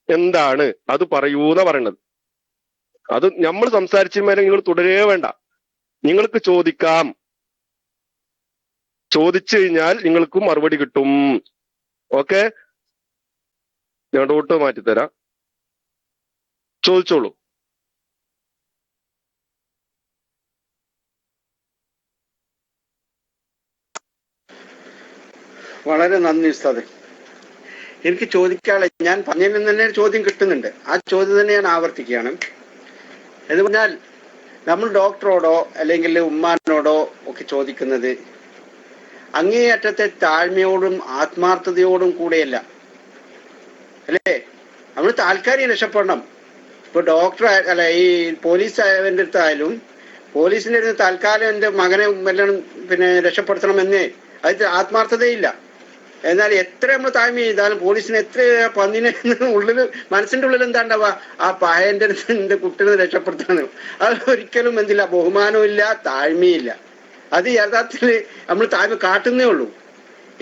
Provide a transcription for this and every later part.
എന്താണ് അത് പറയൂന്ന പറയണത്. അത് നമ്മൾ സംസാരിച്ചതിന്മേലെ നിങ്ങൾ തുടരേ വേണ്ട. നിങ്ങൾക്ക് ചോദിക്കാം, ചോദിച്ചു കഴിഞ്ഞാൽ നിങ്ങൾക്ക് മറുപടി കിട്ടും. ഓക്കെ, ഞാൻ ഡൗട്ട് മാറ്റിത്തരാം, ചോദിച്ചോളൂ. വളരെ നന്ദി ഉസ്താദെ. എനിക്ക് ചോദിക്കാനുള്ള, ഞാൻ പറഞ്ഞതിൽ നിന്ന് തന്നെ ചോദ്യം കിട്ടുന്നുണ്ട്. ആ ചോദ്യം തന്നെ ഞാൻ ആവർത്തിക്കുകയാണ്. എന്ന് പറഞ്ഞാൽ നമ്മൾ ഡോക്ടറോടോ അല്ലെങ്കിൽ ഉമ്മാനോടോ ഒക്കെ ചോദിക്കുന്നത് അങ്ങേയറ്റത്തെ താഴ്മയോടും ആത്മാർത്ഥതയോടും കൂടെയല്ല, അല്ലേ? നമ്മൾ താൽക്കാലികം രക്ഷപ്പെടണം. ഇപ്പൊ ഡോക്ടർ അല്ല, ഈ പോലീസ് അവൻ്റെ അടുത്തായാലും പോലീസിന്റെ അടുത്ത് തൽക്കാലം എൻ്റെ മകനെ എല്ലാം പിന്നെ രക്ഷപ്പെടുത്തണമെന്നേ അത് ആത്മാർത്ഥതയില്ല. എന്നാൽ എത്ര നമ്മൾ താഴ്മ ചെയ്താലും പോലീസിന് എത്ര പന്നിനെ ഉള്ളിൽ മനസ്സിന്റെ ഉള്ളിൽ എന്താ ഉണ്ടാവുക, ആ പയ്യന്റെ അടുത്ത് എൻ്റെ കുട്ടിനെ രക്ഷപ്പെടുത്തണം. അത് ഒരിക്കലും എന്തില്ല, ബഹുമാനവും ഇല്ല, താഴ്മയില്ല. അത് യഥാർത്ഥത്തിൽ നമ്മൾ താഴ്മ കാട്ടുന്നേ ഉള്ളൂ,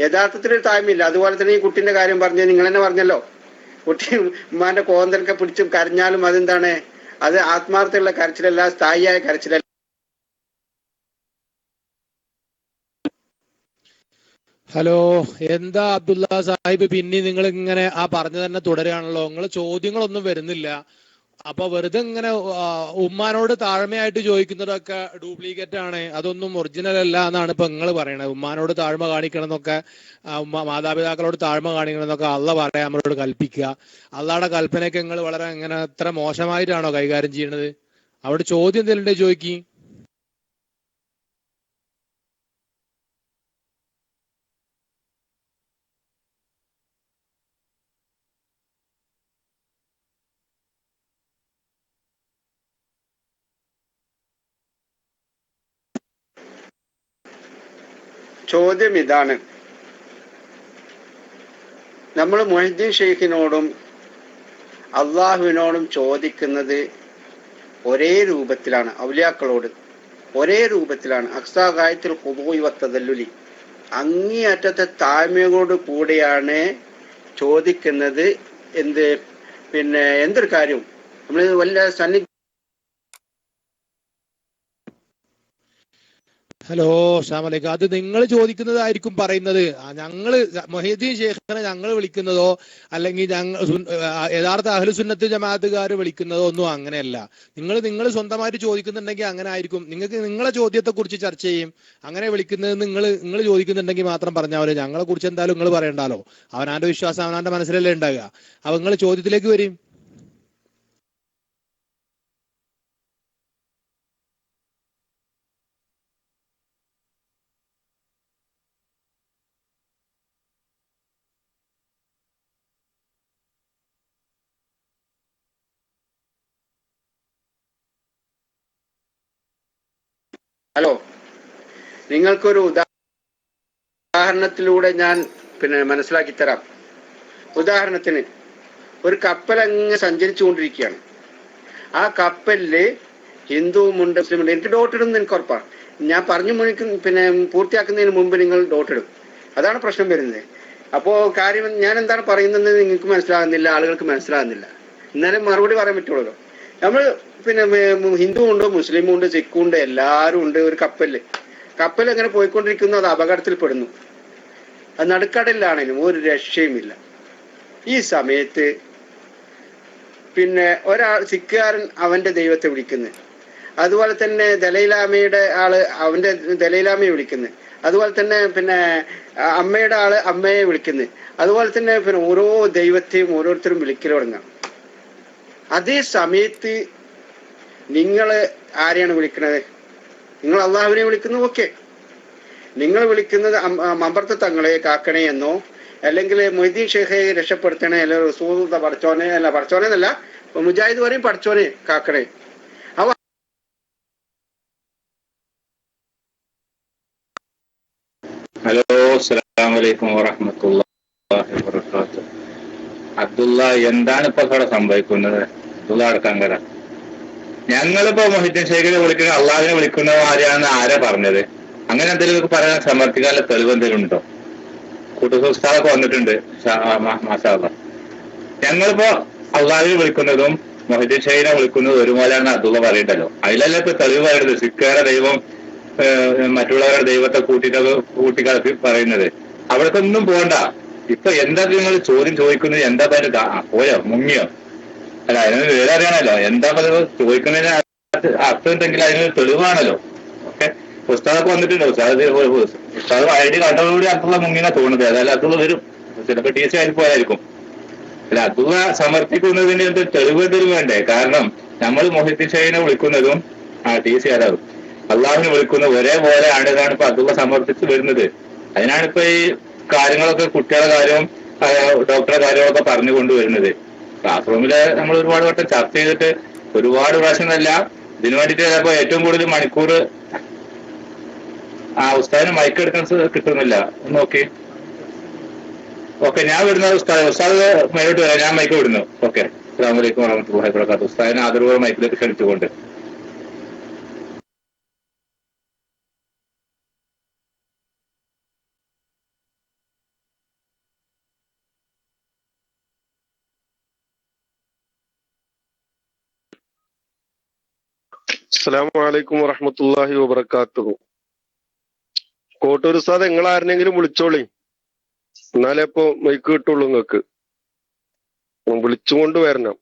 യഥാർത്ഥത്തിൽ താഴ്മയില്ല. അതുപോലെ തന്നെ ഈ കുട്ടിന്റെ കാര്യം പറഞ്ഞത് നിങ്ങൾ തന്നെ പറഞ്ഞല്ലോ, കുട്ടി ഉമ്മാന്റെ കോന്തലൊക്കെ പിടിച്ചും കരഞ്ഞാലും അതെന്താണ്, അത് ആത്മാർത്ഥമുള്ള കരച്ചിലല്ല, സ്ഥായിയായ കരച്ചിലല്ല. ഹലോ, എന്താ അബ്ദുള്ള സാഹിബ് പിന്നെ നിങ്ങൾ ഇങ്ങനെ ആ പറഞ്ഞു തന്നെ തുടരുകയാണല്ലോ, നിങ്ങൾ ചോദ്യങ്ങളൊന്നും വരുന്നില്ല. അപ്പൊ വെറുതെ ഇങ്ങനെ ഉമ്മാനോട് താഴ്മയായിട്ട് ചോദിക്കുന്നതൊക്കെ ഡ്യൂപ്ലിക്കേറ്റ് ആണ്, അതൊന്നും ഒറിജിനൽ അല്ല എന്നാണ് ഇപ്പൊ നിങ്ങൾ പറയണത്. ഉമ്മാനോട് താഴ്മ കാണിക്കണം എന്നൊക്കെ, മാതാപിതാക്കളോട് താഴ്മ കാണിക്കണം എന്നൊക്കെ അള്ള പറയാൻ നമ്മളോട് കൽപ്പിക്കുക. അള്ളാടെ കൽപ്പനയൊക്കെ നിങ്ങൾ വളരെ ഇങ്ങനെ ഇത്ര മോശമായിട്ടാണോ കൈകാര്യം ചെയ്യണത്? അവിടെ ചോദ്യം എന്തെങ്കിലും ഉണ്ടോ ചോദിക്കി. ചോദ്യം ഇതാണ്, നമ്മൾ മുഹ്യിദ്ദീൻ ഷെയ്ഖിനോടും അള്ളാഹുവിനോടും ചോദിക്കുന്നത് ഒരേ രൂപത്തിലാണ്, ഔലിയാക്കളോട് ഒരേ രൂപത്തിലാണ്. അക്സാ ഗായത്തിൽ ഖുദൂഇ വത്തദല്ലുലി, അങ്ങേയറ്റത്തെ താഴ്മയോട് കൂടെയാണ് ചോദിക്കുന്നത്. എന്ത് പിന്നെ എന്തൊരു കാര്യവും നമ്മൾ വല്ല ഹലോ, അസ്സലാമു അലൈക്കും. അത് നിങ്ങൾ ചോദിക്കുന്നതായിരിക്കും പറയുന്നത്. ഞങ്ങള് മുഹ്യിദ്ദീൻ ഷെയ്ഖിനെ ഞങ്ങൾ വിളിക്കുന്നതോ അല്ലെങ്കിൽ യഥാർത്ഥ അഹ്ലു സുന്നത്ത് ജമാഅത്തുകാർ വിളിക്കുന്നതോ ഒന്നും അങ്ങനെയല്ല. നിങ്ങൾ സ്വന്തമായിട്ട് ചോദിക്കുന്നുണ്ടെങ്കിൽ അങ്ങനെ ആയിരിക്കും. നിങ്ങൾക്ക് നിങ്ങളെ ചോദ്യത്തെ കുറിച്ച് ചർച്ച ചെയ്യും. അങ്ങനെ വിളിക്കുന്നത് നിങ്ങൾ ചോദിക്കുന്നുണ്ടെങ്കിൽ മാത്രം പറഞ്ഞാൽ മതി. ഞങ്ങളെ കുറിച്ച് എന്തായാലും നിങ്ങൾ പറയണ്ടല്ലോ. അവനാന്റെ വിശ്വാസം അവനാന്റെ മനസ്സിലല്ലേ ഉണ്ടാകുക. അപ്പൊ നിങ്ങൾ ചോദ്യത്തിലേക്ക് വരും. ഹലോ, നിങ്ങൾക്കൊരു ഉദാഹരണത്തിലൂടെ ഞാൻ പിന്നെ മനസ്സിലാക്കി തരാം. ഉദാഹരണത്തിന് ഒരു കപ്പൽ അങ്ങ് സഞ്ചരിച്ചു കൊണ്ടിരിക്കുകയാണ്. ആ കപ്പലില് ഹിന്ദുവുമുണ്ട് മുസ്ലിമുണ്ട്. എനിക്ക് ഡോട്ട് ഇടും എനിക്ക് ഉറപ്പാണ്. ഞാൻ പറഞ്ഞു പിന്നെ പൂർത്തിയാക്കുന്നതിന് മുമ്പ് നിങ്ങൾ ഡോട്ട് ഇടും. അതാണ് പ്രശ്നം വരുന്നത്. അപ്പോൾ കാര്യം ഞാൻ എന്താണ് പറയുന്നത് നിങ്ങൾക്ക് മനസ്സിലാകുന്നില്ല, ആളുകൾക്ക് മനസ്സിലാകുന്നില്ല. എന്നാലും മറുപടി പറയാൻ പറ്റുള്ളൂ. നമ്മൾ പിന്നെ ഹിന്ദു ഉണ്ട്, മുസ്ലിമും ഉണ്ട്, സിഖും ഉണ്ട്, എല്ലാവരും ഉണ്ട് ഒരു കപ്പൽ അങ്ങനെ പോയിക്കൊണ്ടിരിക്കുന്നു. അത് അപകടത്തിൽ പെടുന്നു. അത് നടുക്കടലിലാണെങ്കിലും ഒരു രക്ഷയുമില്ല. ഈ സമയത്ത് പിന്നെ ഒരാൾ സിഖുകാരൻ അവന്റെ ദൈവത്തെ വിളിക്കുന്നത്, അതുപോലെ തന്നെ ദലൈലാമയുടെ ആള് അവന്റെ ദലൈലാമയെ വിളിക്കുന്നത്, അതുപോലെ തന്നെ പിന്നെ അമ്മയുടെ ആള് അമ്മയെ വിളിക്കുന്നത്, അതുപോലെ തന്നെ പിന്നെ ഓരോ ദൈവത്തെയും ഓരോരുത്തരും വിളിക്കൽ തുടങ്ങാം. അതേ സമയത്ത് നിങ്ങൾ ആരെയാണ് വിളിക്കുന്നത്? നിങ്ങൾ അള്ളാഹുവിനെ വിളിക്കുന്നു. ഓക്കെ, നിങ്ങൾ വിളിക്കുന്നത് മമ്പർത്ത തങ്ങളെ കാക്കണേ എന്നോ അല്ലെങ്കിൽ മൊയ്തീൻ ഷെയ്ഖെ രക്ഷപ്പെടുത്തണേ, അല്ല റസൂൽ പഠിച്ചോനെ, അല്ല പഠിച്ചോനെ എന്നല്ല, മുജാഹിദ് പറയും പഠിച്ചോനെ കാക്കണേ. അവ ഹലോ, അസ്സലാമു അലൈക്കും വറഹ്മത്തുള്ളാഹി വബറകാതുഹു. അബ്ദുള്ള, എന്താണ് ഇപ്പൊ അവിടെ സംഭവിക്കുന്നത്? അബ്ദുള്ള അടക്കാങ്കര, ഞങ്ങളിപ്പോ മുഹ്യിദ്ദീൻ ഷെയ്ഖിനെ വിളിക്കുന്ന അള്ളാഹിനെ വിളിക്കുന്ന ആരെയാണെന്ന് ആരാ പറഞ്ഞത്? അങ്ങനെ എന്തെങ്കിലും പറയാൻ സമർത്ഥിക്കാനുള്ള തെളിവ് എന്തെങ്കിലും ഉണ്ടോ? കൂട്ടുസ്ഥാനൊക്കെ വന്നിട്ടുണ്ട്, മാഷാ അല്ലാഹ്. ഞങ്ങളിപ്പോ അള്ളാഹിനെ വിളിക്കുന്നതും മൊഹിദ്ദീൻ ഷെയ്ഖിനെ വിളിക്കുന്നതും ഒരുപോലെയാണ് അബ്ദുള്ള പറയണ്ടല്ലോ. അതിലല്ലേ ഇപ്പൊ തെളിവ് പറയുന്നത് സിഖുകാരുടെ ദൈവം മറ്റുള്ളവരുടെ ദൈവത്തെ കൂട്ടിക്കലർത്തി പറയുന്നത്. അവിടത്തെ ഒന്നും പോണ്ട. ഇപ്പൊ എന്താ നിങ്ങൾ ചോദ്യം ചോദിക്കുന്നത്? എന്താ പോയോ മുങ്ങിയോ? അല്ല, അതിനൊരു വേറെ അറിയണല്ലോ. എന്താ ചോദിക്കുന്നതിന് അർത്ഥം ഉണ്ടെങ്കിൽ അതിനൊരു തെളിവാണല്ലോ. ഓക്കെ, ഉസ്താദൊക്കെ വന്നിട്ടുണ്ട്. ഉസ്താദ് ഐ ഡി കണ്ടതോടുകൂടി അബ്ദുള്ള മുങ്ങിനാ തോന്നുന്നത്. ഏതായാലും അബ്ദുള്ള വരും. ചിലപ്പോ ടി സി ആയി പോയായിരിക്കും. അല്ല, അബ്ദുള്ള സമർപ്പിക്കുന്നതിന് തെളിവ് വേണ്ടേ? കാരണം നമ്മൾ മൊഹിദ്ദീൻ ഷെയ്ഖിനെ വിളിക്കുന്നതും ടി സി ആരാകും അള്ളാഹിനെ വിളിക്കുന്ന ഒരേപോലെ ആണെന്നാണ് ഇപ്പൊ അബ്ദുള്ള സമർപ്പിച്ച് വരുന്നത്. അതിനാണിപ്പോ ഈ കാര്യങ്ങളൊക്കെ കുട്ടികളുടെ കാര്യവും ഡോക്ടറുടെ കാര്യങ്ങളൊക്കെ പറഞ്ഞു കൊണ്ടുവരുന്നത്. ക്ലാസ് റൂമില് നമ്മൾ ഒരുപാട് വട്ടം ചർച്ച ചെയ്തിട്ട് ഒരുപാട് പ്രാവശ്യമല്ല ഇതിനു വേണ്ടിയിട്ട് ചിലപ്പോ ഏറ്റവും കൂടുതൽ മണിക്കൂർ ഉസ്താദിന് മൈക്ക് എടുക്കാൻ കിട്ടുന്നില്ല. നോക്കി. ഓക്കെ, ഞാൻ വിടുന്ന ഉസ്താദ് മേലോട്ട് വരാം. ഞാൻ മൈക്ക് വിടുന്നു. ഓക്കെ, അസ്സലാമു അലൈക്കും വറഹ്മത്തുള്ളാഹി വബറകാതുഹു. ഉസ്താദിനെ ആദരവ് മൈക്കിലേക്ക് ക്ഷണിച്ചുകൊണ്ട്. അസ്സലാമു അലൈക്കും വറഹ്മത്തുള്ളാഹി വബറകാതുഹു. കോട്ടൂർ ഉസ്താദ് നിങ്ങൾ ആരെങ്കിലും വിളിച്ചോളി, എന്നാലേ ഇപ്പൊ മൈക്ക് കിട്ടുള്ളൂ. നിങ്ങൾക്ക് വിളിച്ചുകൊണ്ട് വരണം.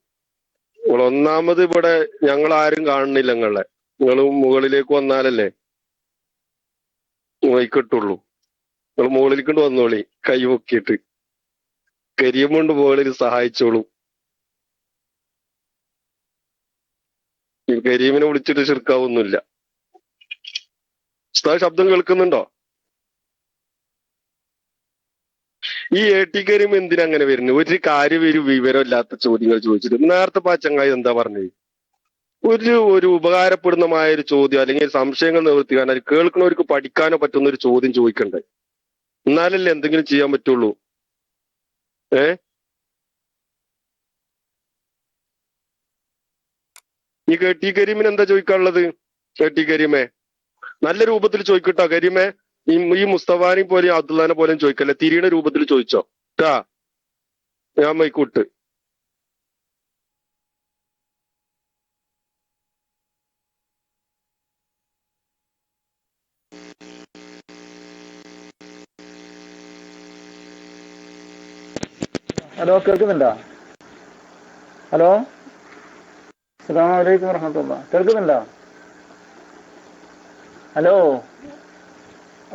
നിങ്ങൾ ഒന്നാമത് ഇവിടെ ഞങ്ങൾ ആരും കാണുന്നില്ല നിങ്ങളെ. നിങ്ങൾ മുകളിലേക്ക് വന്നാലല്ലേ മൈക്ക് കിട്ടുള്ളൂ. നിങ്ങൾ മുകളിലേക്ക് വന്നോളി, കൈ പൊക്കിയിട്ട്. കരിയം കൊണ്ട് മുകളിൽ സഹായിച്ചോളൂ. ഈ കരീമിനെ വിളിച്ചിട്ട് ശിർക്കാവൊന്നുമില്ല. ഉസ്താദ് ശബ്ദം കേൾക്കുന്നുണ്ടോ? ഈ AT കരീം എന്തിനാ അങ്ങനെ വരുന്നത്? ഒരു കാര്യം ഒരു വിവരമില്ലാത്ത ചോദ്യങ്ങൾ ചോദിച്ചിട്ട്. നേരത്തെ ചങ്ങായി എന്താ പറഞ്ഞത്? ഒരു ഉപകാരപ്പെടുന്നമായ ഒരു ചോദ്യം അല്ലെങ്കിൽ സംശയങ്ങൾ നിവർത്തിക്കാൻ കേൾക്കുന്നവർക്ക് പഠിക്കാനോ പറ്റുന്ന ഒരു ചോദ്യം ചോദിക്കണ്ടേ? എന്നാലല്ലേ എന്തെങ്കിലും ചെയ്യാൻ പറ്റുള്ളൂ. ഈ AT കരീമിന് എന്താ ചോദിക്കാനുള്ളത്? AT കരീമേ, നല്ല രൂപത്തിൽ ചോദിക്കട്ടോ കരീമേ. ഈ മുസ്തഫാനെ പോലെയും അബ്ദുള്ളാനെ പോലെയും ചോദിക്കല്ലേ, തിരിയുടെ രൂപത്തിൽ ചോദിച്ചോ ട്ടാ. ഞാൻ മൈക്കൂട്ട്. ഹലോ, കേൾക്കുന്നുണ്ടോ? ഹലോ, അസ്സലാമു അലൈക്കും വറഹ്മത്തുള്ളാഹി. കേൾക്കുന്നുണ്ടോ? Hello,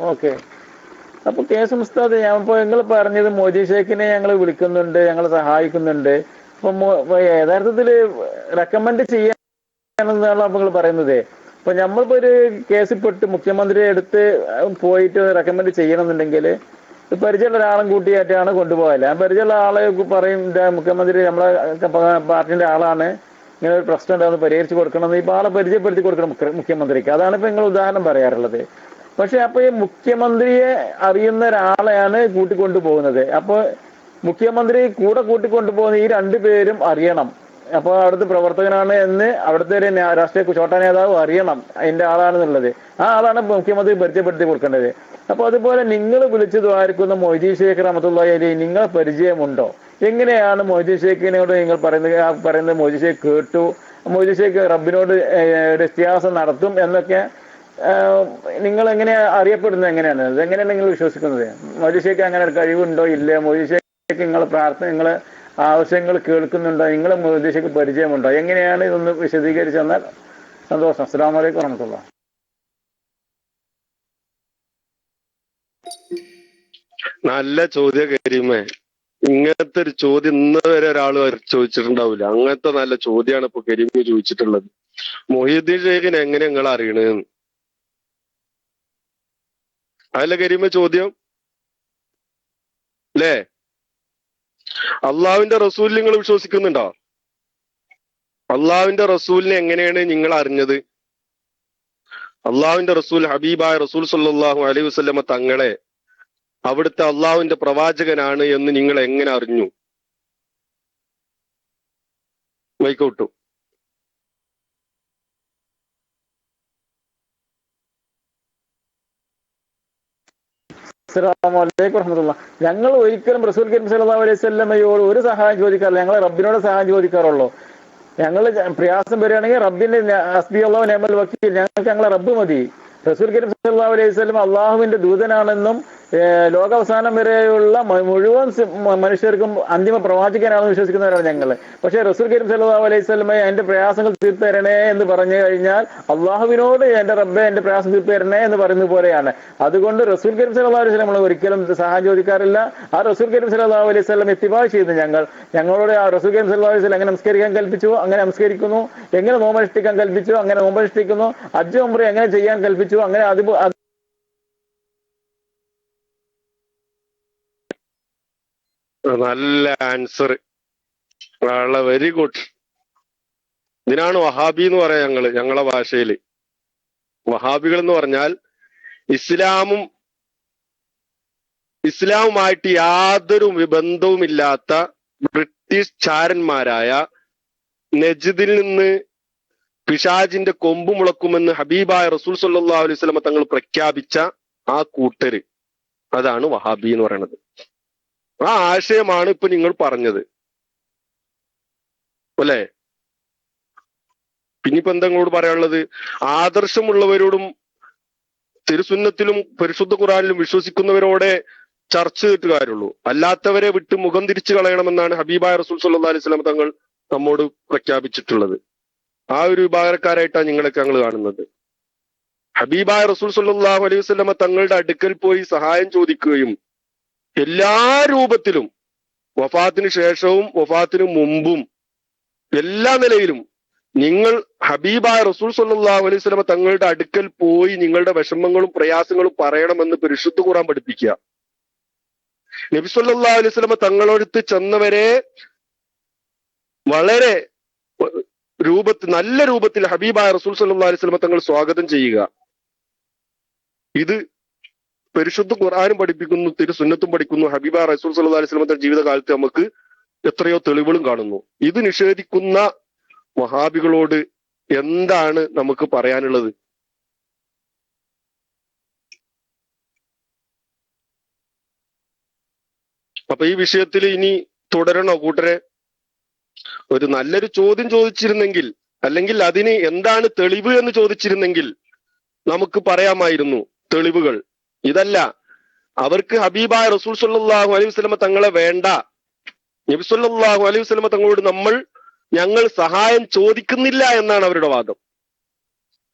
okay. അപ്പൊ കേസ് ഉസ്താദ്, ഞാനിപ്പോ നിങ്ങൾ പറഞ്ഞത് മോദി ഷേഖിനെ ഞങ്ങൾ വിളിക്കുന്നുണ്ട്, ഞങ്ങൾ സഹായിക്കുന്നുണ്ട്. അപ്പൊ യഥാർത്ഥത്തില് റെക്കമെൻഡ് ചെയ്യാനെന്നാണ് അപ്പൊ നിങ്ങൾ പറയുന്നത്. അപ്പൊ നമ്മളിപ്പോ ഒരു കേസിൽപ്പെട്ട് മുഖ്യമന്ത്രിയെ അടുത്ത് പോയിട്ട് റെക്കമെൻഡ് ചെയ്യണമെന്നുണ്ടെങ്കിൽ പരിചയമുള്ള ഒരാളും കൂട്ടിയായിട്ടാണ് കൊണ്ടുപോകല്. ആ പരിചയമുള്ള ആളെ പറയും മുഖ്യമന്ത്രി നമ്മളെ പാർട്ടിന്റെ ആളാണ്, ഇങ്ങനെ ഒരു പ്രശ്നം ഉണ്ടാകുന്നത് പരിഹരിച്ചു കൊടുക്കണം. ഇപ്പൊ ആളെ പരിചയപ്പെടുത്തി കൊടുക്കണം മുഖ്യമന്ത്രിക്ക്. അതാണ് ഇപ്പൊ നിങ്ങൾ ഉദാഹരണം പറയാറുള്ളത്. പക്ഷെ അപ്പൊ ഈ മുഖ്യമന്ത്രിയെ അറിയുന്ന ഒരാളെയാണ് കൂട്ടിക്കൊണ്ടു പോകുന്നത്. അപ്പൊ മുഖ്യമന്ത്രി കൂടെ കൂട്ടിക്കൊണ്ടുപോകുന്ന ഈ രണ്ടുപേരും അറിയണം. അപ്പൊ അവിടുത്തെ പ്രവർത്തകനാണ് എന്ന് അവിടുത്തെ ഒരു രാഷ്ട്രീയ ചോട്ടാ നേതാവ് അറിയണം അതിന്റെ ആളാണെന്നുള്ളത്. ആ ആളാണ് മുഖ്യമന്ത്രി പരിചയപ്പെടുത്തി കൊടുക്കേണ്ടത്. അപ്പൊ അതുപോലെ നിങ്ങൾ വിളിച്ചു ദ്വാരിക്കുന്ന മൊയ്തീൻ ഷേഖ് റഹ്മത്തുള്ളാഹി അലൈഹി നിങ്ങളെ പരിചയമുണ്ടോ? എങ്ങനെയാണ് മൊയ്തീൻ ഷേഖിനോട് നിങ്ങൾ പറയുന്നത് മൊയ്തീൻ ഷേഖ് കേട്ടു, മൊയ്തീൻ ഷേഖ് റബ്ബിനോട് ഒരു ഇസ്തിഹാസ നടത്തും എന്നൊക്കെ നിങ്ങൾ എങ്ങനെയാ അറിയപ്പെടുന്നത്? എങ്ങനെയാണ് ഇതെങ്ങനെയാണ് നിങ്ങൾ വിശ്വസിക്കുന്നത്? മൊയ്തീൻ ഷേഖ് അങ്ങനെ ഒരു കഴിവുണ്ടോ ഇല്ല? മൊയ്തീൻ ഷേഖ് നിങ്ങളെ പ്രാർത്ഥന, നിങ്ങളെ ആവശ്യങ്ങൾ കേൾക്കുന്നുണ്ടോ? നിങ്ങളെ മൊയ്തീൻ ഷേഖ് പരിചയമുണ്ടോ? എങ്ങനെയാണ് ഇതൊന്ന് വിശദീകരിച്ചു തന്നാൽ സന്തോഷം. അസ്സലാമു അലൈക്കും വറഹ്മത്തുള്ളാഹി. നല്ല ചോദ്യ കരീമേ. ഇങ്ങനത്തെ ഒരു ചോദ്യം ഇന്ന് വരെ ഒരാൾ ചോദിച്ചിട്ടുണ്ടാവില്ല. അങ്ങനത്തെ നല്ല ചോദ്യമാണ് ഇപ്പൊ കരീമ് ചോദിച്ചിട്ടുള്ളത്. മൊഹീദ്ദീൻ ഷേഖിനെ എങ്ങനെ നിങ്ങൾ അറിയണെന്ന് അതല്ല കരീമ ചോദ്യം അല്ലേ? അള്ളാഹുവിന്റെ റസൂൽ നിങ്ങൾ വിശ്വസിക്കുന്നുണ്ടോ? അള്ളാഹുവിന്റെ റസൂലിനെ എങ്ങനെയാണ് നിങ്ങൾ അറിഞ്ഞത്? അള്ളാഹുവിന്റെ റസൂൽ ഹബീബായ റസൂൽ സല്ലല്ലാഹു അലൈഹി വസല്ലമ തങ്ങളെ അവിടുത്തെ അള്ളാഹുവിന്റെ പ്രവാചകനാണ് എന്ന് നിങ്ങൾ എങ്ങനെ അറിഞ്ഞു? മൈക്കോട്ടു. അസ്സലാമു അലൈക്കും വറഹ്മത്തുള്ളാഹി. ഞങ്ങൾ ഒരിക്കലും റസൂൽ കരീം സല്ലല്ലാഹു അലൈഹി വസല്ലമയോട് ഒരു സഹായം ചോദിക്കാറില്ല. ഞങ്ങൾ റബ്ബിനോട് സഹായം ചോദിക്കാറുള്ളൂ. ഞങ്ങൾ പ്രയാസം വരികയാണെങ്കിൽ റബ്ബിന്റെ ഹസ്ബി അല്ലാഹു നിഅമൽ വക്കീൽ, ഞങ്ങൾക്ക് ഞങ്ങളെ റബ്ബ് മതി. റസൂൽ കരീം സല്ലല്ലാഹു അലൈഹി വസല്ലം അള്ളാഹുവിന്റെ ദൂതനാണെന്നും ലോകാവസാനം വരെയുള്ള മുഴുവൻ മനുഷ്യർക്കും അന്തിമ പ്രവാചകനാണെന്ന് വിശ്വസിക്കുന്നവരാണ് ഞങ്ങൾ. പക്ഷേ റസൂൽ കരീം സല്ലല്ലാഹു അലൈഹി വസല്ലമയെ എന്റെ പ്രയാസങ്ങൾ തീർത്തു തരണേ എന്ന് പറഞ്ഞു കഴിഞ്ഞാൽ അള്ളാഹുവിനോട് എന്റെ റബ്ബെ എന്റെ പ്രയാസം തീർത്തു തരണേ എന്ന് പറയുന്നത് പോലെയാണ്. അതുകൊണ്ട് റസൂൽ കരീം സല്ലല്ലാഹു അലൈഹി വസല്ലം നമ്മൾ ഒരിക്കലും സഹായം ചോദിക്കാറില്ല. ആ റസൂൽ കരീം സല്ലല്ലാഹു അലൈഹി വസല്ലം ഇത്തിബാ ചെയ്ത് ഞങ്ങളോട് ആ റസൂൽ കരീം സല്ലല്ലാഹു അലൈഹി വസല്ലം എങ്ങനെ നമസ്കരിക്കാൻ കൽപ്പിച്ചു അങ്ങനെ നമസ്കരിക്കുന്നു, എങ്ങനെ നോമ്പനുഷ്ഠിക്കാൻ കൽപ്പിച്ചു അങ്ങനെ നോമ്പനുഷ്ഠിക്കുന്നു, ഹജ്ജ് ഉംറ എങ്ങനെ ചെയ്യാൻ കൽപ്പിച്ചു അങ്ങനെ അത് നല്ല ആൻസർ, വെരി ഗുഡ്. ഇതിനാണ് വഹാബി എന്ന് പറയാ ഞങ്ങളെ ഭാഷയില്. വഹാബികൾ എന്ന് പറഞ്ഞാൽ ഇസ്ലാമുമായിട്ട് യാതൊരു ബന്ധവുമില്ലാത്ത ബ്രിട്ടീഷ് ചാരന്മാരായ നജ്ദിൽ നിന്ന് പിശാജിന്റെ കൊമ്പ് മുളക്കുമെന്ന് ഹബീബായ റസൂൽ സല്ലല്ലാഹു അലൈഹി വസല്ലം തങ്ങൾ പ്രഖ്യാപിച്ച ആ കൂട്ടര്, അതാണ് വഹാബി എന്ന് പറയുന്നത്. ആ ആശയമാണ് ഇപ്പൊ നിങ്ങൾ പറഞ്ഞത് അല്ലേ? പിന്നിപ്പോ എന്താ നിങ്ങളോട് പറയാനുള്ളത്? ആദർശമുള്ളവരോടും തിരുസുന്നത്തിലും പരിശുദ്ധ ഖുർആനിലും വിശ്വസിക്കുന്നവരോടെ ചർച്ച ചെയ്തിട്ട് കാര്യമുള്ളൂ. അല്ലാത്തവരെ വിട്ട് മുഖം തിരിച്ചു കളയണമെന്നാണ് ഹബീബായ റസൂൽ സല്ലല്ലാഹു അലൈഹി വസല്ലം തങ്ങൾ നമ്മോട് പ്രഖ്യാപിച്ചിട്ടുള്ളത്. ആ ഒരു വിഭാഗക്കാരായിട്ടാണ് നിങ്ങളൊക്കെ ഞങ്ങൾ കാണുന്നത്. ഹബീബായ റസൂൽ സല്ലല്ലാഹു അലൈഹി വസല്ലം തങ്ങളുടെ അടുക്കൽ പോയി സഹായം ചോദിക്കുകയും എല്ലാ രൂപത്തിലും വഫാത്തിന് ശേഷവും വഫാത്തിന് മുമ്പും എല്ലാ നിലയിലും നിങ്ങൾ ഹബീബായ റസൂൽ സല്ലല്ലാഹു അലൈഹി വസല്ലം തങ്ങളുടെ അടുക്കൽ പോയി നിങ്ങളുടെ വിഷമങ്ങളും പ്രയാസങ്ങളും പറയണമെന്ന് പരിശുദ്ധ ഖുർആൻ പഠിപ്പിക്കുക. നബി സല്ലല്ലാഹു അലൈഹി വസല്ലം തങ്ങളടുത്ത് ചെന്നവരെ വളരെ നല്ല രൂപത്തിൽ ഹബീബായ റസൂൽ സല്ലല്ലാഹു അലൈഹി വസല്ലം തങ്ങൾ സ്വാഗതം ചെയ്യുക. ഇത് പരിശുദ്ധ ഖുർആനും പഠിപ്പിക്കുന്നു, തിരുസുന്നത്തും പഠിക്കുന്നു. ഹബീബായ റസൂൽ സല്ലല്ലാഹു അലൈഹി വസല്ലം ജീവിതകാലത്ത് നമുക്ക് എത്രയോ തെളിവുകളും കാണുന്നു. ഇത് നിഷേധിക്കുന്ന വഹാബികളോട് എന്താണ് നമുക്ക് പറയാനുള്ളത്? അപ്പൊ ഈ വിഷയത്തിൽ ഇനി തുടരണോ കൂട്ടരെ? ഒരു നല്ലൊരു ചോദ്യം ചോദിച്ചിരുന്നെങ്കിൽ, അല്ലെങ്കിൽ അതിന് എന്താണ് തെളിവ് എന്ന് ചോദിച്ചിരുന്നെങ്കിൽ നമുക്ക് പറയാമായിരുന്നു തെളിവുകൾ. ഇതല്ല, അവർക്ക് ഹബീബായ റസൂൽ സല്ലല്ലാഹു അലൈഹി വസല്ലം തങ്ങളെ വേണ്ട, നബി സല്ലല്ലാഹു അലൈഹി വസല്ലം തങ്ങളോട് ഞങ്ങൾ സഹായം ചോദിക്കുന്നില്ല എന്നാണ് അവരുടെ വാദം.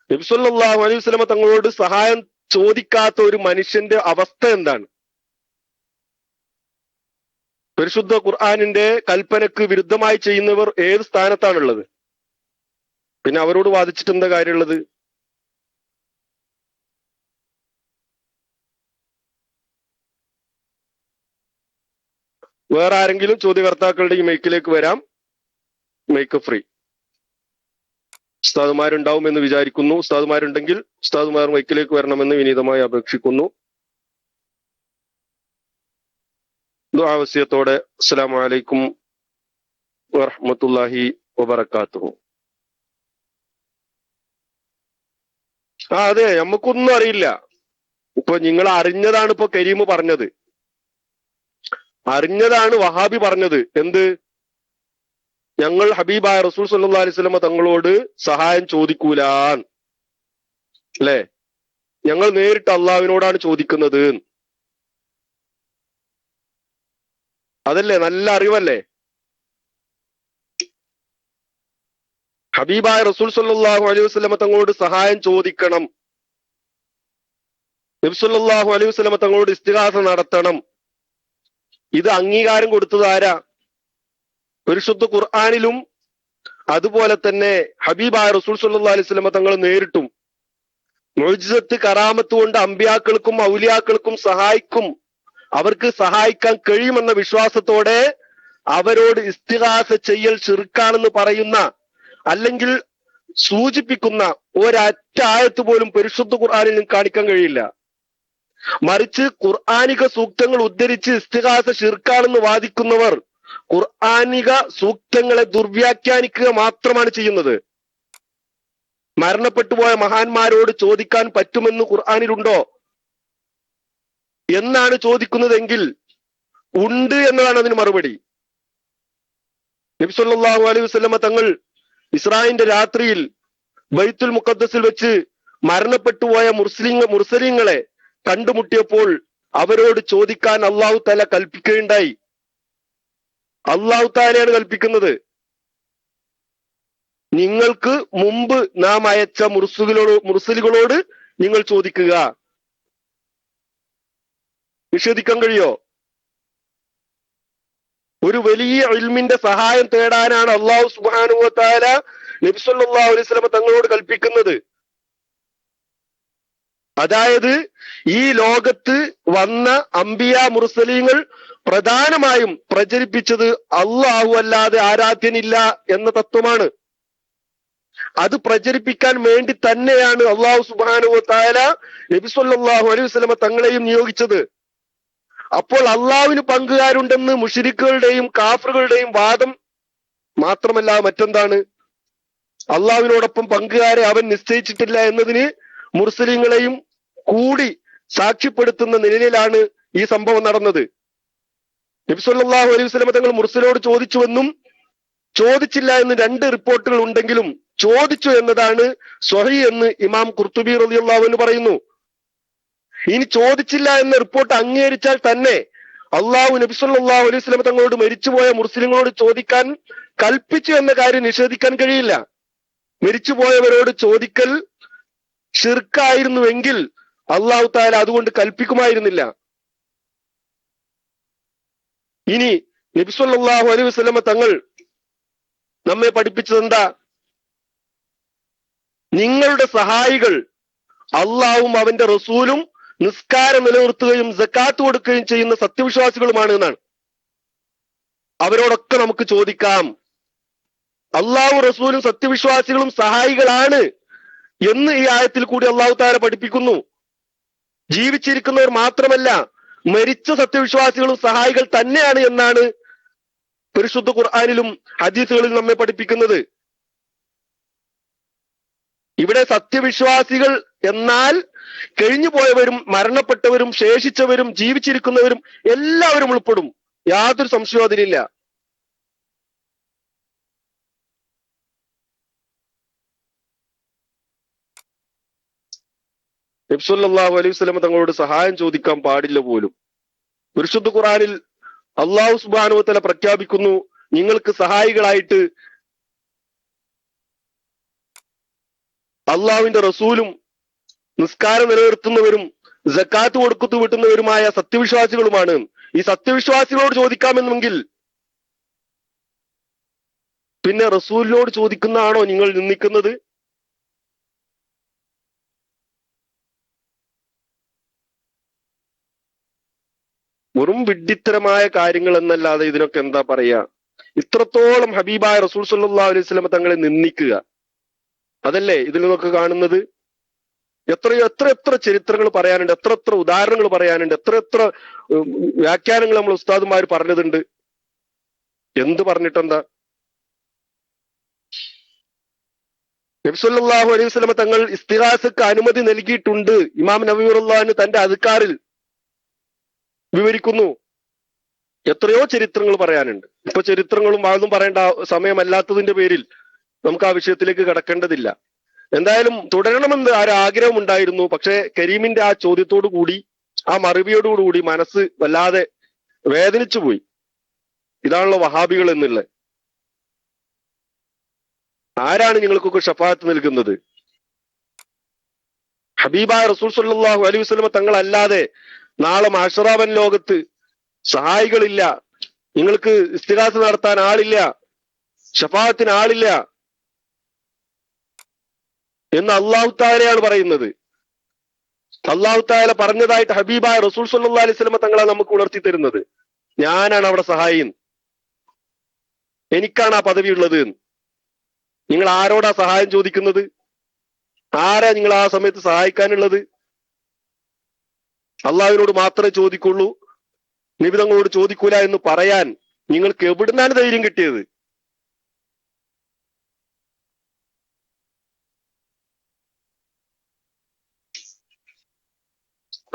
നബി സല്ലല്ലാഹു അലൈഹി വസല്ലം തങ്ങളോട് സഹായം ചോദിക്കാത്ത ഒരു മനുഷ്യന്റെ അവസ്ഥ എന്താണ്? പരിശുദ്ധ ഖുർആനിന്റെ കൽപ്പനക്ക് വിരുദ്ധമായി ചെയ്യുന്നവർ ഏത് സ്ഥാനത്താണുള്ളത്? പിന്നെ അവരോട് വാദിച്ചിട്ട് എന്താ കാര്യമുള്ളത്? വേറെ ആരെങ്കിലും ചോദ്യകർത്താക്കളുടെ ഈ മൈക്കിലേക്ക് വരാം. Mic free. ഉസ്താദുമാരുണ്ടാവും എന്ന് വിചാരിക്കുന്നു. ഉസ്താദുമാരുണ്ടെങ്കിൽ ഉസ്താദുമാർ മൈക്കിലേക്ക് വരണമെന്ന് വിനീതമായി അപേക്ഷിക്കുന്നു. ദുആവസിയത്തോടെ അസ്സലാമു അലൈക്കും വറഹ്മത്തുള്ളാഹി വബറകാതുഹു. അതെ, നമുക്കൊന്നും അറിയില്ല. ഇപ്പൊ നിങ്ങൾ അറിഞ്ഞതാണ് ഇപ്പൊ കരീം പറഞ്ഞത്, അറിഞ്ഞതാണ് വഹാബി പറഞ്ഞത്. എന്ത്? ഞങ്ങൾ ഹബീബായ റസൂൽ സല്ലല്ലാഹു അലൈഹി വസല്ലം തങ്ങളോട് സഹായം ചോദിക്കൂലാൻ, അല്ലെ? ഞങ്ങൾ നേരിട്ട് അള്ളാഹുവിനോടാണ് ചോദിക്കുന്നത്. അതല്ലേ നല്ല അറിവല്ലേ? ഹബീബായ റസൂൽ സല്ലല്ലാഹു അലൈഹി വസല്ലം തങ്ങളോട് സഹായം ചോദിക്കണം, നബി സല്ലല്ലാഹു അലൈഹി വസല്ലം തങ്ങളോട് ഇസ്തിഗാസ നടത്തണം. ഇത് അംഗീകാരം കൊടുത്തത് ആരാ? പരിശുദ്ധ ഖുർആനിലും അതുപോലെ തന്നെ ഹബീബായ റസൂൽ സല്ലല്ലാഹു അലൈഹി വസല്ലം തങ്ങൾ നേരിട്ടും മുഅ്ജിസത്ത് കറാമത്ത് കൊണ്ട് അമ്പിയാക്കൾക്കും ഔലിയാക്കൾക്കും അവർക്ക് സഹായിക്കാൻ കഴിയുമെന്ന വിശ്വാസത്തോടെ അവരോട് ഇസ്തിഗാസ ചെയ്യൽ ശിർക്കാണെന്ന് പറയുന്ന അല്ലെങ്കിൽ സൂചിപ്പിക്കുന്ന ഒരൊറ്റ ആയത്ത് പോലും പരിശുദ്ധ ഖുർആനിൽ കാണിക്കാൻ കഴിയില്ല. മറിച്ച് ഖുർആനിക സൂക്തങ്ങൾ ഉദ്ധരിച്ച് ഇസ്തിഗാസ ശിർക്കാണെന്ന് വാദിക്കുന്നവർ ഖുർആനിക സൂക്തങ്ങളെ ദുർവ്യാഖ്യാനിക്കുക മാത്രമാണ് ചെയ്യുന്നത്. മരണപ്പെട്ടുപോയ മഹാന്മാരോട് ചോദിക്കാൻ പറ്റുമെന്ന് ഖുർആനിലുണ്ടോ? എന്നാണ് ചോദിക്കുന്നതെങ്കിൽ ഉണ്ട് എന്നതാണ് അതിന് മറുപടി. നബി സല്ലല്ലാഹു അലൈഹി വസല്ലമ തങ്ങൾ ഇസ്രായിന്റെ രാത്രിയിൽ ബൈത്തുൽ മുഖദ്ദസിൽ വെച്ച് മരണപ്പെട്ടു പോയ മുർസലീങ്ങളെ കണ്ടുമുട്ടിയപ്പോൾ അവരോട് ചോദിക്കാൻ അള്ളാഹു തആല കൽപ്പിക്കുകയുണ്ടായി. അള്ളാഹു തആലയാണ് കൽപ്പിക്കുന്നത്, നിങ്ങൾക്ക് മുമ്പ് നാം അയച്ച മുർസലുകളോട് നിങ്ങൾ ചോദിക്കുക. നിഷേധിക്കാൻ കഴിയോ? ഒരു വലിയ ഇൽമിന്റെ സഹായം തേടാനാണ് അള്ളാഹു സുബ്ഹാനഹു വ തആല നബി സല്ലല്ലാഹു അലൈഹി വസല്ലം തങ്ങളോട് കൽപ്പിക്കുന്നത്. അതായത് ഈ ലോകത്ത് വന്ന അംബിയ മുർസലീങ്ങൾ പ്രധാനമായും പ്രചരിപ്പിച്ചത് അള്ളാഹു അല്ലാതെ ആരാധ്യനില്ല എന്ന തത്വമാണ്. അത് പ്രചരിപ്പിക്കാൻ വേണ്ടി തന്നെയാണ് അള്ളാഹു സുബ്ഹാനഹു വ തആല നബി സല്ലല്ലാഹു അലൈഹി വസല്ലം തങ്ങളെയും നിയോഗിച്ചത്. അപ്പോൾ അള്ളാഹുവിന് പങ്കുകാരുണ്ടെന്ന് മുശ്രിക്കുകളുടെയും കാഫറുകളുടെയും വാദം മാത്രമല്ല മറ്റെന്താണ്? അള്ളാഹുവിനോടൊപ്പം പങ്കുകാരെ അവൻ നിശ്ചയിച്ചിട്ടില്ല എന്നതിന് മുർസലീങ്ങളെയും കൂടി സാക്ഷ്യപ്പെടുത്തുന്ന നിലയിലാണ് ഈ സംഭവം നടന്നത്. നബി സല്ലല്ലാഹു അലൈഹി വസല്ലം തങ്ങൾ മുർസലോട് ചോദിച്ചുവെന്നും ചോദിച്ചില്ല എന്ന് 2 റിപ്പോർട്ടുകൾ ഉണ്ടെങ്കിലും ചോദിച്ചു എന്നതാണ് സ്വഹീഹ് എന്ന് ഇമാം ഖുർത്തുബി റളിയല്ലാഹു അൻഹു പറയുന്നു. ഇനി ചോദിച്ചില്ല എന്ന റിപ്പോർട്ട് അംഗീകരിച്ചാൽ തന്നെ അള്ളാഹു നബി സല്ലല്ലാഹു അലൈഹി വസല്ലം തങ്ങളോട് മരിച്ചുപോയ മുസ്ലിങ്ങളോട് ചോദിക്കാൻ കൽപ്പിച്ചു എന്ന കാര്യം നിഷേധിക്കാൻ കഴിയില്ല. മരിച്ചുപോയവരോട് ചോദിക്കൽ ശിർക്കായിരുന്നുവെങ്കിൽ അള്ളാഹു തആല അതുകൊണ്ട് കൽപ്പിക്കുമായിരുന്നില്ല. ഇനി നബി സല്ലല്ലാഹു അലൈഹി വസല്ലം തങ്ങൾ നമ്മെ പഠിപ്പിച്ചത് എന്താ? നിങ്ങളുടെ സഹായികൾ അള്ളാഹും അവന്റെ റസൂലും നിസ്കാരം നിലനിർത്തുകയും സക്കാത്ത് കൊടുക്കുകയും ചെയ്യുന്ന സത്യവിശ്വാസികളുമാണ് എന്നാണ്. അവരോടൊക്കെ നമുക്ക് ചോദിക്കാം. അള്ളാഹു റസൂലും സത്യവിശ്വാസികളും സഹായികളാണ് എന്ന് ഈ ആയത്തിൽ കൂടി അള്ളാഹു തആല പഠിപ്പിക്കുന്നു. ജീവിച്ചിരിക്കുന്നവർ മാത്രമല്ല, മരിച്ച സത്യവിശ്വാസികളും സഹായികൾ തന്നെയാണ് എന്നാണ് പരിശുദ്ധ ഖുർആനിലും ഹദീസുകളിലും നമ്മെ പഠിപ്പിക്കുന്നത്. ഇവിടെ സത്യവിശ്വാസികൾ എന്നാൽ കഴിഞ്ഞു പോയവരും മരണപ്പെട്ടവരും ശേഷിച്ചവരും ജീവിച്ചിരിക്കുന്നവരും എല്ലാവരും ഉൾപ്പെടും. യാതൊരു സംശയവും അതിലില്ല. നബി സല്ലല്ലാഹു അലൈഹി വസല്ലം തങ്ങളോട് സഹായം ചോദിക്കാൻ പാടില്ല പോലും. പരിശുദ്ധ ഖുർആനിൽ അല്ലാഹു സുബ്ഹാനഹു വ തആല പ്രഖ്യാപിക്കുന്നു, നിങ്ങൾക്ക് സഹായികളായിട്ട് അള്ളാഹുവിന്റെ റസൂലും നിസ്കാരം നിലനിർത്തുന്നവരും സക്കാത്ത് കൊടുത്തു വിട്ടുന്നവരുമായ സത്യവിശ്വാസികളുമാണ്. ഈ സത്യവിശ്വാസികളോട് ചോദിക്കാമെന്നെങ്കിൽ പിന്നെ റസൂലിനോട് ചോദിക്കുന്നതാണോ നിങ്ങൾ നിന്ദിക്കുന്നത്? വെറും വിഡ്ഢിത്തരമായ കാര്യങ്ങൾ എന്നല്ലാതെ ഇതിനൊക്കെ എന്താ പറയാ? ഇത്രത്തോളം ഹബീബായ റസൂൽ സല്ലല്ലാഹു അലൈഹി വസല്ലം തങ്ങളെ നിന്ദിക്കുക, അതല്ലേ ഇതിൽ നിന്നൊക്കെ കാണുന്നത്? എത്ര ചരിത്രങ്ങൾ പറയാനുണ്ട്, എത്ര ഉദാഹരണങ്ങൾ പറയാനുണ്ട്, എത്ര വ്യാഖ്യാനങ്ങൾ നമ്മൾ ഉസ്താദുമാർ പറഞ്ഞതുണ്ട്. എന്ത് പറഞ്ഞിട്ടെന്താ? നബി സല്ലല്ലാഹു അലൈഹി വസല്ലം തങ്ങൾ ഇസ്തിഗാസക്ക് അനുമതി നൽകിയിട്ടുണ്ട്. ഇമാം നവവി റളിയല്ലാഹു തന്റെ അദ്കാറിൽ വിവരിക്കുന്നു. എത്രയോ ചരിത്രങ്ങൾ പറയാനുണ്ട്. ഇപ്പൊ ചരിത്രങ്ങളും അതൊന്നും പറയേണ്ട സമയമല്ലാത്തതിന്റെ പേരിൽ നമുക്ക് ആ വിഷയത്തിലേക്ക് കടക്കേണ്ടതില്ല. എന്തായാലും തുടരണമെന്ന് ആഗ്രഹം ഉണ്ടായിരുന്നു. പക്ഷെ കരീമിന്റെ ആ ചോദ്യത്തോടു കൂടി, ആ മറുപടിയോടുകൂടി മനസ്സ് വല്ലാതെ വേദനിച്ചു പോയി. ഇതാണല്ലോ വഹാബികൾ എന്നുള്ളത്. ആരാണ് നിങ്ങൾക്കൊക്കെ ഷഫാഅത്ത് നൽകുന്നത്? ഹബീബായ റസൂൽ സല്ലല്ലാഹു അലൈഹി വസല്ലം തങ്ങളല്ലാതെ നാളെ മഹ്ശറാവൻ ലോകത്ത് സഹായികളില്ല, നിങ്ങൾക്ക് ഇസ്തിഗാസ നടത്താൻ ആളില്ല, ഷഫാഅത്തിന് ആളില്ല എന്ന് അല്ലാഹു തആലയാണ് പറയുന്നത്. അല്ലാഹു തആല പറഞ്ഞതായിട്ട് ഹബീബായ റസൂൽ സല്ലല്ലാഹു അലൈഹി വസല്ലം തങ്ങളാണ് നമുക്ക് ഉണർത്തി തരുന്നത്. ഞാനാണ് അവിടെ സഹായി, എനിക്കാണ് ആ പദവി ഉള്ളത്. നിങ്ങൾ ആരോടാ സഹായം ചോദിക്കുന്നത്? ആരാ നിങ്ങൾ ആ സമയത്ത് സഹായിക്കാനുള്ളത്? അള്ളാഹുവിനോട് മാത്രമേ ചോദിക്കുള്ളൂ, നബി തങ്ങളോട് ചോദിക്കൂല എന്ന് പറയാൻ നിങ്ങൾക്ക് എവിടുന്നാണ് ധൈര്യം കിട്ടിയത്?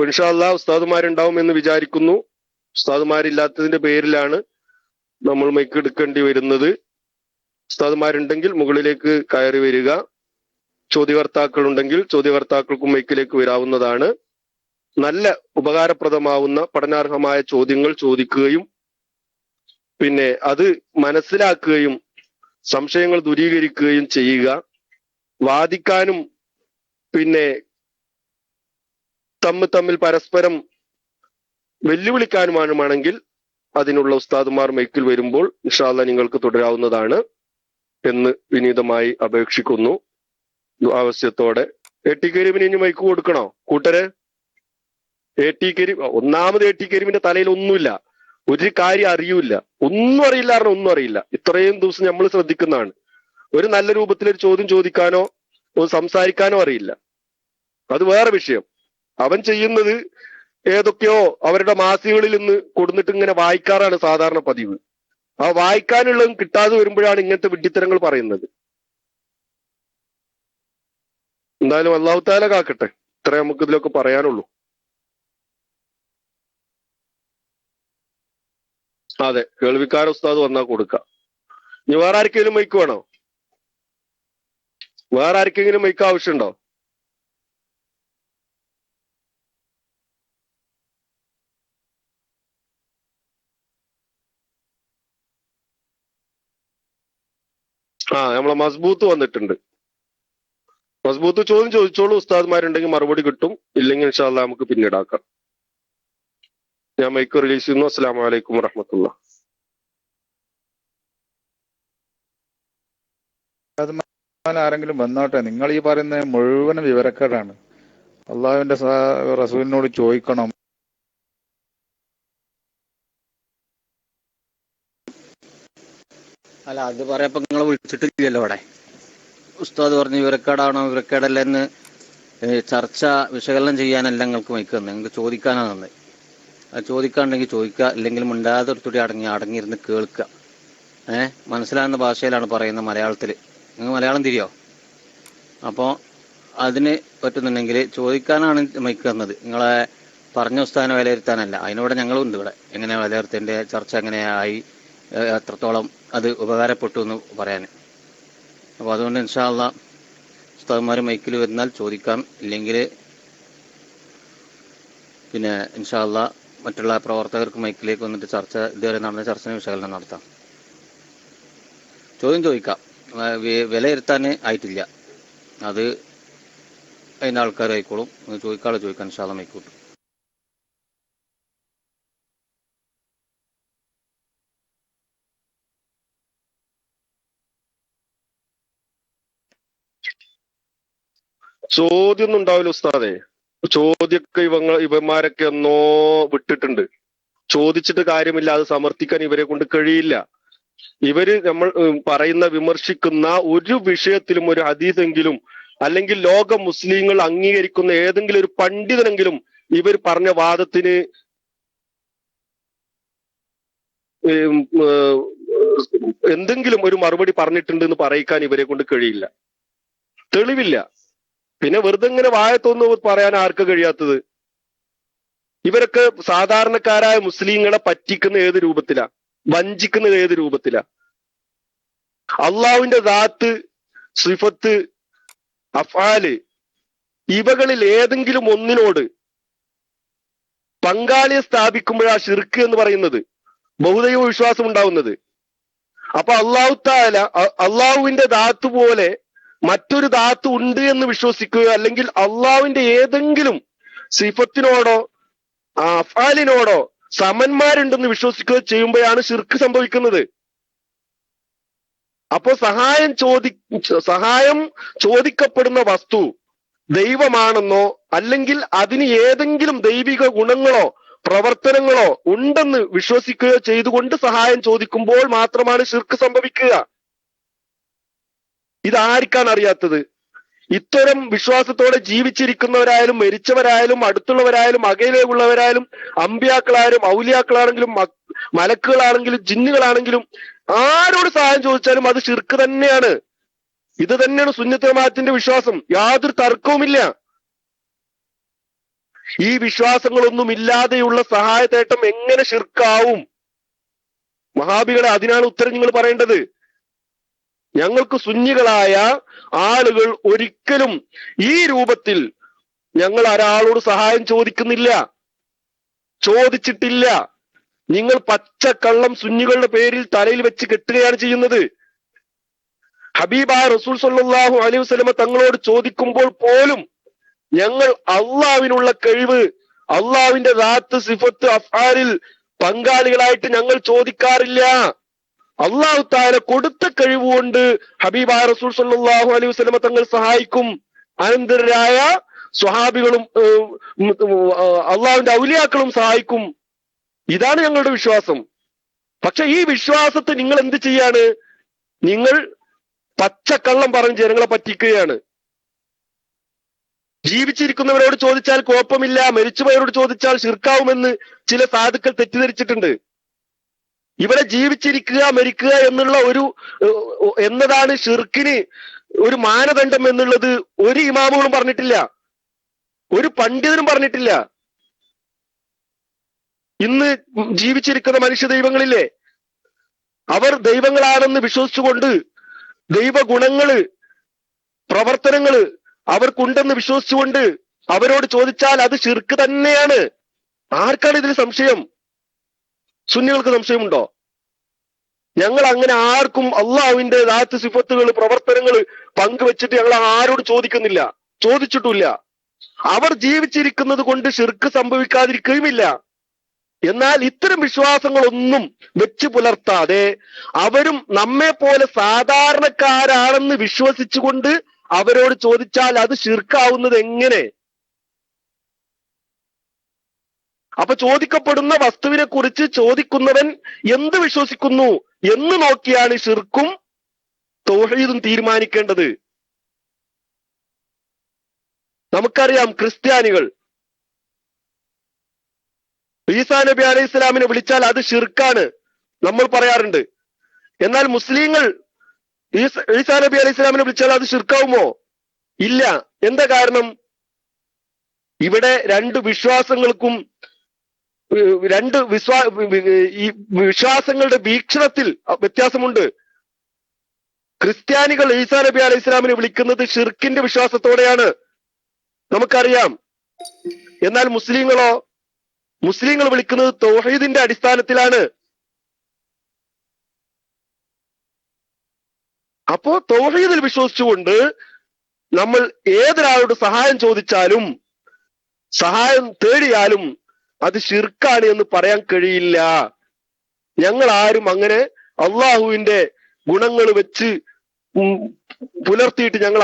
ഇൻഷാ അല്ലാഹ് ഉസ്താദുമാരുണ്ടാവും എന്ന് വിചാരിക്കുന്നു. ഉസ്താദുമാരില്ലാത്തതിന്റെ പേരിലാണ് നമ്മൾ മൈക്ക് എടുക്കേണ്ടി വരുന്നത്. ഉസ്താദുമാരുണ്ടെങ്കിൽ മുകളിലേക്ക് കയറി വരിക. ചോദ്യകർത്താക്കൾ ഉണ്ടെങ്കിൽ ചോദ്യകർത്താക്കൾക്കും മൈക്കിലേക്ക് വരാവുന്നതാണ്. നല്ല ഉപകാരപ്രദമാവുന്ന പഠനാർഹമായ ചോദ്യങ്ങൾ ചോദിക്കുകയും പിന്നെ അത് മനസ്സിലാക്കുകയും സംശയങ്ങൾ ദൂരീകരിക്കുകയും ചെയ്യുക. വാദിക്കാനും പിന്നെ തമ്മിൽ പരസ്പരം വെല്ലുവിളിക്കാനുമാണെങ്കിൽ അതിനുള്ള ഉസ്താദുമാർ മൈക്കിൽ വരുമ്പോൾ ഇൻഷാ അല്ലാഹ് നിങ്ങൾക്ക് തുടരാവുന്നതാണ് എന്ന് വിനീതമായി അപേക്ഷിക്കുന്നു. ആവശ്യത്തോടെ AT കരീമിന് ഇനി മൈക്ക് കൊടുക്കണോ കൂട്ടരെ? AT കരീം ഒന്നാമത് AT കരീമിന്റെ തലയിൽ ഒന്നുമില്ല, ഒരു കാര്യം അറിയൂല, ഒന്നും അറിയില്ല, ഒന്നും അറിയില്ല. ഇത്രയും ദിവസം നമ്മൾ ശ്രദ്ധിക്കുന്നതാണ്. ഒരു നല്ല രൂപത്തിൽ ഒരു ചോദ്യം ചോദിക്കാനോ ഒന്ന് സംസാരിക്കാനോ അറിയില്ല. അത് വേറെ വിഷയം. അവൻ ചെയ്യുന്നത് ഏതൊക്കെയോ അവരുടെ മാസികകളിൽ നിന്ന് കൊടുത്തിട്ട് ഇങ്ങനെ വായിക്കാറാണ് സാധാരണ പതിവ്. ആ വായിക്കാനുള്ളതും കിട്ടാതെ വരുമ്പോഴാണ് ഇങ്ങനത്തെ വിഡ്ഢിത്തരങ്ങൾ പറയുന്നത്. എന്തായാലും അല്ലാഹു തആല കാക്കട്ടെ. ഇത്രേ നമുക്ക് ഇതിലൊക്കെ പറയാനുള്ളൂ. അതെ, കേൾവിക്കാര ഉസ്താദ് വന്നാൽ കൊടുക്കാം. ഇനി വേറെ ആർക്കെങ്കിലും മൈക്ക് വേണോ? വേറെ ആർക്കെങ്കിലും മൈക്ക് ആവശ്യമുണ്ടോ? നമ്മളെ മസ്ബൂത്ത് വന്നിട്ടുണ്ട്. മസ്ബൂത്ത് ചോദ്യം ചോദിച്ചോളൂ. ഉസ്താദ്മാരുണ്ടെങ്കിൽ മറുപടി കിട്ടും, ഇല്ലെങ്കിൽ ഇൻഷാ അല്ലാഹ് നമുക്ക് പിന്നീടാക്കാം. ഞാൻ മൈക്ക് റിലീസ് ചെയ്യുന്നു. അസ്സലാമു അലൈക്കും വറഹ്മത്തുള്ളാഹി. ആരെങ്കിലും വന്നോട്ടെ, നിങ്ങൾ ഈ പറയുന്ന മുഴുവനും വിവരക്കേടാണ്. അള്ളാഹുവിന്റെ റസൂലിനോട് ചോദിക്കണം. അല്ല, അത് പറയപ്പോ നിങ്ങൾ വിളിച്ചിട്ടില്ലല്ലോ അവിടെ. ഉസ്താദ് പറഞ്ഞു വിവരക്കേടാണോ വിവരക്കേടല്ലെന്ന് ചർച്ച വിശകലനം ചെയ്യാനല്ല നിങ്ങൾക്ക് മൈക്ക് തന്നെ, നിങ്ങൾക്ക് ചോദിക്കാനാണ് തന്നെ. അത് ചോദിക്കാനുണ്ടെങ്കിൽ ചോദിക്കുക, ഇല്ലെങ്കിൽ മിണ്ടാതെ ഒരുത്തുടി അടങ്ങിയിരുന്ന് കേൾക്കുക. മനസ്സിലാകുന്ന ഭാഷയിലാണ് പറയുന്നത്, മലയാളത്തിൽ. നിങ്ങൾ മലയാളം തിരിയോ? അപ്പോൾ അതിന് പറ്റുന്നുണ്ടെങ്കിൽ ചോദിക്കാനാണ് മൈക്ക് തന്നത്. നിങ്ങളെ പറഞ്ഞ ഉസ്താദിനെ വിലയിരുത്താനല്ല. അതിനോട് ഞങ്ങളും ഉണ്ട് ഇവിടെ. എങ്ങനെ വിലയിരുത്തേണ്ട, ചർച്ച എങ്ങനെയായി, എത്രത്തോളം അത് ഉപകാരപ്പെട്ടു എന്ന് പറയാൻ. അപ്പോൾ അതുകൊണ്ട് ഇൻഷാ അല്ലാഹ് ഉസ്താദ്മാർ മൈക്കിൽ വരുന്നാൽ ചോദിക്കാം, ഇല്ലെങ്കിൽ പിന്നെ ഇൻഷാ അല്ലാഹ് മറ്റുള്ള പ്രവർത്തകർക്ക് മൈക്കിലേക്ക് വന്നിട്ട് ചർച്ച, ഇതുവരെ നടന്ന ചർച്ചയെ വിശകലനം നടത്താം. ചോദ്യം ചോദിക്കാം, വിലയിരുത്താൻ ആയിട്ടില്ല. അത് അതിൻ്റെ ആൾക്കാർ ആയിക്കോളും. ചോദിക്കാതെ ചോദിക്കാൻ ഇൻഷാ അല്ലാഹ് മൈക്ക് കിട്ടും. ചോദ്യമൊന്നും ഉണ്ടാവില്ല ഉസ്താദേ. ചോദ്യമൊക്കെ ഇവന്മാരൊക്കെ എന്നോ വിട്ടിട്ടുണ്ട്. ചോദിച്ചിട്ട് കാര്യമില്ല, അത് സമർത്ഥിക്കാൻ ഇവരെ കൊണ്ട് കഴിയില്ല. ഇവര് നമ്മൾ പറയുന്ന വിമർശിക്കുന്ന ഒരു വിഷയത്തിലും ഒരു ഹദീസെങ്കിലും അല്ലെങ്കിൽ ലോക മുസ്ലിങ്ങൾ അംഗീകരിക്കുന്ന ഏതെങ്കിലും ഒരു പണ്ഡിതനെങ്കിലും ഇവർ പറഞ്ഞ വാദത്തിന് എന്തെങ്കിലും ഒരു മറുപടി പറഞ്ഞിട്ടുണ്ട് എന്ന് പറയിക്കാൻ ഇവരെ കൊണ്ട് കഴിയില്ല. തെളിവില്ല. പിന്നെ വെറുതെ ഇങ്ങനെ വായത്തൊന്ന് പറയാൻ ആർക്ക് കഴിയാത്തത്? ഇവരൊക്കെ സാധാരണക്കാരായ മുസ്ലിങ്ങളെ പറ്റിക്കുന്ന ഏത് രൂപത്തിലാ, വഞ്ചിക്കുന്നത് ഏത് രൂപത്തിലാ? അള്ളാഹുവിന്റെ ദാത്ത്, സിഫത്ത്, അഫ്ആല് ഇവകളിൽ ഏതെങ്കിലും ഒന്നിനോട് പങ്കാളിയെ സ്ഥാപിക്കുമ്പോഴാ ശിർക്ക് എന്ന് പറയുന്നത്, ബഹുദൈവ വിശ്വാസം ഉണ്ടാവുന്നത്. അപ്പൊ അള്ളാഹു തആല അള്ളാഹുവിന്റെ ദാത്ത് പോലെ മറ്റൊരു ദാത്ത് ഉണ്ട് എന്ന് വിശ്വസിക്കുകയോ അല്ലെങ്കിൽ അള്ളാഹുവിന്റെ ഏതെങ്കിലും സിഫത്തിനോടോ അഫ്ആലിനോടോ സമന്മാരുണ്ടെന്ന് വിശ്വസിക്കുകയോ ചെയ്യുമ്പോഴാണ് ശിർക്ക് സംഭവിക്കുന്നത്. അപ്പോ സഹായം ചോദിക്കപ്പെടുന്ന വസ്തു ദൈവമാണെന്നോ അല്ലെങ്കിൽ അതിന് ഏതെങ്കിലും ദൈവിക ഗുണങ്ങളോ പ്രവർത്തനങ്ങളോ ഉണ്ടെന്ന് വിശ്വസിക്കുകയോ ചെയ്തുകൊണ്ട് സഹായം ചോദിക്കുമ്പോൾ മാത്രമാണ് ശിർക്ക് സംഭവിക്കുക. ഇതാർക്കാണ് അറിയാത്തത്? ഇത്തരം വിശ്വാസത്തോടെ ജീവിച്ചിരിക്കുന്നവരായാലും മരിച്ചവരായാലും അടുത്തുള്ളവരായാലും അകലെയുള്ളവരായാലും അമ്പിയാക്കളായാലും ഔലിയാക്കളാണെങ്കിലും മലക്കുകളാണെങ്കിലും ജിന്നുകളാണെങ്കിലും ആരോട് സഹായം ചോദിച്ചാലും അത് ശിർക്ക് തന്നെയാണ്. ഇത് തന്നെയാണ് സുന്നത്ത് ജമാഅത്തിന്റെ വിശ്വാസം. യാതൊരു തർക്കവുമില്ല. ഈ വിശ്വാസങ്ങളൊന്നും ഇല്ലാതെയുള്ള സഹായത്തേട്ടം എങ്ങനെ ശിർക്കാവും? വഹാബികളെ, അതിനാണ് ഉത്തരം നിങ്ങൾ പറയേണ്ടത്. ഞങ്ങൾക്ക് സുന്നികളായ ആളുകൾ ഒരിക്കലും ഈ രൂപത്തിൽ ഞങ്ങൾ ഒരാളോട് സഹായം ചോദിക്കുന്നില്ല, ചോദിച്ചിട്ടില്ല. നിങ്ങൾ പച്ചക്കള്ളം സുന്നികളുടെ പേരിൽ തലയിൽ വെച്ച് കെട്ടുകയാണ് ചെയ്യുന്നത്. ഹബീബായ റസൂൽ സല്ലല്ലാഹു അലൈഹി വസല്ലമ തങ്ങളോട് ചോദിക്കുമ്പോൾ പോലും ഞങ്ങൾ അള്ളാഹുവിനുള്ള കഴിവ്, അള്ളാഹുവിന്റെ ദാത്ത്, സിഫത്ത്, അഫ്ആലിൽ പങ്കാളികളായിട്ട് ഞങ്ങൾ ചോദിക്കാറില്ല. അള്ളാഹു തആല കൊടുത്ത കഴിവുകൊണ്ട് ഹബീബായ റസൂൽ സല്ലല്ലാഹു അലൈഹി വസല്ലമ തങ്ങൾ സഹായിക്കും. അനന്തരായ സ്വഹാബികളും അള്ളാഹുവിന്റെ ഔലിയാക്കളും സഹായിക്കും. ഇതാണ് ഞങ്ങളുടെ വിശ്വാസം. പക്ഷെ ഈ വിശ്വാസത്തെ നിങ്ങൾ എന്ത് ചെയ്യാണ്? നിങ്ങൾ പച്ചക്കള്ളം പറഞ്ഞ് ജനങ്ങളെ പറ്റിക്കുകയാണ്. ജീവിച്ചിരിക്കുന്നവരോട് ചോദിച്ചാൽ കുഴപ്പമില്ല, മരിച്ചുപോയവരോട് ചോദിച്ചാൽ ശിർക്കാവുമെന്ന് ചില സാധുക്കൾ തെറ്റിദ്ധരിച്ചിട്ടുണ്ട്. ഇവിടെ ജീവിച്ചിരിക്കുക, മരിക്കുക എന്നുള്ള എന്നതാണ് ഷിർക്കിന് ഒരു മാനദണ്ഡം എന്നുള്ളത് ഒരു ഇമാമുകളും പറഞ്ഞിട്ടില്ല, ഒരു പണ്ഡിതനും പറഞ്ഞിട്ടില്ല. ഇന്ന് ജീവിച്ചിരിക്കുന്ന മനുഷ്യ ദൈവങ്ങളില്ലേ, അവർ ദൈവങ്ങളാണെന്ന് വിശ്വസിച്ചുകൊണ്ട് ദൈവഗുണങ്ങള്, പ്രവർത്തനങ്ങള് അവർക്കുണ്ടെന്ന് വിശ്വസിച്ചുകൊണ്ട് അവരോട് ചോദിച്ചാൽ അത് ശിർക്ക് തന്നെയാണ്. ആർക്കാണ് ഇതിൽ സംശയം? സുന്നികൾക്ക് സംശയമുണ്ടോ? ഞങ്ങൾ അങ്ങനെ ആർക്കും അള്ളാഹുവിന്റെ ദാത്ത്, സിഫത്തുകൾ, പ്രവർത്തനങ്ങൾ പങ്കുവെച്ചിട്ട് ഞങ്ങൾ ആരോട് ചോദിക്കുന്നില്ല, ചോദിച്ചിട്ടില്ല. അവർ ജീവിച്ചിരിക്കുന്നത് കൊണ്ട് ശിർക്ക് സംഭവിക്കാതിരിക്കുകയുമില്ല. എന്നാൽ ഇത്തരം വിശ്വാസങ്ങളൊന്നും വെച്ച് പുലർത്താതെ അവരും നമ്മെ പോലെ സാധാരണക്കാരാണെന്ന് വിശ്വസിച്ചുകൊണ്ട് അവരോട് ചോദിച്ചാൽ അത് ശിർക്കാവുന്നത് എങ്ങനെ? അപ്പൊ ചോദിക്കപ്പെടുന്ന വസ്തുവിനെ കുറിച്ച് ചോദിക്കുന്നവൻ എന്ത് വിശ്വസിക്കുന്നു എന്ന് നോക്കിയാണ് ശിർക്കും തൗഹീദും തീരുമാനിക്കേണ്ടത്. നമുക്കറിയാം, ക്രിസ്ത്യാനികൾ ഈസാ നബി അലൈഹി ഇസ്ലാമിനെ വിളിച്ചാൽ അത് ശിർക്കാണ് നമ്മൾ പറയാറുണ്ട്. എന്നാൽ മുസ്ലിങ്ങൾ ഈസാ നബി അലൈഹി ഇസ്ലാമിനെ വിളിച്ചാൽ അത് ശിർക്കാവുമോ? ഇല്ല. എന്താ കാരണം? ഇവിടെ രണ്ട് വിശ്വാസങ്ങൾക്കും ഈ വിശ്വാസങ്ങളുടെ വീക്ഷണത്തിൽ വ്യത്യാസമുണ്ട്. ക്രിസ്ത്യാനികൾ ഈസാ നബി അലൈഹി ഇസ്ലാമിനെ വിളിക്കുന്നത് ഷിർക്കിന്റെ വിശ്വാസത്തോടെയാണ്, നമുക്കറിയാം. എന്നാൽ മുസ്ലിങ്ങൾ വിളിക്കുന്നത് തൗഹീദിന്റെ അടിസ്ഥാനത്തിലാണ്. അപ്പോ തൗഹീദിൽ വിശ്വസിച്ചുകൊണ്ട് നമ്മൾ ഏതൊരാളോട് സഹായം ചോദിച്ചാലും സഹായം തേടിയാലും അത് ശിർക്കാണ് എന്ന് പറയാൻ കഴിയില്ല. ഞങ്ങൾ ആരും അങ്ങനെ അള്ളാഹുവിന്റെ ഗുണങ്ങൾ വെച്ച് പുലർത്തിയിട്ട് ഞങ്ങൾ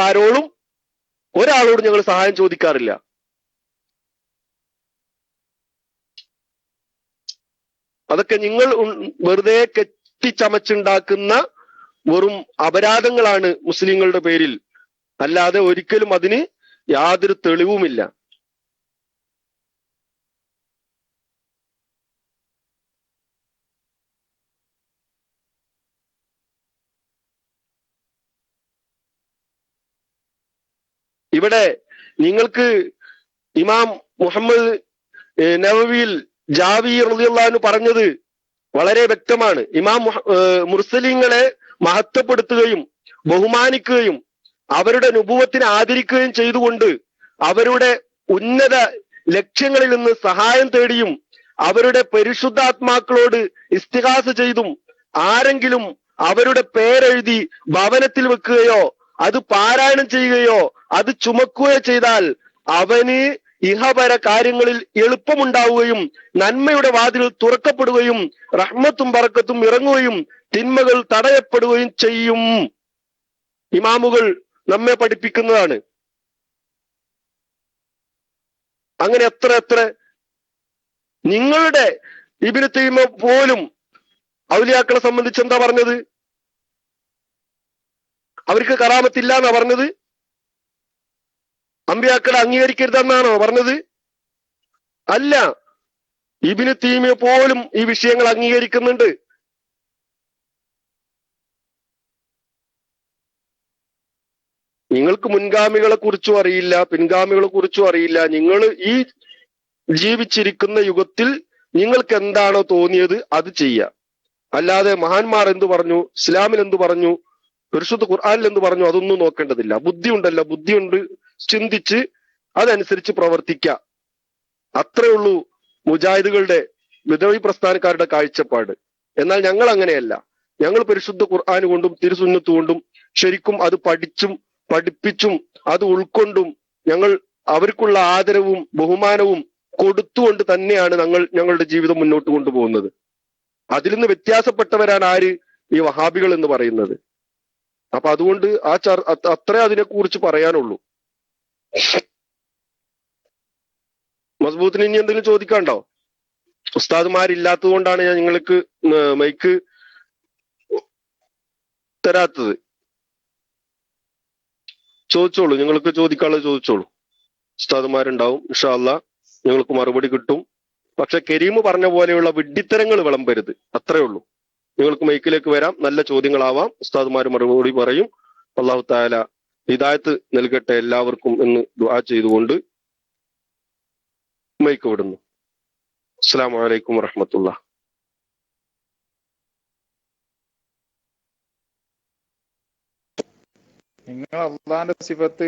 ഒരാളോട് ഞങ്ങൾ സഹായം ചോദിക്കാറില്ല. അതൊക്കെ നിങ്ങൾ വെറുതെ കെട്ടിച്ചമച്ചുണ്ടാക്കുന്ന വെറും അപരാധങ്ങളാണ് മുസ്ലിങ്ങളുടെ പേരിൽ, അല്ലാതെ ഒരിക്കലും അതിന് യാതൊരു തെളിവുമില്ല. ഇവിടെ നിങ്ങൾക്ക് ഇമാം മുഹമ്മദ് നവവിയിൽ ജാവി റളിയല്ലാഹു അൻഹു പറഞ്ഞത് വളരെ വ്യക്തമാണ്. ഇമാം മുർസലീങ്ങളെ മഹത്വപ്പെടുത്തുകയും ബഹുമാനിക്കുകയും അവരുടെ നുബുവത്തിനെ ആദരിക്കുകയും ചെയ്തുകൊണ്ട് അവരുടെ ഉന്നത ലക്ഷ്യങ്ങളിൽ നിന്ന് സഹായം തേടിയും അവരുടെ പരിശുദ്ധാത്മാക്കളോട് ഇസ്തിഗാസ ചെയ്തും ആരെങ്കിലും അവരുടെ പേരെഴുതി ഭവനത്തിൽ വെക്കുകയോ അത് പാരായണം ചെയ്യുകയോ അത് ചുമക്കുകയോ ചെയ്താൽ അവന് ഇഹപര കാര്യങ്ങളിൽ എളുപ്പമുണ്ടാവുകയും നന്മയുടെ വാതിൽ തുറക്കപ്പെടുകയും റഹ്മത്തും ബറക്കത്തും ഇറങ്ങുകയും തിന്മകൾ തടയപ്പെടുകയും ചെയ്യും. ഇമാമുകൾ നമ്മെ പഠിപ്പിക്കുന്നതാണ്. അങ്ങനെ എത്ര നിങ്ങളുടെ ഇബ്നു തൈമിയ്യ പോലും ഔലിയാക്കളെ സംബന്ധിച്ച് എന്താ പറഞ്ഞത്? അവർക്ക് കറാമത്തില്ല എന്നാ പറഞ്ഞത്? അമ്പിയാക്കളെ അംഗീകരിക്കരുതെന്നാണോ പറഞ്ഞത്? അല്ല, ഇബ്നു തൈമിയ്യ പോലും ഈ വിഷയങ്ങൾ അംഗീകരിക്കുന്നുണ്ട്. നിങ്ങൾക്ക് മുൻഗാമികളെ കുറിച്ചും അറിയില്ല, പിൻഗാമികളെ കുറിച്ചും അറിയില്ല. നിങ്ങൾ ഈ ജീവിച്ചിരിക്കുന്ന യുഗത്തിൽ നിങ്ങൾക്ക് എന്താണോ തോന്നിയത് അത് ചെയ്യുക. അല്ലാതെ മഹാന്മാർ എന്തു പറഞ്ഞു, ഇസ്ലാമിൽ എന്തു പറഞ്ഞു, പരിശുദ്ധ ഖുർആനിൽ എന്ത് പറഞ്ഞു, അതൊന്നും നോക്കേണ്ടതില്ല. ബുദ്ധി ഉണ്ടല്ലോ, ബുദ്ധി കൊണ്ട് ചിന്തിച്ച് അതനുസരിച്ച് പ്രവർത്തിക്കുക. അത്രേ ഉള്ളൂ മുജാഹിദുകളുടെ വിധവി പ്രസ്ഥാനക്കാരുടെ കാഴ്ചപ്പാട്. എന്നാൽ ഞങ്ങൾ അങ്ങനെയല്ല. ഞങ്ങൾ പരിശുദ്ധ ഖുർആൻ കൊണ്ടും തിരുസുന്നത്ത് കൊണ്ടും ശരിക്കും അത് പഠിച്ചും പഠിപ്പിച്ചും അത് ഉൾക്കൊണ്ടും ഞങ്ങൾ അവർക്കുള്ള ആദരവും ബഹുമാനവും കൊടുത്തുകൊണ്ട് തന്നെയാണ് ഞങ്ങളുടെ ജീവിതം മുന്നോട്ട് കൊണ്ടുപോകുന്നത്. അതിൽ നിന്ന് വ്യത്യാസപ്പെട്ടവരാണ് ആര്? ഈ വഹാബികൾ എന്ന് പറയുന്നത്. അപ്പൊ അതുകൊണ്ട് അത്രേ അതിനെക്കുറിച്ച് പറയാനുള്ളൂ. മസ്ബൂത്തിന് ഇനി എന്തെങ്കിലും ചോദിക്കാണ്ടോ? ഉസ്താദുമാരില്ലാത്തത് കൊണ്ടാണ് ഞാൻ നിങ്ങൾക്ക് മൈക്ക് തരാത്തത്. ചോദിച്ചോളൂ, നിങ്ങൾക്ക് ചോദിക്കാനുള്ളത് ചോദിച്ചോളൂ. ഉസ്താദുമാരുണ്ടാവും, ഇൻഷാ അല്ലാഹ് നിങ്ങൾക്ക് മറുപടി കിട്ടും. പക്ഷെ കരീം പറഞ്ഞ പോലെയുള്ള വിഡ്ഢിത്തരങ്ങൾ വിളമ്പരുത്, അത്രേ ഉള്ളൂ. നിങ്ങൾക്ക് മൈക്കിലേക്ക് വരാം, നല്ല ചോദ്യങ്ങളാവാം, ഉസ്താദുമാർ മറുപടി പറയും. അല്ലാഹു തആല ഹിദായത്ത് നൽകട്ടെ എല്ലാവർക്കും എന്ന് ദുആ ചെയ്തുകൊണ്ട് മൈക്ക് വിടുന്നു. അസ്സലാമു അലൈക്കും വറഹ്മത്തുള്ളാഹി. നിങ്ങൾ അള്ളാന്റെ സിഫത്ത്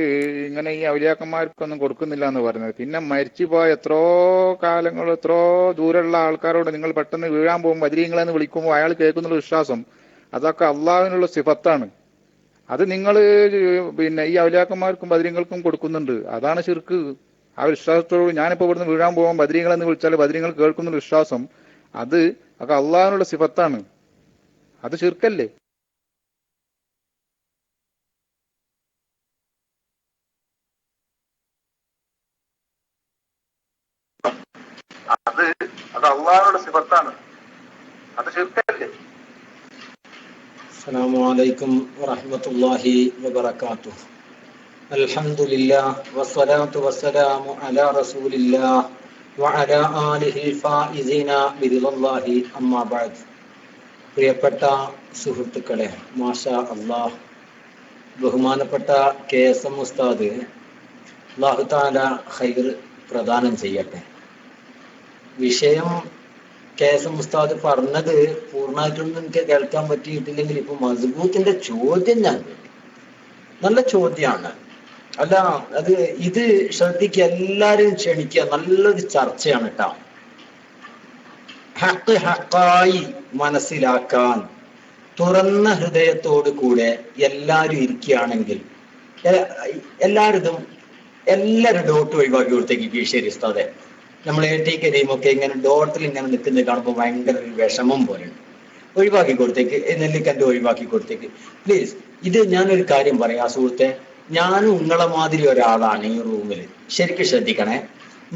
ഇങ്ങനെ ഈ ഔലിയാക്കന്മാർക്കൊന്നും കൊടുക്കുന്നില്ല എന്ന് പറയുന്നത്. പിന്നെ മരിച്ചുപോയ എത്രയോ കാലങ്ങൾ എത്രയോ ദൂരമുള്ള ആൾക്കാരോട് നിങ്ങൾ പെട്ടെന്ന് വീഴാൻ പോകുമ്പോൾ ബദരീങ്ങളെന്ന് വിളിക്കുമ്പോൾ അയാൾ കേൾക്കുന്നുള്ള വിശ്വാസം, അതൊക്കെ അള്ളാഹുവിനുള്ള സിഫത്താണ്. അത് നിങ്ങൾ പിന്നെ ഈ ഔലിയാക്കന്മാർക്കും ബദരീങ്ങൾക്കും കൊടുക്കുന്നുണ്ട്. അതാണ് ശിർക്ക്. ആ വിശ്വാസത്തോട് ഞാനിപ്പോ ഇവിടുന്ന് വീഴാൻ പോകാൻ ബദരീങ്ങളെന്ന് വിളിച്ചാൽ ബദരീങ്ങൾ കേൾക്കുന്ന വിശ്വാസം, അത് ഒക്കെ അള്ളാഹുവിനുള്ള സിഫത്താണ്. അത് ശിർക്കല്ലേ? അത് അള്ളാഹുവിന്റെ സിഫത്താണ്. അത് ശിർക്കല്ലേ? അസ്സലാമു അലൈക്കും വറഹ്മത്തുള്ളാഹി വബറകാതുഹു. അൽഹംദുലില്ലാഹ് വസ്സലാത്തു വസ്സലാമു അലാ റസൂലില്ലാഹ് വഅലാ ആലിഹിൽ ഫായിസീന ബിറിളല്ലാഹി അമ്മാ ബഅദ്. പ്രിയപ്പെട്ട സുഹൃത്തുക്കളെ, മാഷാ അല്ലാഹ്, ബഹുമാനപ്പെട്ട KSM ഉസ്താദ് അല്ലാഹു തആല ഖൈർ പ്രദാനം ചെയ്യട്ടെ. വിഷയം KSM ഉസ്താദ് പറഞ്ഞത് പൂർണ്ണമായിട്ടൊന്നും എനിക്ക് കേൾക്കാൻ പറ്റിയിട്ടില്ലെങ്കിൽ ഇപ്പൊ മസ്ബൂത്തിന്റെ ചോദ്യം ഞാൻ കേട്ടു. നല്ല ചോദ്യമാണ്. അല്ല, ഇത് ശ്രദ്ധിക്കുക, എല്ലാരും ക്ഷണിക്കുക. നല്ലൊരു ചർച്ചയാണ് കേട്ടോ. ഹക്ക് ഹക്കായി മനസ്സിലാക്കാൻ തുറന്ന ഹൃദയത്തോടു കൂടെ എല്ലാരും ഇരിക്കുകയാണെങ്കിൽ എല്ലാവരും ഡോട്ട് ഒഴിവാക്കി കൊടുത്തേക്ക്. കീശേരി ഉസ്താദെ, നമ്മൾ AT കരീമൊക്കെ ഇങ്ങനെ ഡോട്ടിൽ ഇങ്ങനെ നിൽക്കുന്നത് കാണുമ്പോൾ ഭയങ്കര ഒരു വിഷമം പോലെയുണ്ട്. ഒഴിവാക്കി കൊടുത്തേക്ക്, നെല്ലിക്കൻ്റെ ഒഴിവാക്കി കൊടുത്തേക്ക് പ്ലീസ്. ഇത് ഞാനൊരു കാര്യം പറയാം സുഹൃത്തെ, ഞാനും നിങ്ങളെ മാതിരി ഒരാളാണ് ഈ റൂമിൽ. ശരിക്കും ശ്രദ്ധിക്കണേ,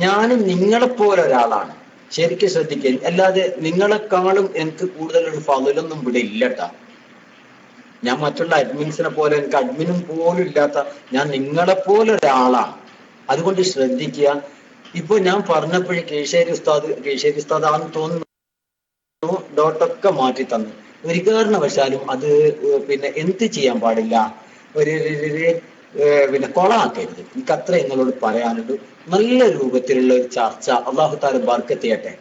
ഞാനും നിങ്ങളെപ്പോലെ ഒരാളാണ്. ശരിക്കും ശ്രദ്ധിക്കുക. അല്ലാതെ നിങ്ങളെക്കാളും എനിക്ക് കൂടുതലൊരു ഫളലൊന്നും ഇവിടെ ഇല്ലട്ടാ. ഞാൻ മറ്റുള്ള അഡ്മിൻസിനെ പോലെ, എനിക്ക് അഡ്മിനും പോലും ഇല്ലാത്ത ഞാൻ നിങ്ങളെപ്പോലെ ഒരാളാണ്. അതുകൊണ്ട് ശ്രദ്ധിക്കുക. ഇപ്പൊ ഞാൻ പറഞ്ഞപ്പോഴേ കേശേരി ഉസ്താദ് ആണെന്ന് തോന്നുന്നു ഡോട്ടൊക്കെ മാറ്റി തന്നു. ഒരു കാരണവശാലും അത് പിന്നെ എന്ത് ചെയ്യാൻ പാടില്ല, പിന്നെ കൊളാക്കരുത്. എനിക്ക് അത്ര നിങ്ങളോട് പറയാനുണ്ട്. നല്ല രൂപത്തിലുള്ള ഒരു ചർച്ച അല്ലാഹു തആല ബർക്കത്ത് ചെയ്യട്ടെ.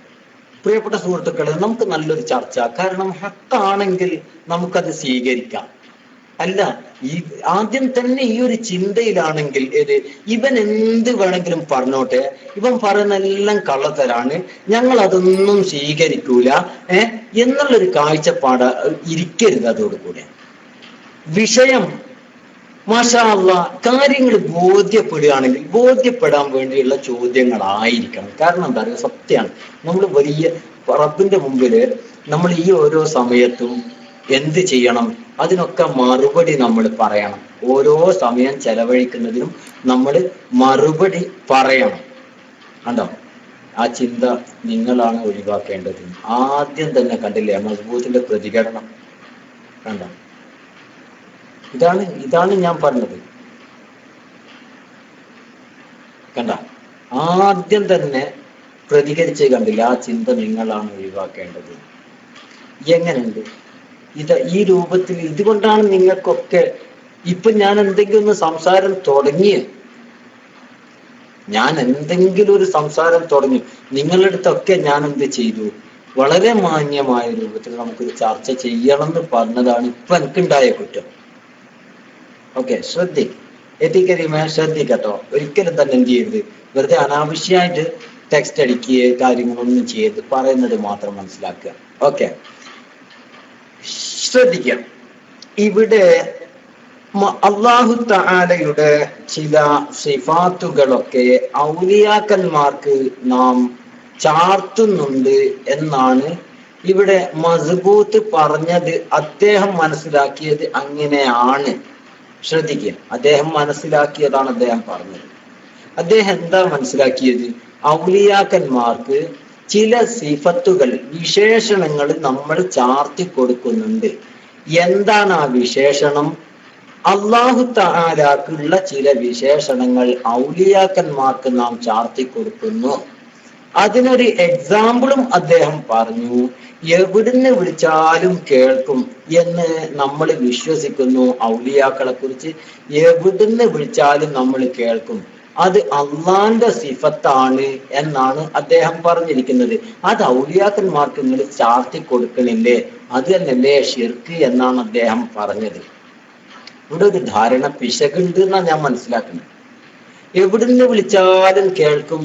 പ്രിയപ്പെട്ട സുഹൃത്തുക്കളെ, നമുക്ക് നല്ലൊരു ചർച്ച, കാരണം ഹക്കാണെങ്കിൽ നമുക്കത് സ്വീകരിക്കാം. അല്ല, ഈ ആദ്യം തന്നെ ഈ ഒരു ചിന്തയിലാണെങ്കിൽ ഇവൻ എന്ത് വേണമെങ്കിലും പറഞ്ഞോട്ടെ, ഇവൻ പറയുന്ന എല്ലാം കള്ളത്തരാണ്, ഞങ്ങൾ അതൊന്നും സ്വീകരിക്കൂല എന്നുള്ളൊരു കാഴ്ചപ്പാട് ഇരിക്കരുത്. അതോടുകൂടെ വിഷയം മാഷാ അല്ലാഹ് കാര്യങ്ങൾ ബോധ്യപ്പെടുകയാണെങ്കിൽ ബോധ്യപ്പെടാൻ വേണ്ടിയുള്ള ചോദ്യങ്ങളായിരിക്കണം. കാരണം എന്താ പറയുക, സത്യമാണ്. നമ്മൾ വലിയ റബ്ബിന്റെ മുമ്പില് നമ്മൾ ഈ ഓരോ സമയത്തും എന്ത് ചെയ്യണം, അതിനൊക്കെ മറുപടി നമ്മൾ പറയണം. ഓരോ സമയം ചെലവഴിക്കുന്നതിനും നമ്മൾ മറുപടി പറയണം. കണ്ടോ, ആ ചിന്ത നിങ്ങളാണ് ഒഴിവാക്കേണ്ടത്. ആദ്യം തന്നെ കണ്ടില്ലേ മസ്ബൂത്തിന്റെ പ്രതികരണം? കണ്ടോ, ഇതാണ് ഞാൻ പറഞ്ഞത്. കണ്ട, ആദ്യം തന്നെ പ്രതികരിച്ച് കണ്ടില്ല. ആ ചിന്ത നിങ്ങളാണ് ഒഴിവാക്കേണ്ടത്. എങ്ങനെയുണ്ട് ഈ രൂപത്തിൽ? ഇതുകൊണ്ടാണ് നിങ്ങൾക്കൊക്കെ ഇപ്പൊ ഞാൻ എന്തെങ്കിലും ഒന്ന് സംസാരം തുടങ്ങിയ ഞാൻ എന്തെങ്കിലും ഒരു സംസാരം തുടങ്ങി, നിങ്ങളുടെ അടുത്തൊക്കെ ഞാൻ എന്ത് ചെയ്തു, വളരെ മാന്യമായ രൂപത്തിൽ നമുക്കൊരു ചർച്ച ചെയ്യണം എന്ന് പറഞ്ഞതാണ് ഇപ്പൊ എനിക്കുണ്ടായ കുറ്റം. ഓക്കെ, ശ്രദ്ധിക്കട്ടോ. ഒരിക്കലും തന്നെ എന്ത് ചെയ്യരുത്, വെറുതെ അനാവശ്യമായിട്ട് ടെക്സ്റ്റ് അടിക്കുകയോ കാര്യങ്ങളൊന്നും ചെയ്ത് പറയുന്നത് മാത്രം മനസ്സിലാക്കുക. ഓക്കെ, ശ്രദ്ധിക്കാം. ഇവിടെ അല്ലാഹു തആലയുടെ ചില സിഫാത്തുകളൊക്കെ ഔലിയാക്കന്മാർക്ക് നാം ചാർത്തുന്നുണ്ട് എന്നാണ് ഇവിടെ മസ്ബൂത്ത് പറഞ്ഞത്. അദ്ദേഹം മനസ്സിലാക്കിയത് അങ്ങനെയാണ്. ശ്രദ്ധിക്കുക, അദ്ദേഹം മനസ്സിലാക്കിയതാണ് അദ്ദേഹം പറഞ്ഞത്. അദ്ദേഹം എന്താ മനസ്സിലാക്കിയത്? ഔലിയാക്കന്മാർക്ക് ചില സിഫത്തുകൾ, വിശേഷണങ്ങൾ നമ്മൾ ചാർത്തി കൊടുക്കുന്നുണ്ട്. എന്താണ് ആ വിശേഷണം? അല്ലാഹു തആലക്കുള്ള ചില വിശേഷണങ്ങൾ ഔലിയാക്കന്മാർക്ക് നാം ചാർത്തി കൊടുക്കുന്നു. അതിനൊരു എക്സാമ്പിളും അദ്ദേഹം പറഞ്ഞു. എവിടുന്ന് വിളിച്ചാലും കേൾക്കും എന്ന് നമ്മൾ വിശ്വസിക്കുന്നു. ഔലിയാക്കളെ കുറിച്ച് എവിടുന്ന് വിളിച്ചാലും നമ്മൾ കേൾക്കും, അത് അള്ളാന്റെ സിഫത്താണ് എന്നാണ് അദ്ദേഹം പറഞ്ഞിരിക്കുന്നത്. അത് ഔലിയാക്കന്മാർക്ക് നിങ്ങൾ ചാർത്തി കൊടുക്കണില്ലേ, അത് തന്നെയല്ലേ ഷിർക്ക് എന്നാണ് അദ്ദേഹം പറഞ്ഞത്. ഇവിടെ ഒരു ധാരണ പിശകുണ്ട് എന്നാണ് ഞാൻ മനസ്സിലാക്കുന്നത്. എവിടുന്ന് വിളിച്ചാലും കേൾക്കും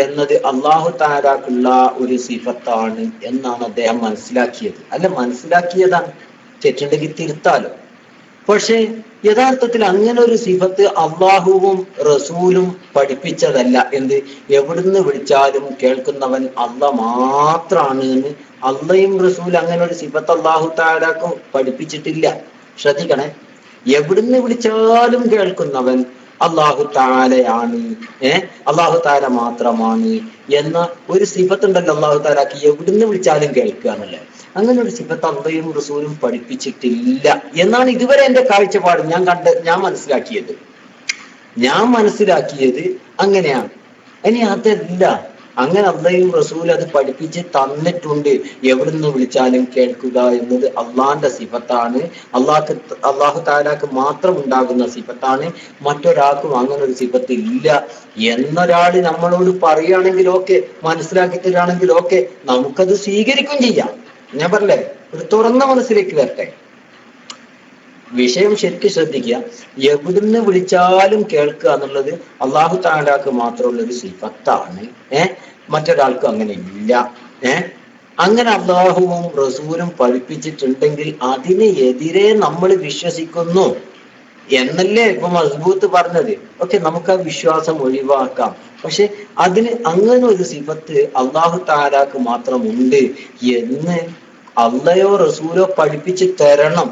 എന്നത് അല്ലാഹു തആലക്കുള്ള ഒരു സിഫത്താണ് എന്നാണ് അദ്ദേഹം മനസ്സിലാക്കിയത്. അല്ല, മനസ്സിലാക്കിയതാണ്, തെറ്റുണ്ടെങ്കിൽ തിരുത്താലോ. പക്ഷെ യഥാർത്ഥത്തിൽ അങ്ങനെ ഒരു സിഫത്ത് അള്ളാഹുവും റസൂലും പഠിപ്പിച്ചതല്ല. എന്ത്? എവിടുന്ന് വിളിച്ചാലും കേൾക്കുന്നവൻ അള്ളാഹ് മാത്രാണ് എന്ന് അള്ളയും റസൂൽ അങ്ങനെ ഒരു സിഫത്ത് അല്ലാഹു തആലക്ക് പഠിപ്പിച്ചിട്ടില്ല. ശ്രദ്ധിക്കണേ, എവിടുന്ന് വിളിച്ചാലും കേൾക്കുന്നവൻ അല്ലാഹു തആലയാണ്, അല്ലാഹു തആല മാത്രമാണ് എന്ന ഒരു സിഫത്ത് ഉണ്ടല്ലോ അല്ലാഹു തആലക്ക്, എവിടുന്ന് വിളിച്ചാലും കേൾക്കുക എന്നല്ലേ. അങ്ങനെ ഒരു സിഫത്ത് അള്ളയും റസൂലും പഠിപ്പിച്ചിട്ടില്ല എന്നാണ് ഇതുവരെ എന്റെ കാഴ്ചപ്പാട്. ഞാൻ മനസ്സിലാക്കിയത് അങ്ങനെയാണ്. ഇനി അതല്ല, അങ്ങനെ അള്ളയും റസൂൽ അത് പഠിപ്പിച്ച് തന്നിട്ടുണ്ട്. എവിടുന്ന് വിളിച്ചാലും കേൾക്കുക എന്നത് അള്ളാന്റെ സിഫത്താണ്, അല്ലാഹു തആലക്ക് മാത്രം ഉണ്ടാകുന്ന സിഫത്താണ്, മറ്റൊരാൾക്കും അങ്ങനെ ഒരു സിഫത്ത് ഇല്ല എന്നൊരാള് നമ്മളോട് പറയുകയാണെങ്കിൽ ഓക്കെ, മനസ്സിലാക്കി തരാണെങ്കിൽ ഓക്കെ, നമുക്കത് സ്വീകരിക്കുകയും ചെയ്യാം. ഞാൻ പറഞ്ഞേ, ഒരു തുറന്ന മനസ്സിലേക്ക് വരട്ടെ. വിഷയം ശരിക്കും ശ്രദ്ധിക്കുക. എവിടുന്ന് വിളിച്ചാലും കേൾക്കുക എന്നുള്ളത് അല്ലാഹു തആലക്ക് മാത്രമുള്ള ഒരു സിഫത്താണ്. മറ്റൊരാൾക്കും അങ്ങനെ ഇല്ല. അങ്ങനെ അല്ലാഹുവും റസൂലും പഠിപ്പിച്ചിട്ടുണ്ടെങ്കിൽ അതിനെതിരെ നമ്മൾ വിശ്വസിക്കുന്നു എന്നല്ലേ ഇപ്പൊ മസ്ബൂത്ത് പറഞ്ഞത്. ഓക്കെ, നമുക്ക് ആ വിശ്വാസം ഒഴിവാക്കാം. പക്ഷെ അതിന് അങ്ങനെ ഒരു സിഫത്ത് അല്ലാഹു തആലക്ക് മാത്രമുണ്ട് എന്ന് അള്ളയോ റസൂലോ പഠിപ്പിച്ച് തരണം.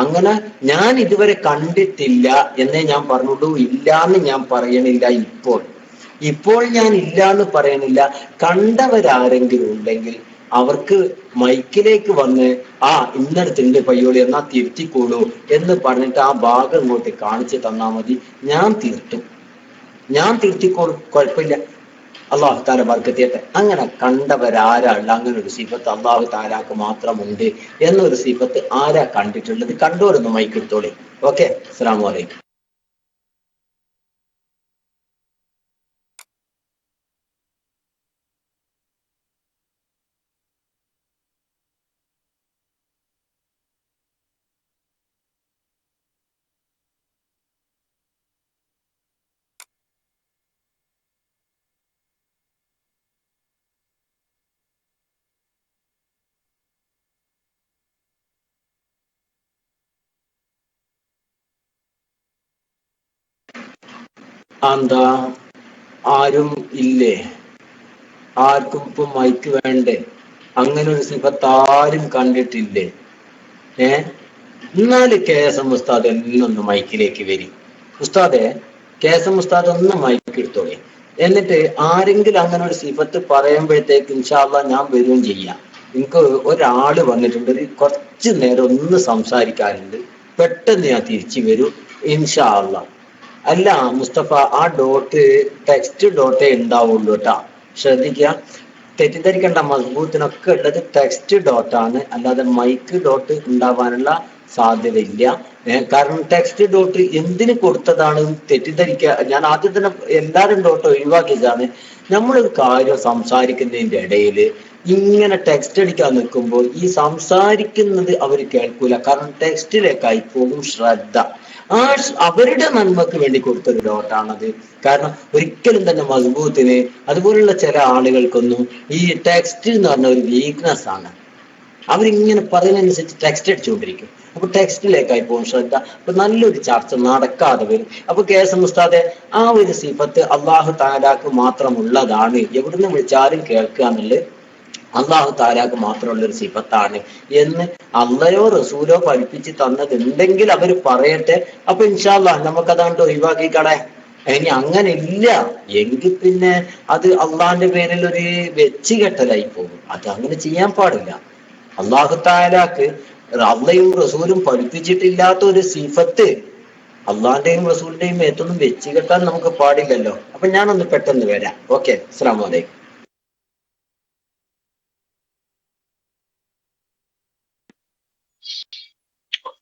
അങ്ങനെ ഞാൻ ഇതുവരെ കണ്ടിട്ടില്ല എന്നേ ഞാൻ പറഞ്ഞുള്ളൂ, ഇല്ലാന്ന് ഞാൻ പറയണില്ല. ഇപ്പോൾ ഞാൻ ഇല്ലാന്ന് പറയണില്ല. കണ്ടവരാരെങ്കിലും ഉണ്ടെങ്കിൽ അവർക്ക് മൈക്കിലേക്ക് വന്ന് ഇന്നടത്തുണ്ട് പയ്യോളി, എന്നാ തിരുത്തിക്കോളൂ എന്ന് പറഞ്ഞിട്ട് ആ ഭാഗം ഇങ്ങോട്ട് കാണിച്ചു തന്നാ മതി, ഞാൻ തിരുത്തിക്കോളും, കുഴപ്പമില്ല. അല്ലാഹു തആല ബർക്കത്ത് ചെയ്യട്ടെ. അങ്ങനെ കണ്ടവരാരാളുള്ള അങ്ങനെ ഒരു സിഫത്ത് അല്ലാഹു തആലക്ക് മാത്രമുണ്ട് എന്നൊരു സിഫത്ത് ആരാ കണ്ടിട്ടുള്ളത്? കണ്ടോരൊന്ന് മൈക്കെടുത്തോളി. ഓക്കെ, അസ്സലാമു അലൈക്കും. എന്താ, ആരും ഇല്ലേ? ആർക്കും ഇപ്പൊ മൈക്ക് വേണ്ടേ? അങ്ങനെ ഒരു സിഫത്ത് ആരും കണ്ടിട്ടില്ലേ? എന്നാല് KSM ഉസ്താദ് എന്നൊന്ന് മൈക്കിലേക്ക് വരും. ഉസ്താദെ, KSM ഉസ്താദ് ഒന്ന് മൈക്ക് എടുത്തോളെ. എന്നിട്ട് ആരെങ്കിലും അങ്ങനെ ഒരു സിഫത്ത് പറയുമ്പോഴത്തേക്ക് ഇൻഷാ അല്ലാഹ് ഞാൻ വരികയും ചെയ്യാം. എനിക്ക് ഒരാള് വന്നിട്ടുണ്ട്, കുറച്ചു നേരം ഒന്ന് സംസാരിക്കാനുണ്ട്, പെട്ടെന്ന് ഞാൻ തിരിച്ചു വരും ഇൻഷാ അല്ലാഹ്. അല്ല മുസ്തഫ, ആ ഡോട്ട് ടെക്സ്റ്റ് ഡോട്ടേ ഉണ്ടാവുള്ളൂ കേട്ടാ, ശ്രദ്ധിക്കുക. തെറ്റിദ്ധരിക്കേണ്ട, മസ്ബൂത്തിനൊക്കെ ഉള്ളത് ടെക്സ്റ്റ് ഡോട്ടാണ്, അല്ലാതെ മൈക്ക് ഡോട്ട് ഉണ്ടാവാനുള്ള സാധ്യതയില്ല. കാരണം ടെക്സ്റ്റ് ഡോട്ട് എന്തിന് കൊടുത്തതാണ് തെറ്റിദ്ധരിക്കുക. ഞാൻ ആദ്യം തന്നെ എല്ലാവരും ഡോട്ട് ഒഴിവാക്കിയതാണ്. നമ്മളൊരു കാര്യം സംസാരിക്കുന്നതിന്റെ ഇടയിൽ ഇങ്ങനെ ടെക്സ്റ്റ് അടിക്കാൻ നിൽക്കുമ്പോൾ ഈ സംസാരിക്കുന്നത് അവർ കേൾക്കൂല. കാരണം ടെക്സ്റ്റിലേക്കായി പോകും ശ്രദ്ധ. അവരുടെ നന്മക്ക് വേണ്ടി കൊടുത്തൊരു ഡോട്ടാണത്. കാരണം ഒരിക്കലും തന്നെ മസ്ബൂത്തിന് അതുപോലുള്ള ചില ആളുകൾക്കൊന്നും ഈ ടെക്സ്റ്റ് എന്ന് പറഞ്ഞ ഒരു വീക്ക്നെസ് ആണ്. അവരിങ്ങനെ പറയുന്നതനുസരിച്ച് ടെക്സ്റ്റ് അടിച്ചുകൊണ്ടിരിക്കും. അപ്പൊ ടെക്സ്റ്റിലേക്കായി പോകും ശ്രദ്ധ. അപ്പൊ നല്ലൊരു ചർച്ച നടക്കാതെ വരും. അപ്പൊ കേസം ഉസ്താദെ, ആ ഒരു സിഫത്ത് അള്ളാഹു തആലാക്ക് മാത്രമുള്ളതാണ്. എവിടുന്ന് വിളിച്ചാലും കേൾക്കുക എന്നുള്ളത് അള്ളാഹു തആലാക്ക് മാത്രമുള്ള ഒരു സിഫത്താണ് എന്ന് അള്ളയോ റസൂലോ പഠിപ്പിച്ച് തന്നതുണ്ടെങ്കിൽ അവർ പറയട്ടെ. അപ്പൊ ഇൻഷാ അല്ലാഹ് നമുക്കതാണ്ട് ഒഴിവാക്കിക്കടേ. ഇനി അങ്ങനെ ഇല്ല എങ്കിൽ പിന്നെ അത് അള്ളാഹിന്റെ പേരിൽ ഒരു വെച്ചുകെട്ടലായി പോകും. അത് അങ്ങനെ ചെയ്യാൻ പാടില്ല. അള്ളാഹു തആലാക്ക് അള്ളയും റസൂലും പഠിപ്പിച്ചിട്ടില്ലാത്ത ഒരു സിഫത്ത് അള്ളാഹിന്റെയും റസൂലിന്റെയും മേത്തൊന്നും വെച്ച് കെട്ടാൻ നമുക്ക് പാടില്ലല്ലോ. അപ്പൊ ഞാനൊന്ന് പെട്ടെന്ന് വരാം. ഓക്കെ, അസ്സലാമു അലൈക്കും.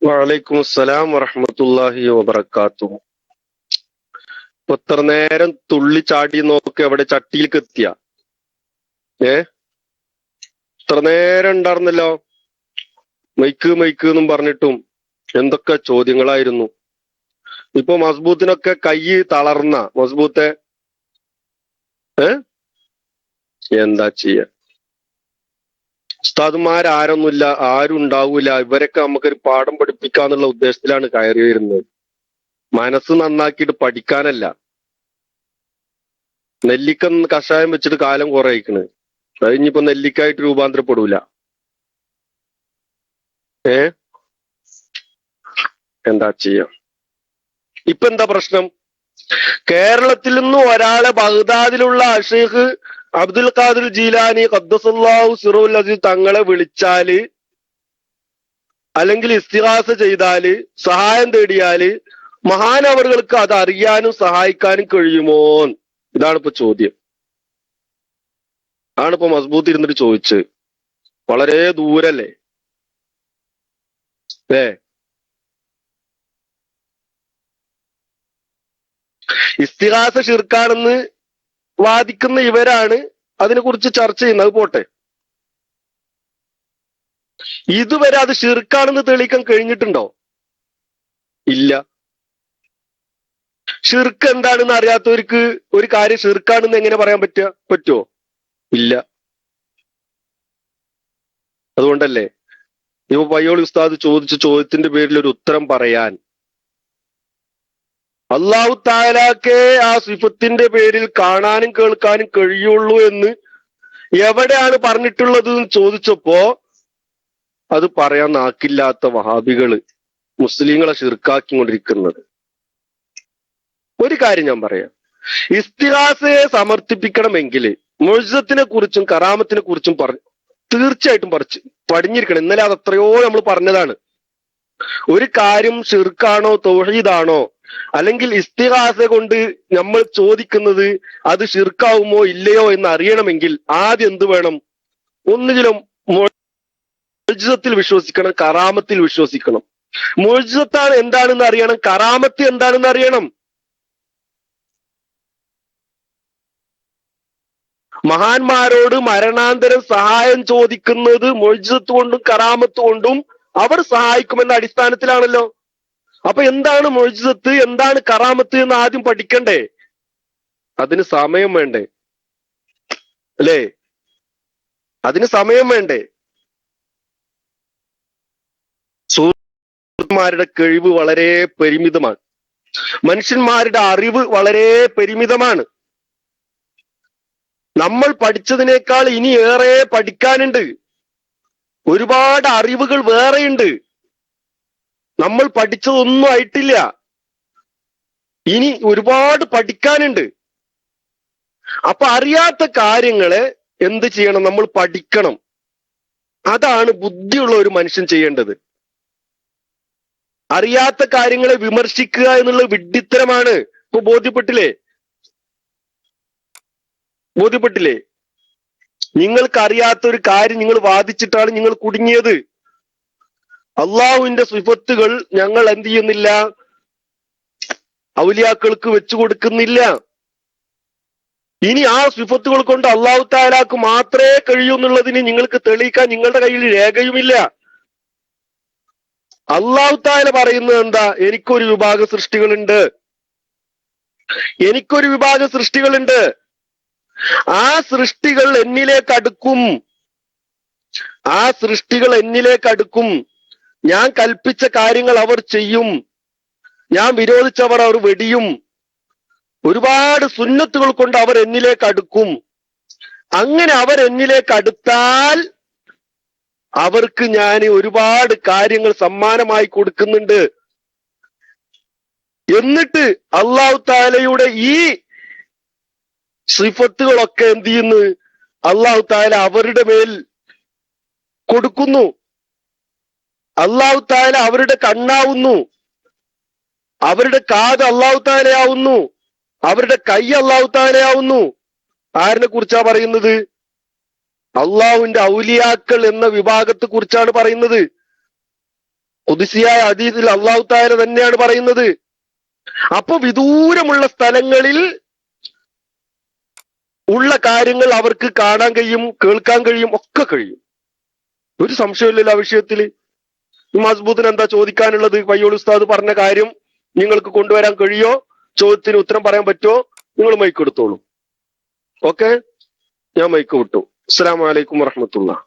വഅലൈക്കും അസ്സലാം വറഹ്മത്തുള്ളാഹി വബറകാതുഹു. ഇത്ര നേരം തുള്ളി ചാടി നോക്കി അവിടെ ചട്ടിയിലേക്ക് എത്തിയ ഇത്ര നേരം ഉണ്ടായിരുന്നല്ലോ. മൈക്ക് മൈക്ക് എന്നും പറഞ്ഞിട്ടും എന്തൊക്കെ ചോദ്യങ്ങളായിരുന്നു. ഇപ്പൊ മസ്ബൂത്തിനൊക്കെ കൈ തളർന്ന മസ്ബൂത്തെ എന്താ ചെയ്യ? ഉസ്താദുമാരാരൊന്നുമില്ല, ആരും ഉണ്ടാവൂല. ഇവരൊക്കെ നമുക്കൊരു പാഠം പഠിപ്പിക്കാന്നുള്ള ഉദ്ദേശത്തിലാണ് കയറി വരുന്നത്. മനസ്സ് നന്നാക്കിയിട്ട് പഠിക്കാനല്ല. നെല്ലിക്ക കഷായം വെച്ചിട്ട് കാലം കുറെ അയക്കണ്. കഴിഞ്ഞിപ്പോ നെല്ലിക്കായിട്ട് രൂപാന്തരപ്പെടൂല. എന്താ ചെയ്യാ? ഇപ്പൊ എന്താ പ്രശ്നം? കേരളത്തിൽ നിന്ന് ഒരാളെ ബഗ്ദാദിലുള്ള ഷെയ്ഖ് അബ്ദുൽ ഖാദിർ ജീലാനി ഖദ്ദസല്ലാഹു സിറൂൽ അസീസ് തങ്ങളെ വിളിച്ചാല് അല്ലെങ്കിൽ ഇസ്തിഗാസ ചെയ്താല് സഹായം തേടിയാല് മഹാനവറുകൾക്ക് അത് അറിയാനും സഹായിക്കാനും കഴിയുമോ? ഇതാണ് ഇപ്പൊ ചോദ്യം. ആണിപ്പോ മസ്ബൂത്ത് ഇരുന്നിട്ട് ചോദിച്ച്. വളരെ ദൂരല്ലേ ഇസ്തിഗാസ ശിർക്കാണെന്ന് വാദിക്കുന്ന ഇവരാണ് അതിനെക്കുറിച്ച് ചർച്ച ചെയ്യുന്നത്. പോട്ടെ, ഇതുവരെ അത് ശിർക്കാണെന്ന് തെളിയിക്കാൻ കഴിഞ്ഞിട്ടുണ്ടോ? ഇല്ല. ഷിർക്ക് എന്താണെന്ന് അറിയാത്തവർക്ക് ഒരു കാര്യം ഷിർക്കാണെന്ന് എങ്ങനെ പറയാൻ പറ്റുമോ? ഇല്ല. അതുകൊണ്ടല്ലേ ഇപ്പൊ പയ്യോളി ഉസ്താദ് ചോദിച്ച ചോദ്യത്തിന്റെ പേരിൽ ഒരു ഉത്തരം പറയാൻ അല്ലാഹു തആലാക്കേ ആ സിഫത്തിന്റെ പേരിൽ കാണാനും കേൾക്കാനും കഴിയുള്ളൂ എന്ന് എവിടെയാണ് പറഞ്ഞിട്ടുള്ളത് എന്ന് ചോദിച്ചപ്പോ അത് പറയാൻ നാക്കില്ലാത്ത വഹാബികള് മുസ്ലിങ്ങളെ ഷിർക്കാക്കിക്കൊണ്ടിരിക്കുന്നത്. ഒരു കാര്യം ഞാൻ പറയാം. ഇസ്തിഗാസയെ സമർത്ഥിപ്പിക്കണമെങ്കിൽ മുഅ്ജിസത്തിനെ കുറിച്ചും കറാമത്തിനെ കുറിച്ചും തീർച്ചയായിട്ടും പഠിഞ്ഞിരിക്കണം. ഇന്നലെ അത് എത്രയോ നമ്മൾ പറഞ്ഞതാണ്. ഒരു കാര്യം ഷിർക്കാണോ തൗഹീദാണോ അല്ലെങ്കിൽ ഇസ്തിഗാസ കൊണ്ട് നമ്മൾ ചോദിക്കുന്നത് അത് ഷിർക്കാവുമോ ഇല്ലയോ എന്ന് അറിയണമെങ്കിൽ ആദ്യം എന്ത് വേണം? ഒന്നുകിലും മുഅ്ജിസത്തിൽ വിശ്വസിക്കണം, കറാമത്തിൽ വിശ്വസിക്കണം. മുഅ്ജിസത്താണ് എന്താണെന്ന് അറിയണം, കറാമത്ത് എന്താണെന്ന് അറിയണം. മഹാന്മാരോട് മരണാന്തരം സഹായം ചോദിക്കുന്നത് മുഅ്ജിസത്ത് കൊണ്ടും കറാമത്ത് കൊണ്ടും അവർ സഹായിക്കുമെന്ന അടിസ്ഥാനത്തിലാണല്ലോ. അപ്പൊ എന്താണ് മുഅ്ജിസത്ത്, എന്താണ് കറാമത്ത് എന്ന് ആദ്യം പഠിക്കണ്ടേ? അതിന് സമയം വേണ്ടേ? അല്ലേ? അതിന് സമയം വേണ്ടേ? സുഹൃത്തുമാരുടെ കഴിവ് വളരെ പരിമിതമാണ്. മനുഷ്യന്മാരുടെ അറിവ് വളരെ പരിമിതമാണ്. നമ്മൾ പഠിച്ചതിനേക്കാൾ ഇനി ഏറെ പഠിക്കാനുണ്ട്. ഒരുപാട് അറിവുകൾ വേറെയുണ്ട്. നമ്മൾ പഠിച്ചതൊന്നും ആയിട്ടില്ല. ഇനി ഒരുപാട് പഠിക്കാനുണ്ട്. അപ്പൊ അറിയാത്ത കാര്യങ്ങളെ എന്ത് ചെയ്യണം? നമ്മൾ പഠിക്കണം. അതാണ് ബുദ്ധിയുള്ള ഒരു മനുഷ്യൻ ചെയ്യേണ്ടത്. അറിയാത്ത കാര്യങ്ങളെ വിമർശിക്കുക എന്നുള്ളത് വിഡ്ഢിത്തരമാണ്. ഇപ്പൊ ബോധ്യപ്പെട്ടില്ലേ? നിങ്ങൾക്ക് അറിയാത്ത ഒരു കാര്യം നിങ്ങൾ വാദിച്ചിട്ടാണ് നിങ്ങൾ കുടുങ്ങിയത്. അള്ളാഹുവിന്റെ സിഫത്തുകൾ ഞങ്ങൾ എന്ത് ചെയ്യുന്നില്ല, ഔലിയാക്കൾക്ക് വെച്ചു കൊടുക്കുന്നില്ല. ഇനി ആ സിഫത്തുകൾ കൊണ്ട് അള്ളാഹു തആലാക്ക് മാത്രമേ കഴിയൂ എന്നുള്ളതിന് നിങ്ങൾക്ക് തെളിയിക്കാൻ നിങ്ങളുടെ കയ്യിൽ രേഖയുമില്ല. അള്ളാഹു തആല പറയുന്നത് എന്താ? എനിക്കൊരു വിഭാഗം സൃഷ്ടികളുണ്ട്, എനിക്കൊരു വിഭാഗം സൃഷ്ടികളുണ്ട്. ആ സൃഷ്ടികൾ എന്നിലേക്ക് അടുക്കും, ആ സൃഷ്ടികൾ എന്നിലേക്ക് അടുക്കും. ഞാൻ കൽപ്പിച്ച കാര്യങ്ങൾ അവർ ചെയ്യും, ഞാൻ വിരോധിച്ചവർ അവർ വെടിയും. ഒരുപാട് സുന്നത്തുകൾ കൊണ്ട് അവർ എന്നിലേക്ക് അടുക്കും. അങ്ങനെ അവർ എന്നിലേക്ക് അടുത്താൽ അവർക്ക് ഞാൻ ഒരുപാട് കാര്യങ്ങൾ സമ്മാനമായി കൊടുക്കുന്നുണ്ട്. എന്നിട്ട് അള്ളാഹു തആലയുടെ ഈ സിഫത്തുകളൊക്കെ എന്ത് ചെയ്യുന്നു? അള്ളാഹു തആല അവരുടെ മേൽ കൊടുക്കുന്നു. അള്ളാഹു തആല അവരുടെ കണ്ണാവുന്നു, അവരുടെ കാത് അള്ളാഹു തആലയാവുന്നു, അവരുടെ കൈ അള്ളാഹു തആലയാവുന്നു. ആരിനെ കുറിച്ചാ പറയുന്നത്? അള്ളാഹുവിന്റെ ഔലിയാക്കൾ എന്ന വിഭാഗത്തെ കുറിച്ചാണ് പറയുന്നത്. ഖുദ്സിയായ ഹദീസിൽ അള്ളാഹു തആല തന്നെയാണ് പറയുന്നത്. അപ്പൊ വിദൂരമുള്ള സ്ഥലങ്ങളിൽ ഉള്ള കാര്യങ്ങൾ അവർക്ക് കാണാൻ കഴിയും, കേൾക്കാൻ കഴിയും, ഒക്കെ കഴിയും. ഒരു സംശയമില്ലല്ലോ ആ വിഷയത്തില്. മസ്ബൂത്തിന് എന്താ ചോദിക്കാനുള്ളത്? പയ്യോളി ഉസ്താദ് പറഞ്ഞ കാര്യം നിങ്ങൾക്ക് കൊണ്ടുവരാൻ കഴിയോ? ചോദ്യത്തിന് ഉത്തരം പറയാൻ പറ്റുമോ? നിങ്ങൾ മൈക്ക് എടുത്തോളൂ. ഓക്കെ, ഞാൻ മൈക്ക് വിട്ടു. അസ്സലാമു അലൈക്കും വറഹ്മത്തുള്ളാഹി.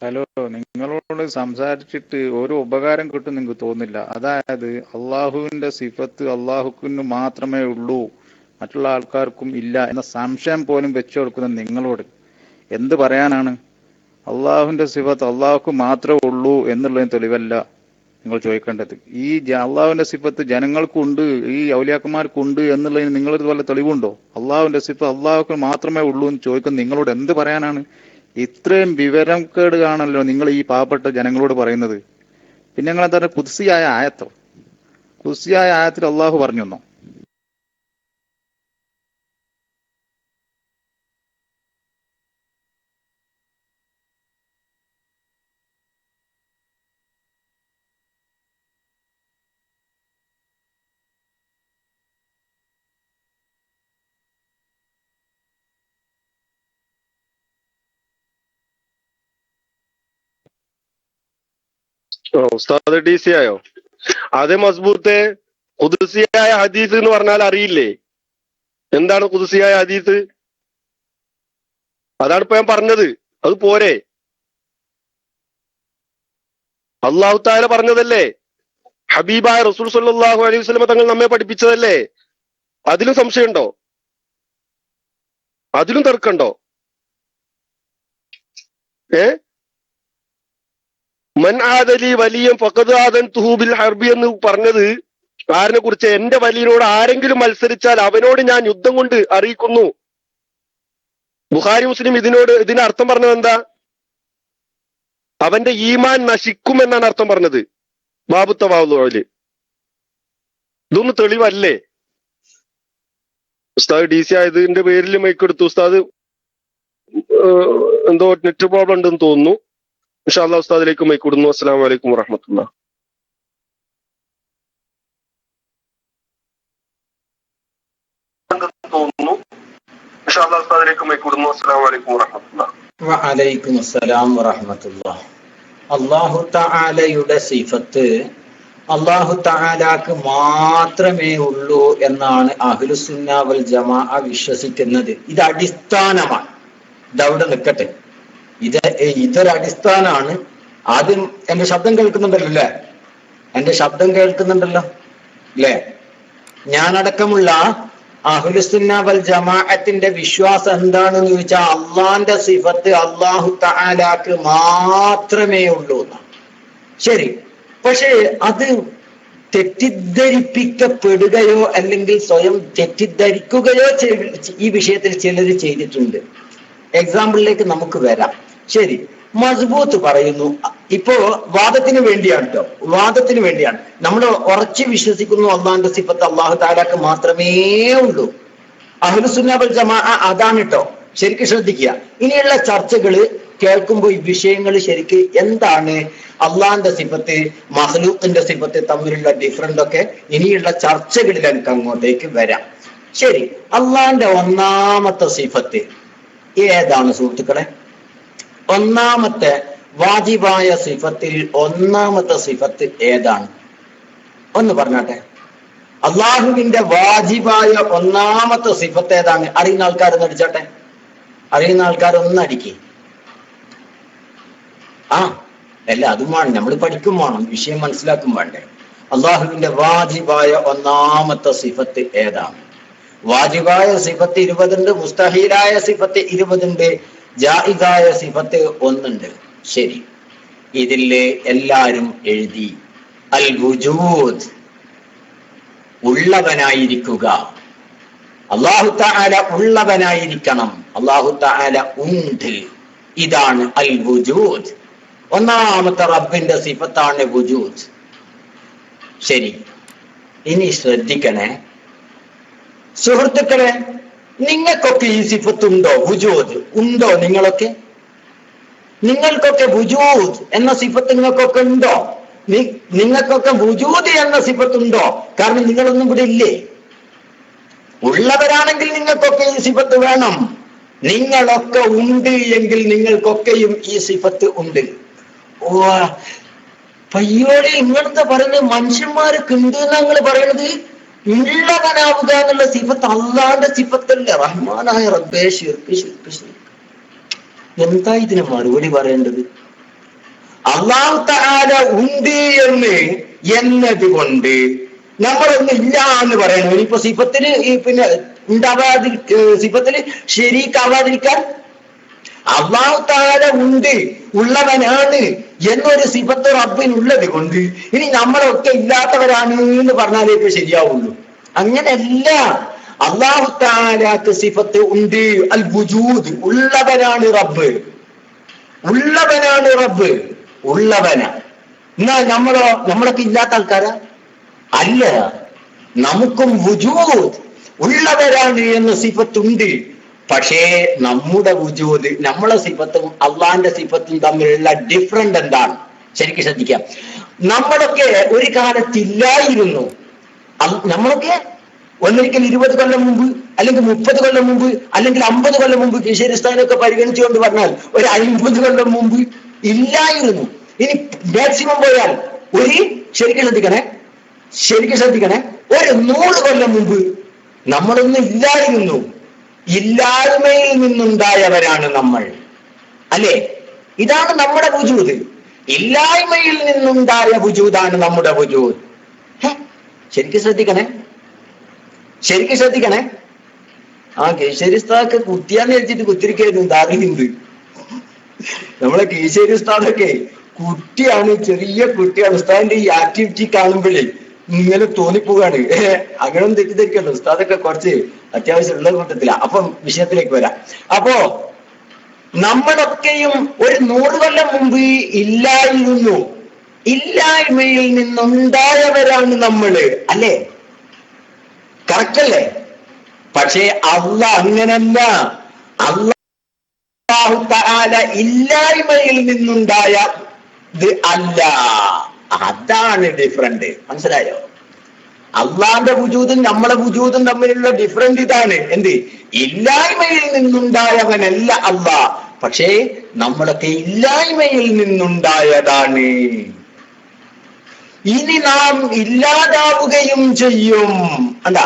ഹലോ, നിങ്ങളോട് സംസാരിച്ചിട്ട് ഒരു ഉപകാരം കിട്ടും നിങ്ങൾക്ക് തോന്നില്ല. അതായത് അള്ളാഹുവിന്റെ സിഫത്ത് അള്ളാഹുവിന് മാത്രമേ ഉള്ളൂ, മറ്റുള്ള ആൾക്കാർക്കും ഇല്ല എന്ന സംശയം പോലും വെച്ചു കൊടുക്കുന്ന നിങ്ങളോട് എന്ത് പറയാനാണ്? അള്ളാഹുവിന്റെ സിഫത്ത് അള്ളാഹുക്ക് മാത്രമേ ഉള്ളൂ എന്നുള്ളതിന് തെളിവല്ല നിങ്ങൾ ചോദിക്കേണ്ടത്. ഈ അള്ളാഹുവിന്റെ സിഫത്ത് ജനങ്ങൾക്കുണ്ട്, ഈ ഔലിയാക്കന്മാർക്കുണ്ട് എന്നുള്ളതിന് നിങ്ങളൊരു വല്ല തെളിവുണ്ടോ? അള്ളാഹുവിന്റെ സിഫത്ത് അള്ളാഹുക്ക് മാത്രമേ ഉള്ളൂ എന്ന് ചോദിക്കുന്ന നിങ്ങളോട് എന്ത് പറയാനാണ്? ഇത്രയും വിവരക്കേട് കാണല്ലോ നിങ്ങൾ ഈ പാവപ്പെട്ട ജനങ്ങളോട് പറയുന്നത്. പിന്നെ നിങ്ങൾ എന്താ ഖുദ്സിയായ ആയത്തോ? ഖുദ്സിയായ ആയത്തിൽ അള്ളാഹു പറഞ്ഞു തന്നോ? ഉസ്താദ് DC ആയോ? അതേ മസ്ബൂത്തെ, ഖുദ്സിയായ ഹദീസ് എന്ന് പറഞ്ഞാൽ അറിയില്ലേ? എന്താണ് ഖുദ്സിയായ ഹദീസ്? അതാണ് ഇപ്പൊ ഞാൻ പറഞ്ഞത്. അത് പോരെ? അള്ളാഹു തആല പറഞ്ഞതല്ലേ, ഹബീബായ റസൂൽ സ്വല്ലല്ലാഹു അലൈഹി വസല്ലം തങ്ങൾ നമ്മെ പഠിപ്പിച്ചതല്ലേ? അതിലും സംശയമുണ്ടോ? അതിലും തർക്കമുണ്ടോ? മൻ ആദലി വലിയം ഫഖദ് ആദൻതുഹു ബിൽ ഹർബി എന്ന് പറഞ്ഞത് ആരിനെ കുറിച്ച്? എന്റെ വലിയനോട് ആരെങ്കിലും മത്സരിച്ചാൽ അവനോട് ഞാൻ യുദ്ധം കൊണ്ട് അറിയിക്കുന്നു. ബുഖാരി മുസ്ലിം ഇതിന് അർത്ഥം പറഞ്ഞത് എന്താ? അവന്റെ ഈമാൻ നശിക്കും എന്നാണ് അർത്ഥം പറഞ്ഞത്. ബാബു തവാളുല് ഇതൊന്നും തെളിവല്ലേ? ഉസ്താദ് DC ആയതിന്റെ പേരിൽ മൈക്കെടുത്തു. ഉസ്താദ് എന്തോ നെറ്റ് പ്രോബ്ലം ഉണ്ടെന്ന് തോന്നുന്നു. ഇൻഷാ അല്ലാഹ് ഉസ്താദിലേക്ക് മൈക്ക് വിടുന്നു. അസ്സലാമു അലൈക്കും വറഹ്മത്തുള്ളാഹി. വഅലൈക്കും അസ്സലാം വറഹ്മത്തുള്ളാഹി. അല്ലാഹു തആലയുടെ സിഫത്ത് അല്ലാഹു തആലാക്ക് മാത്രമേ ഉള്ളൂ എന്നാണ് അഹ്ലുസുന്ന വൽ ജമാഅ വിശ്വസിക്കുന്നത്. ഇത് അടിസ്ഥാനമാണ്. ഇതവിടെ നിൽക്കട്ടെ. ഇതൊരു അടിസ്ഥാനമാണ്. ആദ്യം എന്റെ ശബ്ദം കേൾക്കുന്നുണ്ടല്ലോ അല്ലേ? എന്റെ ശബ്ദം കേൾക്കുന്നുണ്ടല്ലോ അല്ലേ? ഞാനടക്കമുള്ള അഹ്ലുസുന്ന വൽ ജമാഅത്തിന്റെ വിശ്വാസം എന്താണെന്ന് ചോദിച്ചാൽ അള്ളാന്റെ സിഫത്ത് അല്ലാഹു തആലാക്ക് മാത്രമേ ഉള്ളൂ എന്നാണ്. ശരി, പക്ഷേ അത് തെറ്റിദ്ധരിപ്പിക്കപ്പെടുകയോ അല്ലെങ്കിൽ സ്വയം തെറ്റിദ്ധരിക്കുകയോ ഈ വിഷയത്തിൽ ചിലർ ചെയ്തിട്ടുണ്ട്. എക്സാമ്പിളിലേക്ക് നമുക്ക് വരാം. ശരി, മസ്ബൂത്ത് പറയുന്നു, ഇപ്പോ വാദത്തിന് വേണ്ടിയാണ് കേട്ടോ, വാദത്തിന് വേണ്ടിയാണ്. നമ്മൾ ഉറച്ചു വിശ്വസിക്കുന്നു അള്ളാന്റെ സിഫത്ത് അള്ളാഹു തആലാക്ക് മാത്രമേ ഉള്ളൂ. അഹ്ലുസുന്ന വൽ ജമാഅ അതാണ് കേട്ടോ. ശരിക്കും ശ്രദ്ധിക്കുക. ഇനിയുള്ള ചർച്ചകള് കേൾക്കുമ്പോൾ ഈ വിഷയങ്ങൾ ശരിക്ക് എന്താണ് അള്ളാന്റെ സിഫത്ത് മഖ്ലൂഖിന്റെ സിഫത്ത് തമ്മിലുള്ള ഡിഫറൻസ് ഒക്കെ ഇനിയുള്ള ചർച്ചകളിൽ എനിക്ക് അങ്ങോട്ടേക്ക് വരാം. ശരി, അള്ളാന്റെ ഒന്നാമത്തെ സിഫത്ത് ഏതാണ് സുഹൃത്തുക്കളെ? ഒന്നാമത്തെ വാജിബായ സിഫത്തിൽ ഒന്നാമത്തെ സിഫത്ത് ഏതാണ്? ഒന്ന് പറഞ്ഞാട്ടെ. അള്ളാഹുവിന്റെ വാജിബായ ഒന്നാമത്തെ സിഫത്ത് ഏതാണ്? അറിയുന്ന ആൾക്കാരൊന്ന് അടിച്ചോട്ടെ. അറിയുന്ന ആൾക്കാരൊന്ന് അടിക്കേ. അല്ല, അതും വേണം, നമ്മൾ പഠിക്കും വേണം, വിഷയം മനസ്സിലാക്കും വേണ്ടേ. അള്ളാഹുവിന്റെ വാജിബായ ഒന്നാമത്തെ സിഫത്ത് ഏതാണ്? വാജിബായ സിഫത്ത് 20 ഉണ്ട്, മുസ്തഹീലായ സിഫത്ത് 20 ഉണ്ട്, ജായിസായ സിഫത്ത് 1 ഉണ്ട്. ശരി, ഇതില് എല്ലാരും എഴുതി അൽ വുജൂദ്, ഉള്ളവനായിരിക്കുക. അല്ലാഹു തആല ഉള്ളവനായിരിക്കണം, അല്ലാഹു തആല ഉണ്ട്. ഇതാണ് അൽ വുജൂദ്. ഒന്നാമത്തെ റബ്ബിന്റെ സിഫത്താണ് വുജൂദ്. ശരി, ഇനി ശ്രദ്ധിക്കണേ സുഹൃത്തുക്കളെ, നിങ്ങൾക്കൊക്കെ ഈ സിഫത്തുണ്ടോ? വുജൂദ് ഉണ്ടോ? നിങ്ങൾക്കൊക്കെ വുജൂദ് എന്ന സിഫത്ത് നിങ്ങൾക്കൊക്കെ ഉണ്ടോ? നിങ്ങൾക്കൊക്കെ വുജൂദ് എന്ന സിഫത്തുണ്ടോ? കാരണം നിങ്ങളൊന്നും ഇവിടെ ഇല്ലേ. ഉള്ളവരാണെങ്കിൽ നിങ്ങൾക്കൊക്കെ ഈ സിഫത്ത് വേണം. നിങ്ങളൊക്കെ ഉണ്ട് എങ്കിൽ നിങ്ങൾക്കൊക്കെയും ഈ സിഫത്ത് ഉണ്ട്. ഓ പയ്യോടെ ഇങ്ങനത്തെ പറയുന്നത് മനുഷ്യന്മാരൊക്കെ ഉണ്ട് എന്നാ നിങ്ങൾ പറയണത്. ഉള്ളവനാവുക എന്നുള്ള സിഫത്ത് അള്ളാന്റെ സിഫത്തല്ല. റഹ്മാനായ റബ്ബേ, ശിർക്ക് ശിർക്ക് ശിർക്ക്. എന്താ ഇതിന് മറുപടി പറയേണ്ടത്? അല്ലാഹു തആല ഉണ്ട് എന്നതുകൊണ്ട് നമ്മളൊന്നും ഇല്ല എന്ന് പറയണം. ഇനിയിപ്പോ സിഫത്തിന് പിന്നെ സിഫത്തിന് ശരീക്കാവാതിരിക്കാൻ അല്ലാഹു തആല ഉണ്ട്, ഉള്ളവനാണ് എന്നൊരു സിഫത്ത് റബ്ബിനുള്ളത് കൊണ്ട് ഇനി നമ്മളൊക്കെ ഇല്ലാത്തവരാണ് എന്ന് പറഞ്ഞാലേ ഇപ്പൊ ശരിയാവുള്ളൂ. അങ്ങനെയല്ല. അല്ലാഹു തആലക്ക് സിഫത്ത് ഉണ്ട്, അൽ വുജൂദ്, ഉള്ളവനാണ് റബ്ബ്. ഉള്ളവനാണ് റബ്ബ്, ഉള്ളവനാ. എന്നാ നമ്മളൊക്കെ ഇല്ലാത്ത ആൾക്കാരാ? അല്ല, നമുക്കും വുജൂദ്, ഉള്ളവരാണ് എന്ന സിഫത്തുണ്ട്. പക്ഷേ നമ്മുടെ വുജൂദ്, നമ്മളെ സിഫത്തും അള്ളാന്റെ സിഫത്തും തമ്മിലുള്ള ഡിഫറൻസ് എന്താണ്? ശരിക്കും ശ്രദ്ധിക്കാം. നമ്മളൊക്കെ ഒരു കാലത്തില്ലായിരുന്നു. നമ്മളൊക്കെ ഒന്നിരിക്കൽ 20 കൊല്ലം മുമ്പ്, അല്ലെങ്കിൽ 30 കൊല്ലം മുമ്പ്, അല്ലെങ്കിൽ 50 കൊല്ലം മുമ്പ്, കിശേരിസ്ഥാനൊക്കെ പരിഗണിച്ചുകൊണ്ട് പറഞ്ഞാൽ ഒരു 50 കൊല്ലം മുമ്പ് ഇല്ലായിരുന്നു. ഇനി മാക്സിമം പോയാൽ ശരിക്കും ശ്രദ്ധിക്കണേ, ഒരു 100 കൊല്ലം മുമ്പ് നമ്മളൊന്നും ഇല്ലായിരുന്നു. ഇല്ലായ്മയിൽ നിന്നുണ്ടായവരാണ് നമ്മൾ, അല്ലേ? ഇതാണ് നമ്മുടെ വുജൂദ്. ഇല്ലായ്മയിൽ നിന്നുണ്ടായ വുജൂദാണ് നമ്മുടെ വുജൂദ്. ശരിക്കും ശ്രദ്ധിക്കണേ. കേശേരി ഉസ്താദൊക്കെ കുട്ടിയാന്ന് വെച്ചിട്ട് കുത്തിരിക്കായിരുന്നു ദാറിയുണ്ട്. നമ്മളെ കേശേരി ഉസ്താദൊക്കെ കുട്ടിയാണ്, ചെറിയ കുട്ടിയാണ്. ഉസ്താദിന്റെ ഈ ആക്ടിവിറ്റി കാണുമ്പോഴേ ഇങ്ങനെ തോന്നിപ്പോവാണ്. അങ്ങനെ തെറ്റിദ്ധരിക്കല്ലോ, ഉസ്താദൊക്കെ കുറച്ച് അത്യാവശ്യം ഉള്ള കൂട്ടത്തില. അപ്പം വിഷയത്തിലേക്ക് വരാം. അപ്പോ നമ്മളൊക്കെയും ഒരു 100 കൊല്ലം മുമ്പ് ഇല്ലായിരുന്നു. ഇല്ലായ്മയിൽ നിന്നുണ്ടായവരാണ് നമ്മള്, അല്ലേ? കറക്റ്റ് അല്ലേ? പക്ഷേ അല്ലാഹ് അങ്ങനല്ല. അല്ലാഹു തആല ഇല്ലായ്മയിൽ നിന്നുണ്ടായത് അല്ല. അതാണ് ഡിഫറൻറ്റ്. മനസ്സിലായോ? അള്ളാന്റെ വുജൂദും നമ്മളെ വുജൂദും തമ്മിലുള്ള ഡിഫറൻറ്റ് ഇതാണ്. എന്ത്? ഇല്ലായ്മയിൽ നിന്നുണ്ടായവനല്ല അല്ലാഹ്, പക്ഷേ നമ്മളൊക്കെ ഇല്ലായ്മയിൽ നിന്നുണ്ടായതാണ്. ഇനി നാം ഇല്ലാതാവുകയും ചെയ്യും. അല്ല,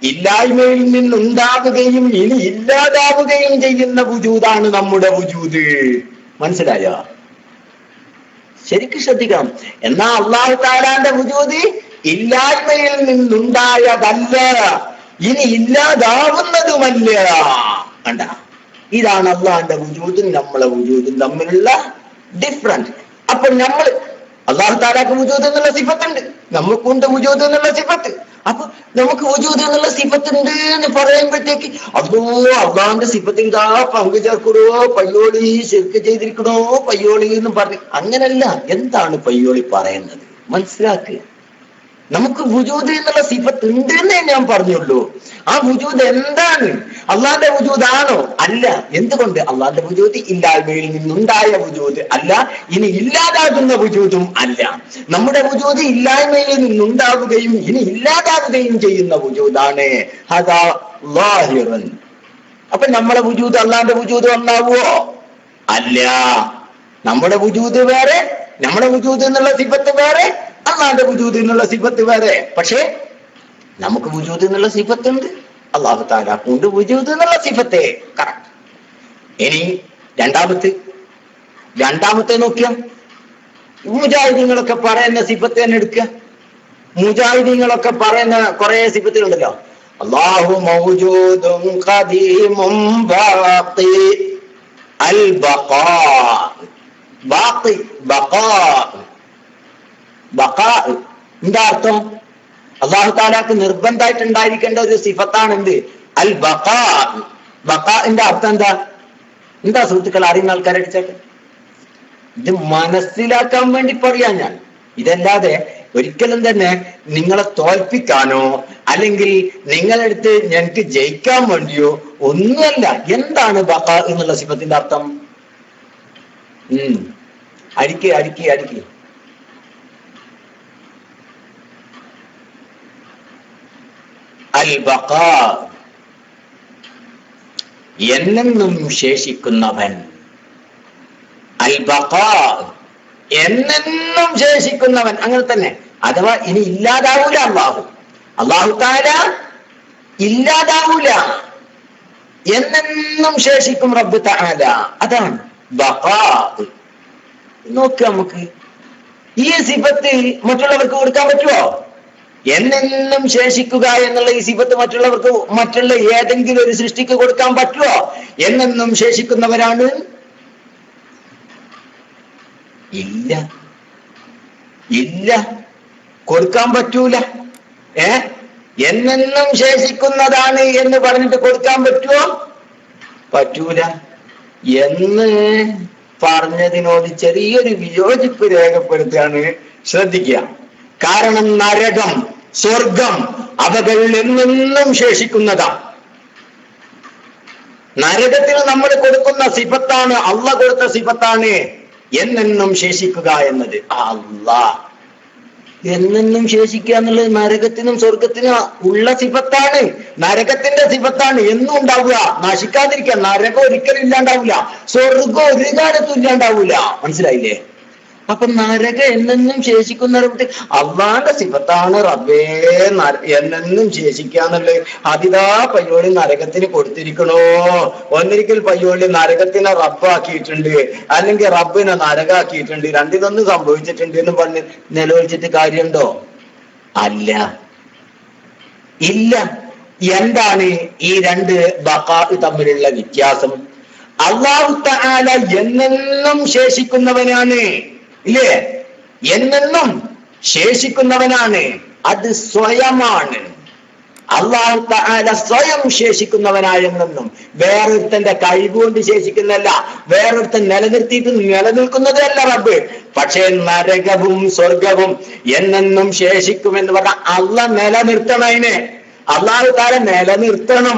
ഇല്ലായ്മയിൽ നിന്നുണ്ടാവുകയും ഇനി ഇല്ലാതാവുകയും ചെയ്യുന്ന വുജൂദാണ് നമ്മുടെ വുജൂദ്. മനസ്സിലായോ? ശരിക്കും ശ്രദ്ധിക്കണം. എന്നാ അല്ലാഹു തആലാന്റെ വുജൂദ് ഇല്ലായ്മയിൽ നിന്നുണ്ടായതല്ല, ഇനി ഇല്ലാതാവുന്നതുമല്ല. കണ്ട, ഇതാണ് അള്ളാഹിന്റെ വുജൂദും നമ്മളെ വുജൂദും തമ്മിലുള്ള ഡിഫറൻസ്. അപ്പൊ നമ്മൾ അല്ലാഹു തആലാക്ക് വുജൂദ് എന്നുള്ള സിഫത്തുണ്ട്, നമുക്കുണ്ട് വുജൂദ് എന്നുള്ള സിഫത്ത്. അപ്പൊ നമുക്ക് വുജൂദ് എന്നുള്ള സിഫത്ത് ഉണ്ട് എന്ന് പറയുമ്പോഴത്തേക്ക് അള്ളാഹിന്റെ സിഫത്തിൽ ഇതാ പങ്കു ചേർക്കണോ, പയ്യോളി ശിർക്ക് ചെയ്തിരിക്കണോ, പയ്യോളി എന്ന് പറഞ്ഞു. അങ്ങനല്ല. എന്താണ് പയ്യോളി പറയുന്നത്? മനസ്സിലാക്കുക. നമുക്ക് വുജൂദ് എന്നുള്ള സിഫത്ത് ഉണ്ട് എന്നേ ഞാൻ പറഞ്ഞുള്ളൂ. ആ വുജൂദ് എന്താണ്? അള്ളാന്റെ വുജൂദാണോ? അല്ല. എന്തുകൊണ്ട്? അള്ളാന്റെ വുജൂദ് ഇല്ലായ്മയിൽ നിന്നുണ്ടായ വുജൂദ് അല്ല, ഇനി ഇല്ലാതാകുന്ന വുജൂദും അല്ല. നമ്മുടെ വുജൂദ് ഇല്ലായ്മയിൽ നിന്നുണ്ടാവുകയും ഇനി ഇല്ലാതാവുകയും ചെയ്യുന്ന വുജൂദാണ്. അതാ ളാഹിറൻ. അപ്പൊ നമ്മളെ വുജൂദ് അള്ളാന്റെ വുജൂദ് ഒന്നാവുമോ? അല്ല. നമ്മുടെ വുജൂദ് വേറെ, നമ്മുടെ വുജൂദ് എന്നുള്ള സിഫത്ത് വേറെ, അള്ളാന്റെ വുജൂദ് എന്നുള്ള സിഫത്ത് വേറെ. പക്ഷേ നമുക്ക് വുജൂദ് എന്നുള്ള സിഫത്ത് ഉണ്ട്, അള്ളാഹു തആലക്കുണ്ട് വുജൂദ് എന്നുള്ള സിഫത്തെ. കറക്റ്റ്. ഇനി രണ്ടാമത്തെ നോക്കിയ മുജാഹിദീങ്ങളൊക്കെ പറയുന്ന സിഫത്ത് തന്നെ എടുക്കുക. മുജാഹിദീങ്ങളൊക്കെ പറയുന്ന കുറെ സിഫത്തുകളുണ്ടല്ലോ. അല്ലാഹു മൗജൂദുൻ ഖദീമുൻ ബാഖി അൽ ബഖാ. ബാഖി, ബഖാ, ബഖാ എന്താ അർത്ഥം? അല്ലാഹു തആലക്ക് നിർബന്ധമായിട്ട് ഉണ്ടായിരിക്കേണ്ട ഒരു സിഫത്താണ് എന്ത്? അൽ ബഖാ. ബഖാന്റെ അർത്ഥം എന്താ സുഹൃത്തുക്കൾ? അറിയുന്ന ആൾക്കാരടിച്ചാട്ട് ഇത് മനസ്സിലാക്കാൻ വേണ്ടി പറയാ ഞാൻ. ഇതല്ലാതെ ഒരിക്കലും തന്നെ നിങ്ങളെ തോൽപ്പിക്കാനോ അല്ലെങ്കിൽ നിങ്ങളടുത്ത് ഞങ്ങൾക്ക് ജയിക്കാൻ വേണ്ടിയോ ഒന്നുമല്ല. എന്താണ് ബഖാ എന്നുള്ള സിഫത്തിന്റെ അർത്ഥം? അടിക്ക്. അൽ ബഖാ, എന്നെന്നും ശേഷിക്കുന്നവൻ. അൽ ബഖാ, എന്നെന്നും ശേഷിക്കുന്നവൻ. അങ്ങനെ തന്നെ. അഥവാ ഇനി ഇല്ലാതാവൂല. അല്ലാഹു തആല ഇല്ലാതാവൂല, എന്നെന്നും ശേഷിക്കും റബ്ബ് തആല. അതാണ് ബഖാ. നോക്കുക, നമുക്ക് ഈ സിഫത്ത് മറ്റുള്ളവർക്ക് കൊടുക്കാൻ പറ്റുമോ? എന്നെന്നും ശേഷിക്കുക എന്നുള്ള ഈ സിഫത്ത് മറ്റുള്ളവർക്ക്, മറ്റുള്ള ഏതെങ്കിലും ഒരു സൃഷ്ടിക്ക് കൊടുക്കാൻ പറ്റുമോ? എന്നെന്നും ശേഷിക്കുന്നവരാണ്. ഇല്ല, കൊടുക്കാൻ പറ്റൂല. എന്നെന്നും ശേഷിക്കുന്നതാണ് എന്ന് പറഞ്ഞിട്ട് കൊടുക്കാൻ പറ്റുമോ? പറ്റൂല. എന്ന് പറഞ്ഞതിനോട് ചെറിയൊരു വിയോജിപ്പ് രേഖപ്പെടുത്തുകയാണ്. ശ്രദ്ധിക്കുക. കാരണം നരകം, സ്വർഗം അവകൾ എന്നെന്നും ശേഷിക്കുന്നതാണ്. നരകത്തിന് നമ്മൾ കൊടുക്കുന്ന സിഫത്താണ്, അള്ളാഹ് കൊടുത്ത സിഫത്താണ് എന്നെന്നും ശേഷിക്കുക എന്നത്. അല്ലാഹ് എന്നെന്നും ശേഷിക്കുക എന്നുള്ളത് നരകത്തിനും സ്വർഗത്തിനും ഉള്ള സിഫത്താണ്, നരകത്തിന്റെ സിഫത്താണ്. എന്നും ഉണ്ടാവുക, നശിക്കാതിരിക്കുക. നരകം ഒരിക്കലും ഇല്ലാണ്ടാവില്ല, സ്വർഗം ഒരു കാലത്തും ഇല്ലാണ്ടാവൂല. മനസ്സിലായില്ലേ? അപ്പൊ നരകം എന്നെന്നും ശേഷിക്കുന്ന അള്ളാന്റെ സിഫത്താണ് റബ്ബേ എന്നെന്നും ശേഷിക്കാന്നുള്ളത്. അതിതാ പയ്യോളി നരകത്തിന് കൊടുത്തിരിക്കണോ? ഒന്നിരിക്കൽ പയ്യോളി നരകത്തിനെ റബ്ബാക്കിയിട്ടുണ്ട്, അല്ലെങ്കിൽ റബ്ബിനെ നരകാക്കിയിട്ടുണ്ട്. രണ്ടിലൊന്നും സംഭവിച്ചിട്ടുണ്ട് എന്ന് പറഞ്ഞ് നിലവിളിച്ചിട്ട് കാര്യമുണ്ടോ? അല്ല, ഇല്ല. എന്താണ് ഈ രണ്ട് ബഖാ തമ്മിലുള്ള വ്യത്യാസം? അല്ലാഹു തആല എന്നെന്നും ശേഷിക്കുന്നവനാണ്, ഇല്ലേ? എന്നെന്നും ശേഷിക്കുന്നവനാണ്. അത് സ്വയമാണ്. അല്ലാഹു തആല സ്വയം ശേഷിക്കുന്നവനായെന്നും വേറൊരുത്തന്റെ കഴിവുകൊണ്ട് ശേഷിക്കുന്നല്ല, വേറൊരുത്തൻ നിലനിർത്തിയിട്ട് നിലനിൽക്കുന്നതല്ല റബ്ബ്. പക്ഷേ നരകവും സ്വർഗവും എന്നെന്നും ശേഷിക്കുമെന്ന് പറഞ്ഞാൽ അള്ളാഹ് നിലനിർത്തണം. അതിനെ അല്ലാഹു തആല നിലനിർത്തണം,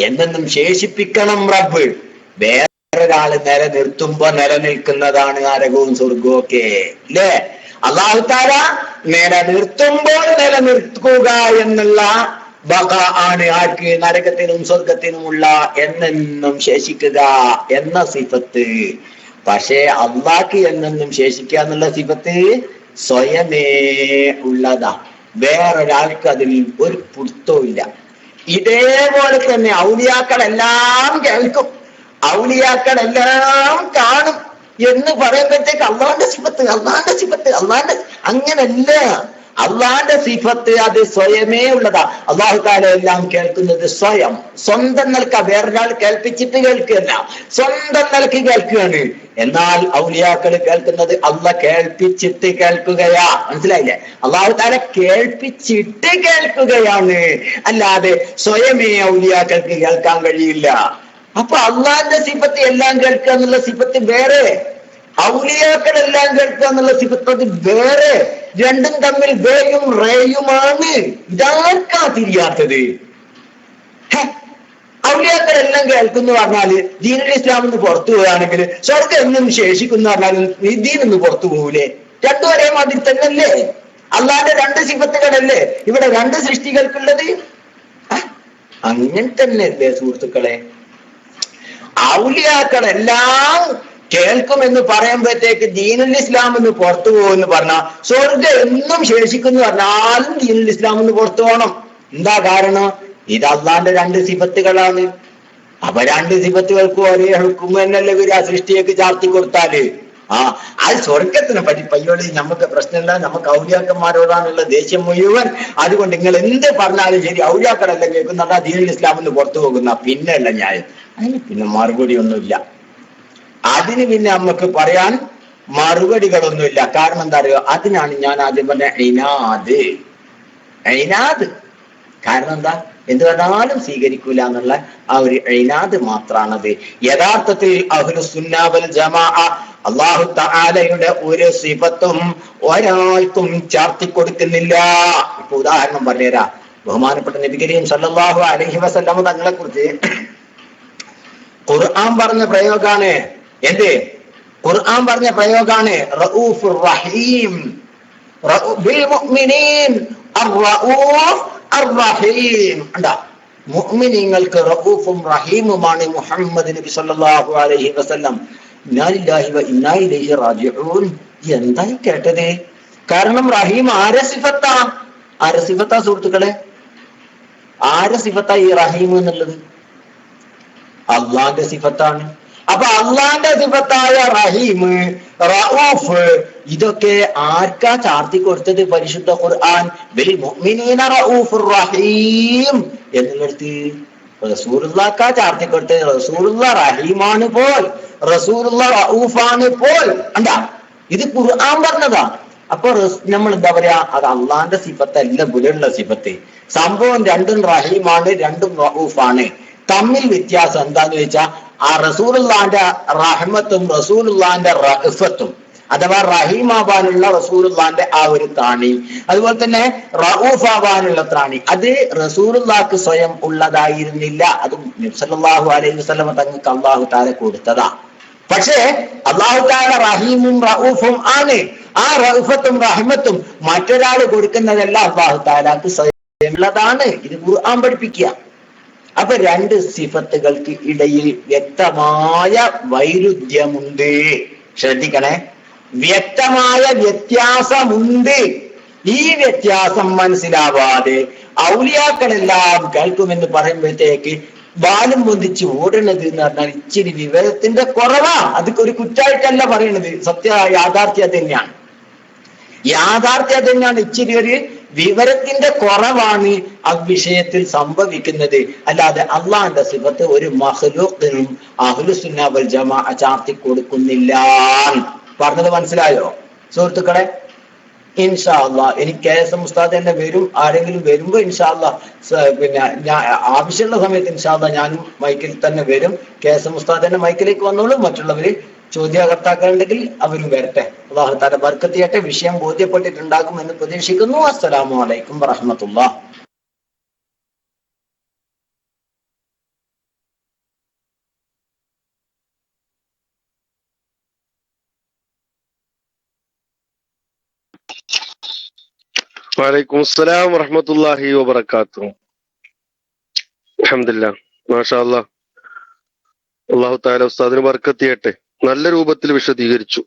എന്നെന്നും ശേഷിപ്പിക്കണം റബ്ബ്. വേറൊരാള് നിലനിർത്തുമ്പോ നിലനിൽക്കുന്നതാണ് നരകവും സ്വർഗവും ഒക്കെ, അല്ലേ? അല്ലാഹു തആല നിലനിർത്തുമ്പോൾ നിലനിർത്തുക എന്നുള്ള ബഖ ആണ് ആർക്ക്? നരകത്തിനും സ്വർഗത്തിനുമുള്ള എന്നെന്നും ശേഷിക്കുക എന്ന സിഫത്ത്. പക്ഷേ അള്ളാഹ്ക്ക് എന്നെന്നും ശേഷിക്കുക എന്നുള്ള സിഫത്ത് സ്വയമേ ഉള്ളതാ, വേറൊരാൾക്ക് അതിൽ ഒരു പുറത്തവും ഇല്ല. ഇതേപോലെ തന്നെ ഔലിയാക്കളെല്ലാം കേൾക്കും, ഔലിയാക്കളെല്ലാം കാണും എന്ന് പറയുമ്പോഴത്തേക്ക് അള്ളാന്റെ സിഫത്ത്, അള്ളാന്റെ സിഫത്ത്, അള്ളാന്റെ അങ്ങനല്ല. അള്ളാന്റെ സിഫത്ത് അത് സ്വയമേ ഉള്ളതാ. അല്ലാഹു തആല എല്ലാം കേൾക്കുന്നത് സ്വയം, സ്വന്തം നിലക്ക, വേറൊരാൾ കേൾപ്പിച്ചിട്ട് കേൾക്കുകയല്ല, സ്വന്തം നിലക്ക് കേൾക്കുകയാണ്. എന്നാൽ ഔലിയാക്കൾ കേൾക്കുന്നത് അള്ളാഹ് കേൾപ്പിച്ചിട്ട് കേൾക്കുകയാ. മനസ്സിലായില്ലേ? അല്ലാഹു തആല കേൾപ്പിച്ചിട്ട് കേൾക്കുകയാണ്, അല്ലാതെ സ്വയമേ ഔലിയാക്കൾക്ക് കേൾക്കാൻ കഴിയില്ല. അപ്പൊ അള്ളാന്റെ സിഫത്ത് എല്ലാം കേൾക്കുക എന്നുള്ള സിഫത്ത് വേറെ, ഔലിയാക്കളെല്ലാം കേൾക്കുക എന്നുള്ള സിഫത്ത് അത് വേറെ, രണ്ടും തമ്മിൽ വേയും റേയുമാണ്. ഇതാർക്കാ തിരിയാത്തത്? ഔലിയാക്കളെല്ലാം കേൾക്കുന്നു പറഞ്ഞാല് ദീനുൽ ഇസ്ലാമിൽ നിന്ന് പുറത്തു പോവുകയാണെങ്കിൽ സ്വർഗം എന്നും ശേഷിക്കുന്നു പറഞ്ഞാൽ ദീനിന്ന് പുറത്തു പോകൂലേ? രണ്ടും ഒരേ മാതിരി തന്നെയല്ലേ? അള്ളാന്റെ രണ്ട് സിഫത്തുകളല്ലേ ഇവിടെ രണ്ട് സൃഷ്ടികൾക്കുള്ളത്? അങ്ങനെ തന്നെയല്ലേ സുഹൃത്തുക്കളെ? ഔലിയാക്കളെല്ലാം കേൾക്കുമെന്ന് പറയുമ്പോഴത്തേക്ക് ദീനുൽ ഇസ്ലാം എന്ന് പുറത്തു പോകുമെന്ന് പറഞ്ഞാൽ സ്വർഗം എന്നും ശേഷിക്കുന്നു പറഞ്ഞാലും ദീനുൽ ഇസ്ലാം എന്ന് പുറത്തു പോകണം. എന്താ കാരണം? ഇത് അള്ളാന്റെ രണ്ട് സിഫത്തുകളാണ്. അപ്പൊ രണ്ട് സിഫത്തുകൾക്ക് ഒരേ ഹുക്കും എന്നല്ലേ ആ സൃഷ്ടിയൊക്കെ ചാർത്തി കൊടുത്താല് അത് സ്വർഗത്തിനെ പറ്റി പയ്യോളി നമുക്ക് പ്രശ്നമില്ല. നമുക്ക് ഔലിയാക്കന്മാരോടാണുള്ള ദേഷ്യം മുഴുവൻ. അതുകൊണ്ട് നിങ്ങൾ എന്ത് പറഞ്ഞാലും ശരി, ഔലിയാക്കളെല്ലാം കേൾക്കുന്ന ദീനുൽ ഇസ്ലാമിന് പുറത്തു പോകുന്ന പിന്നെയല്ല ന്യായം. അതിന് പിന്നെ മറുപടി ഒന്നുമില്ല. അതിന് പിന്നെ നമുക്ക് പറയാൻ മറുപടികളൊന്നുമില്ല. കാരണം എന്താ അറിയോ? അതിനാണ് ഞാൻ ആദ്യം പറഞ്ഞ ഐനാദ്. കാരണം എന്താ? എന്ത് പറഞ്ഞാലും സ്വീകരിക്കൂല എന്നുള്ള ആ ഒരു ഐനാദ് മാത്രാണത്. യഥാർത്ഥത്തിൽ അഹ്ലുസുന്ന വൽ ജമാഅ അല്ലാഹു തആലയുടെ ഒരു സിഫത്തും ഒരാൾക്കും ചാർത്തി കൊടുക്കുന്നില്ല. ഇപ്പൊ ഉദാഹരണം പറഞ്ഞുതരാം. ബഹുമാനപ്പെട്ട നബി കരീം സല്ലല്ലാഹു അലൈഹി വസല്ലം തങ്ങളെ കുറിച്ച് ഖുർആൻ പറഞ്ഞ പ്രയോഗാണ്. എന്ത്? ഖുർആൻ പറഞ്ഞ പ്രയോഗാണ് റഊഫുർ റഹീം, ബിൽ മുഅ്മിനീൻ അർ-റഊഫ് അർ-റഹീം. എന്താ? മുഅ്മിനീങ്ങൾക്ക് റഊഫും റഹീമുമാണ് മുഹമ്മദ് നബി സല്ലല്ലാഹു അലൈഹി വസല്ലം. ഇന്നാ ലില്ലാഹി വ ഇന്നാ ഇലൈഹി റാജിഊൻ. എന്തായി കേട്ടത്? കാരണം റഹീം ആരെ സിഫത്താ? ആരെ സിഫത്താ സുഹൃത്തുക്കളെ? ആരെ സിഫത്താ ഈ റഹീം എന്നുള്ളത്? അള്ളാന്റെ സിഫത്താണ്. അപ്പൊ അള്ളാന്റെ സിഫത്തായ റഹീം, റഊഫ് ഇതൊക്കെ ആർക്കാ ചാർത്തി കൊടുത്തത്? പരിശുദ്ധ ഖുർആൻ ബിൽ മുഅ്മിനീന റഊഫുർ റഹീം എന്നുള്ളത് റസൂലുള്ളാഹിക്കാ ചാർത്തി കൊടുത്തത്. റസൂലുള്ളാഹി റഹീമാണ് പോൽ, റസൂലുള്ളാഹി റഊഫാണ് പോൽ. എന്താ? ഇത് ഖുർആൻ പറഞ്ഞതാ. അപ്പൊ നമ്മൾ എന്താ പറയാ? അത് അള്ളാന്റെ സിഫത്തല്ല, ബുലുള്ള സിഫത്ത്. സംഭവം രണ്ടും റഹീമാണ്, രണ്ടും റഊഫാണ്. തമ്മിൽ വ്യത്യാസം എന്താന്ന് വെച്ചാൽ ആ റസൂലുള്ളാന്റെ റഹ്മത്തും റസൂലുള്ളാന്റെ റഅഫത്തും, അഥവാ റഹീമാവാനുള്ള റസൂലുള്ളാന്റെ ആ ഒരു ത്രാണി, അതുപോലെ തന്നെ റഊഫ് ആവാനുള്ള ത്രാണി, അത് റസൂലുള്ളാഹിക്ക് സ്വയം ഉള്ളതായിരുന്നില്ല. അത് നബി സല്ലല്ലാഹു അലൈഹി വസല്ലം തങ്ങൾക്ക് അല്ലാഹു തആല കൊടുത്തതാ. പക്ഷേ അല്ലാഹു തആല റഹീമും റഊഫും ആണ്. ആ റഅഫത്തും റഹ്മത്തും മറ്റൊരാൾ കൊടുക്കുന്നതല്ല, അല്ലാഹു തആലക്ക് സ്വയം ഉള്ളതാണ്. ഇത് ഖുർആൻ പഠിപ്പിക്കുക. അപ്പൊ രണ്ട് സിഫത്തുകൾക്ക് ഇടയിൽ വ്യക്തമായ വൈരുദ്ധ്യമുണ്ട്. ശ്രദ്ധിക്കണേ, വ്യക്തമായ വ്യത്യാസമുണ്ട്. ഈ വ്യത്യാസം മനസ്സിലാവാതെ ഔലിയാക്കളെല്ലാം കേൾക്കുമെന്ന് പറയുമ്പോഴത്തേക്ക് ബാലും പൊന്തിച്ച് ഓടണത് എന്ന് പറഞ്ഞാൽ ഇച്ചിരി വിവരത്തിന്റെ കുറവാ. അതൊക്കെ ഒരു കുറ്റായിട്ടല്ല പറയണത്, യാഥാർത്ഥ്യം തന്നെയാണ്. യാഥാർത്ഥ്യം തന്നെയാണ്. ഇച്ചിരി ഒരു വിവരത്തിന്റെ കുറവാണ് ആ വിഷയത്തിൽ സംഭവിക്കുന്നത്. അല്ലാതെ അള്ളാന്റെ സിഫത്ത് ഒരു മഖ്ലൂഖിനും അഹ്ലുസുന്ന വൽ ജമാഅ ചാർത്തി കൊടുക്കുന്നില്ല. പറഞ്ഞത് മനസ്സിലായോ സുഹൃത്തുക്കളെ? ഇൻഷാ അള്ളാ എനിക്ക് KSM ഉസ്താദ് തന്നെ വരും. ആരെങ്കിലും വരുമ്പോ ഇൻഷാ അള്ളാ പിന്നെ ഞാൻ ആവശ്യമുള്ള സമയത്ത് ഇൻഷാ അള്ളാ ഞാനും മൈക്കിൽ തന്നെ വരും. KSM ഉസ്താദ് തന്നെ മൈക്കിലേക്ക് വന്നോളും. മറ്റുള്ളവര് ചോദ്യകർത്താക്കളുണ്ടെങ്കിൽ അവരും വരട്ടെ. അല്ലാഹു തആല ബർക്കത്ത് ചെയ്യട്ടെ. വിഷയം ബോധ്യപ്പെട്ടിട്ടുണ്ടാകും എന്ന് പ്രതീക്ഷിക്കുന്നു. അസ്സലാമു അലൈക്കും വറഹ്മത്തുള്ളാഹി. വലൈക്കും അസ്സലാം വറഹ്മത്തുള്ളാഹി വബറകാതുഹു. അൽഹംദുലില്ലാഹ്, മാഷാ അല്ലാഹ്. അല്ലാഹു തആല ഉസ്താദിന് ബർക്കത്ത് ചെയ്യട്ടെ. നല്ല രൂപത്തിൽ വിശദീകരിച്ചു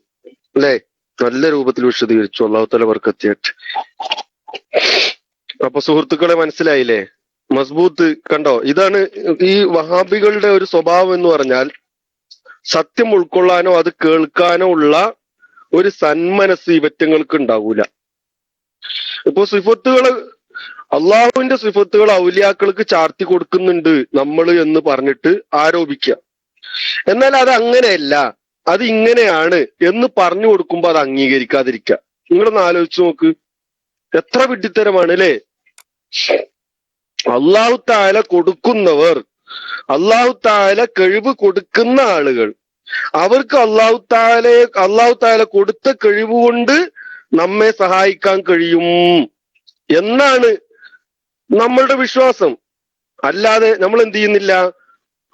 അല്ലേ? നല്ല രൂപത്തിൽ വിശദീകരിച്ചു. അല്ലാഹു തആല ബർക്കത്ത് ചെയ്യട്ടെ. അപ്പൊ സുഹൃത്തുക്കളെ മനസ്സിലായില്ലേ? മസ്ബൂത്ത് കണ്ടോ? ഇതാണ് ഈ വഹാബികളുടെ ഒരു സ്വഭാവം എന്ന് പറഞ്ഞാൽ, സത്യം ഉൾക്കൊള്ളാനോ അത് കേൾക്കാനോ ഉള്ള ഒരു സന്മനസ് ഇവറ്റങ്ങൾക്ക് ഉണ്ടാവൂല. ഇപ്പൊ സിഫത്തുകള്, അള്ളാഹുവിന്റെ സിഫത്തുകൾ ഔലിയാക്കൾക്ക് ചാർത്തി കൊടുക്കുന്നുണ്ട് നമ്മൾ എന്ന് പറഞ്ഞിട്ട് ആരോപിക്കുക. എന്നാൽ അത് അങ്ങനെയല്ല, അത് ഇങ്ങനെയാണ് എന്ന് പറഞ്ഞു കൊടുക്കുമ്പോ അത് അംഗീകരിക്കാതിരിക്കുക. നിങ്ങളൊന്ന് ആലോചിച്ച് നോക്ക്, എത്ര വിഡ്ഢിത്തരമാണ് അല്ലേ? അല്ലാഹു തആല കൊടുക്കുന്നവർ, അല്ലാഹു തആല കഴിവ് കൊടുക്കുന്ന ആളുകൾ അവർക്ക് അള്ളാഹു താല കൊടുത്ത കഴിവ് കൊണ്ട് നമ്മെ സഹായിക്കാൻ കഴിയും എന്നാണ് നമ്മളുടെ വിശ്വാസം. അല്ലാതെ നമ്മൾ എന്ത് ചെയ്യുന്നില്ല,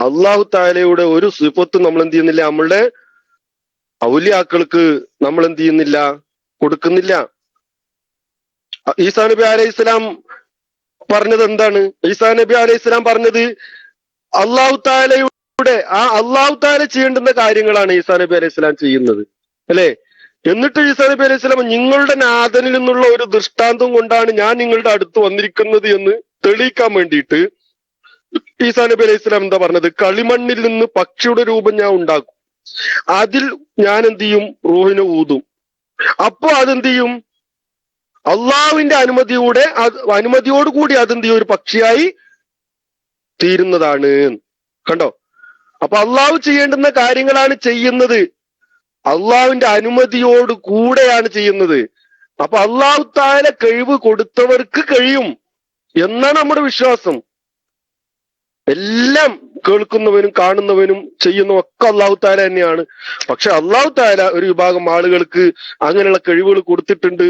അള്ളാഹു താലയുടെ ഒരു സിഫത്ത് നമ്മൾ എന്ത് ചെയ്യുന്നില്ല, നമ്മളുടെ ഔലിയാക്കൾക്ക് നമ്മൾ എന്ത് ചെയ്യുന്നില്ല, കൊടുക്കുന്നില്ല. ഈസാ നബി അലൈഹി ഇസ്ലാം പറഞ്ഞത് എന്താണ്? ഈസാ നബി അലൈഹി ഇസ്ലാം പറഞ്ഞത് അള്ളാഹു താല ചെയ്യേണ്ടുന്ന കാര്യങ്ങളാണ് ഈസാ നബി അലൈഹി ഇസ്ലാം ചെയ്യുന്നത്, അല്ലെ? എന്നിട്ട് ഈസാ നബി അലൈഹി ഇസ്ലാം നിങ്ങളുടെ നാഥനിൽ നിന്നുള്ള ഒരു ദൃഷ്ടാന്തം കൊണ്ടാണ് ഞാൻ നിങ്ങളുടെ അടുത്ത് വന്നിരിക്കുന്നത് എന്ന് തെളിയിക്കാൻ വേണ്ടിയിട്ട് ഈസാ നബി അലൈഹി ഇസ്ലാം എന്താ പറഞ്ഞത്? കളിമണ്ണിൽ നിന്ന് പക്ഷിയുടെ രൂപം ഞാൻ ഉണ്ടാക്കും, അതിൽ ഞാൻ എന്ത് ചെയ്യും, റൂഹിനെ ഊതും. അപ്പോ അതെന്ത് ചെയ്യും, അള്ളാഹുവിന്റെ അനുമതിയോടുകൂടി അതെന്ത് ചെയ്യും, ഒരു പക്ഷിയായി തീരുന്നതാണ്. കണ്ടോ? അപ്പൊ അള്ളാഹു ചെയ്യേണ്ടുന്ന കാര്യങ്ങളാണ് ചെയ്യുന്നത്, അള്ളാഹുവിന്റെ അനുമതിയോട് കൂടെയാണ് ചെയ്യുന്നത്. അപ്പൊ അള്ളാഹു താല കഴിവ് കൊടുത്തവർക്ക് കഴിയും എന്നാണ് നമ്മുടെ വിശ്വാസം. എല്ലാം കേൾക്കുന്നവനും കാണുന്നവനും ചെയ്യുന്ന ഒക്കെ അള്ളാഹു താല തന്നെയാണ്. പക്ഷെ അള്ളാഹു താല ഒരു വിഭാഗം ആളുകൾക്ക് അങ്ങനെയുള്ള കഴിവുകൾ കൊടുത്തിട്ടുണ്ട്.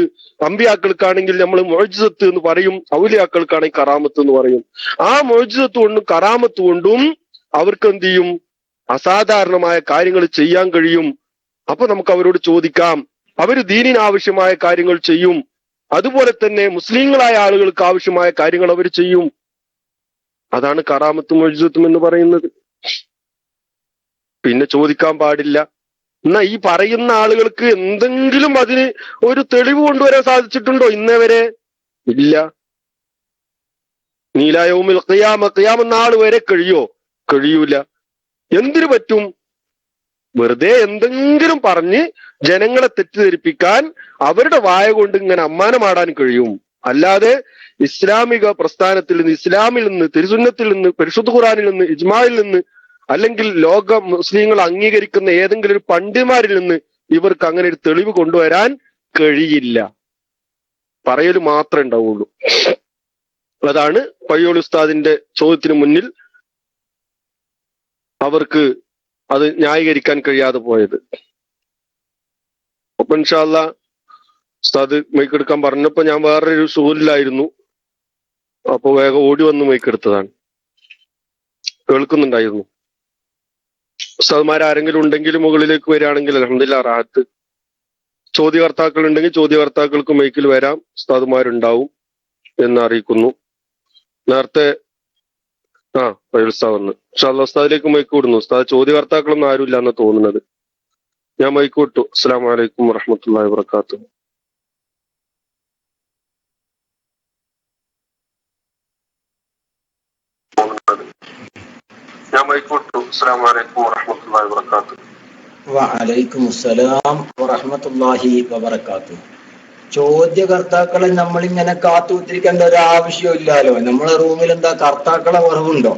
അമ്പിയാക്കൾക്കാണെങ്കിൽ നമ്മൾ മുഅ്ജിസത്ത് എന്ന് പറയും, ഔലിയാക്കൾക്കാണെങ്കിൽ കറാമത്ത് എന്ന് പറയും. ആ മുഅ്ജിസത്ത് കൊണ്ടും കറാമത്ത് കൊണ്ടും അവർക്ക് എന്ത് ചെയ്യും, അസാധാരണമായ കാര്യങ്ങൾ ചെയ്യാൻ കഴിയും. അപ്പൊ നമുക്ക് അവരോട് ചോദിക്കാം, അവര് ദീനിന് ആവശ്യമായ കാര്യങ്ങൾ ചെയ്യും. അതുപോലെ തന്നെ മുസ്ലിങ്ങളായ ആളുകൾക്ക് ആവശ്യമായ കാര്യങ്ങൾ അവർ ചെയ്യും. അതാണ് കറാമത്തും മുഅ്ജിസത്തും എന്ന് പറയുന്നത്. പിന്നെ ചോദിക്കാൻ പാടില്ല. എന്നാ ഈ പറയുന്ന ആളുകൾക്ക് എന്തെങ്കിലും അതിന് ഒരു തെളിവ് കൊണ്ടുവരാൻ സാധിച്ചിട്ടുണ്ടോ ഇന്നേ വരെ? ഇല്ല. നീലായൗമിൽ ഖിയാമ നാൾ വരെ കഴിയൂല. എന്തിനു പറ്റും? വെറുതെ എന്തെങ്കിലും പറഞ്ഞ് ജനങ്ങളെ തെറ്റിദ്ധരിപ്പിക്കാൻ അവരുടെ വായ കൊണ്ട് ഇങ്ങനെ അമ്മാനമാടാൻ കഴിയും. അല്ലാതെ ഇസ്ലാമിക പ്രസ്ഥാനത്തിൽ നിന്ന്, ഇസ്ലാമിൽ നിന്ന്, തിരുസുന്നത്തിൽ നിന്ന്, പരിശുദ്ധ ഖുർആനിൽ നിന്ന്, ഇജ്മായിൽ നിന്ന്, അല്ലെങ്കിൽ ലോക മുസ്ലിങ്ങൾ അംഗീകരിക്കുന്ന ഏതെങ്കിലും ഒരു പണ്ഡിതന്മാരിൽ നിന്ന് ഇവർക്ക് അങ്ങനെ ഒരു തെളിവ് കൊണ്ടുവരാൻ കഴിയില്ല. പറയൽ മാത്രമേ ഉണ്ടാവുള്ളൂ. അതാണ് പയ്യോളി ഉസ്താദിന്റെ ചോദ്യത്തിന് മുന്നിൽ അവർക്ക് അത് ന്യായീകരിക്കാൻ കഴിയാതെ പോയത്. അപ്പൊ ഇൻഷാ അല്ലാഹ് ഉസ്താദ് മൈക്കെടുക്കാൻ പറഞ്ഞപ്പോ ഞാൻ വേറൊരു ഷൂലിലായിരുന്നു, അപ്പൊ വേഗം ഓടി വന്ന് മൈക്കെടുത്തതാണ്. കേൾക്കുന്നുണ്ടായിരുന്നു. ഉസ്താദ്മാരാരെങ്കിലും ഉണ്ടെങ്കിൽ മുകളിലേക്ക് വരികയാണെങ്കിൽ അൽഹംദുലില്ലാഹ് റാഹത്ത്. ചോദ്യകർത്താക്കൾ ഉണ്ടെങ്കിൽ ചോദ്യകർത്താക്കൾക്ക് മൈക്കിൽ വരാം, ഉസ്താദ്മാരുണ്ടാവും എന്ന് അറിയിക്കുന്നു. നേരത്തെ ഉസ്താദ് വന്ന് ഇൻഷാ അല്ലാഹ് ഉസ്താദിലേക്ക് മൈക്ക് വിടുന്നു. ഉസ്താദ് ചോദ്യകർത്താക്കളൊന്നും ആരും ഇല്ല എന്ന് തോന്നുന്നത്. ഞാൻ മൈക്ക് വിട്ടു. അസ്സലാമു അലൈക്കും വറഹ്മത്തുള്ളാഹി വബറകാതുഹു. ഞാൻ മൈക്ക് വിട്ടു. അസ്സലാമു അലൈക്കും വറഹ്മത്തുള്ളാഹി വബറകാതുഹു. വഅലൈക്കും അസ്സലാം വറഹ്മത്തുള്ളാഹി വബറകാതുഹു. ചോദ്യകർത്താക്കളെ നമ്മളിങ്ങനെ കാത്തുത്തിരിക്കേണ്ട ഒരു ആവശ്യമില്ലല്ലോ. നമ്മളെ റൂമിൽ എന്താ കർത്താക്കളെ കുറവുണ്ടോ?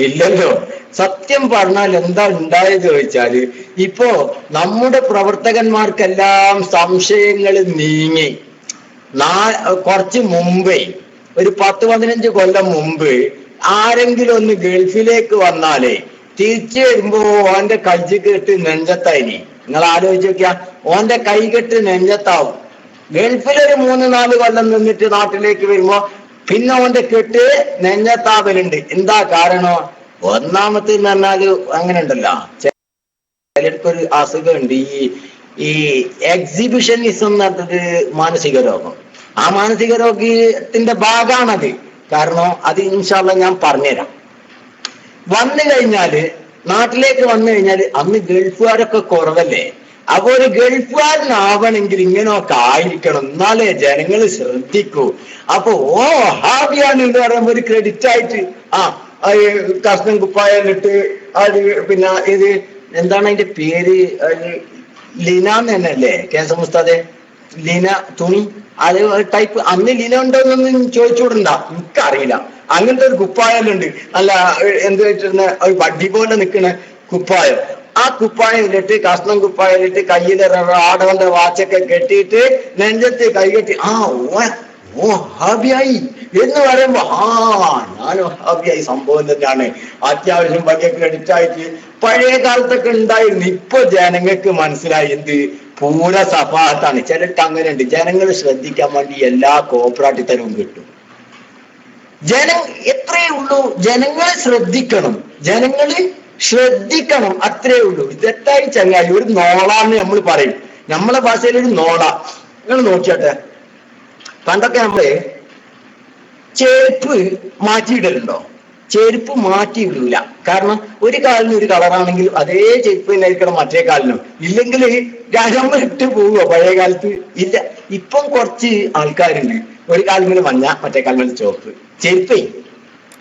ഇല്ലല്ലോ. സത്യം പറഞ്ഞാൽ എന്താ ഉണ്ടായത് ചോദിച്ചാല്, ഇപ്പോ നമ്മുടെ പ്രവർത്തകന്മാർക്കെല്ലാം സംശയങ്ങൾ നീങ്ങി. കുറച്ച് മുമ്പേ, ഒരു 10-15 കൊല്ലം മുമ്പ് ആരെങ്കിലും ഒന്ന് ഗൾഫിലേക്ക് വന്നാലേ തിരിച്ചു വരുമ്പോ ഓന്റെ കൈകെട്ട് നെഞ്ചത്തായിനി. നിങ്ങൾ ആലോചിച്ച് നോക്കിയാ, ഓന്റെ കൈകെട്ട് നെഞ്ചത്താവും. ഗൾഫിലൊരു 3-4 കൊല്ലം നിന്നിട്ട് നാട്ടിലേക്ക് വരുമ്പോ പിന്നെ ഓന്റെ കെട്ട് നെഞ്ചത്താവലുണ്ട്. എന്താ കാരണം? ഒന്നാമത്തെ പറഞ്ഞാല് അങ്ങനെ ഉണ്ടല്ലോ, ചിലർക്കൊരു അസുഖമുണ്ട്, ഈ എക്സിബിഷനിസം എന്ന് പറഞ്ഞത് മാനസിക രോഗം. ആ മാനസിക രോഗത്തിന്റെ ഭാഗമാണത്. കാരണം അത് ഇൻഷാ അല്ലാഹ് ഞാൻ പറഞ്ഞുതരാം. വന്നു കഴിഞ്ഞാല്, നാട്ടിലേക്ക് വന്നു കഴിഞ്ഞാല് അന്ന് ഗൾഫുകാരൊക്കെ കുറവല്ലേ. അപ്പൊ ഒരു ഗൾഫുകാരനാവണമെങ്കിൽ ഇങ്ങനെയൊക്കെ ആയിരിക്കണം, എന്നാലേ ജനങ്ങൾ ശ്രദ്ധിക്കൂ. അപ്പൊ ഹാബിയാണ് എന്ന് പറയുമ്പോ ഒരു ക്രെഡിറ്റ് ആയിട്ട് കഷ്ണം കുപ്പായിലിട്ട് അത് പിന്നെ ഇത് എന്താണ് അതിന്റെ പേര്, ലിനാന്ന് തന്നെയല്ലേ കേസമുസ്താദെ? ലിന തുണി, അത് ടൈപ്പ്. അന്ന് ലിന ഉണ്ടോന്നൊന്നും ചോദിച്ചുകൂടണ്ട, എനിക്കറിയില്ല. അങ്ങനത്തെ ഒരു കുപ്പായലുണ്ട്, നല്ല എന്ത് വെച്ചിരുന്ന ഒരു വടി പോലെ നിൽക്കുന്ന കുപ്പായം. ആ കുപ്പായം ഇട്ടിട്ട്, കഷ്ണം കുപ്പായം ഇട്ട്, കയ്യിൽ ആടവന്റെ വാച്ചൊക്കെ കെട്ടിയിട്ട് നെഞ്ചത്ത് കൈ കെട്ടി ഓ ഹാബിയായി എന്ന് പറയുമ്പോ ഞാനും ഹാബിയായി. സംഭവം തന്നെയാണ്. അത്യാവശ്യം വലിയ ക്രെഡിറ്റ് ആയിട്ട് പഴയ കാലത്തൊക്കെ ഉണ്ടായിരുന്നു. ഇപ്പൊ ജനങ്ങൾക്ക് മനസ്സിലായി എന്ത് പൂര സഭാത്താണ്. ചിലർക്ക് അങ്ങനെ ഉണ്ട്. ജനങ്ങൾ ശ്രദ്ധിക്കാൻ വേണ്ടി എല്ലാ കോപ്പറാട്ടിത്തരവും കിട്ടും. എത്രയേ ഉള്ളൂ, ജനങ്ങളെ ശ്രദ്ധിക്കണം, ജനങ്ങള് ശ്രദ്ധിക്കണം, അത്രേ ഉള്ളൂ. തെറ്റായി ചങ്ങായി ഒരു നോളാന്ന് നമ്മൾ പറയും, നമ്മളെ ഭാഷയിൽ ഒരു നോള. നിങ്ങൾ നോക്കിയാട്ടെ, പണ്ടൊക്കെ നമ്മള് ചെരുപ്പ് മാറ്റിയിടലുണ്ടോ? ചെരുപ്പ് മാറ്റിയിടൂല. കാരണം ഒരു കാലിന് ഒരു കളറാണെങ്കിൽ അതേ ചെരുപ്പ് തന്നെ ആയിരിക്കണം മറ്റേ കാലിനും. ഇല്ലെങ്കിൽ നമ്മൾ ഇട്ട് പോവുക പഴയ കാലത്ത്. ഇല്ല, ഇപ്പം കുറച്ച് ആൾക്കാരുണ്ട് ഒരു കാലിന് മഞ്ഞ മറ്റേ കാലിന് ചുവപ്പ് ചെരുപ്പേ.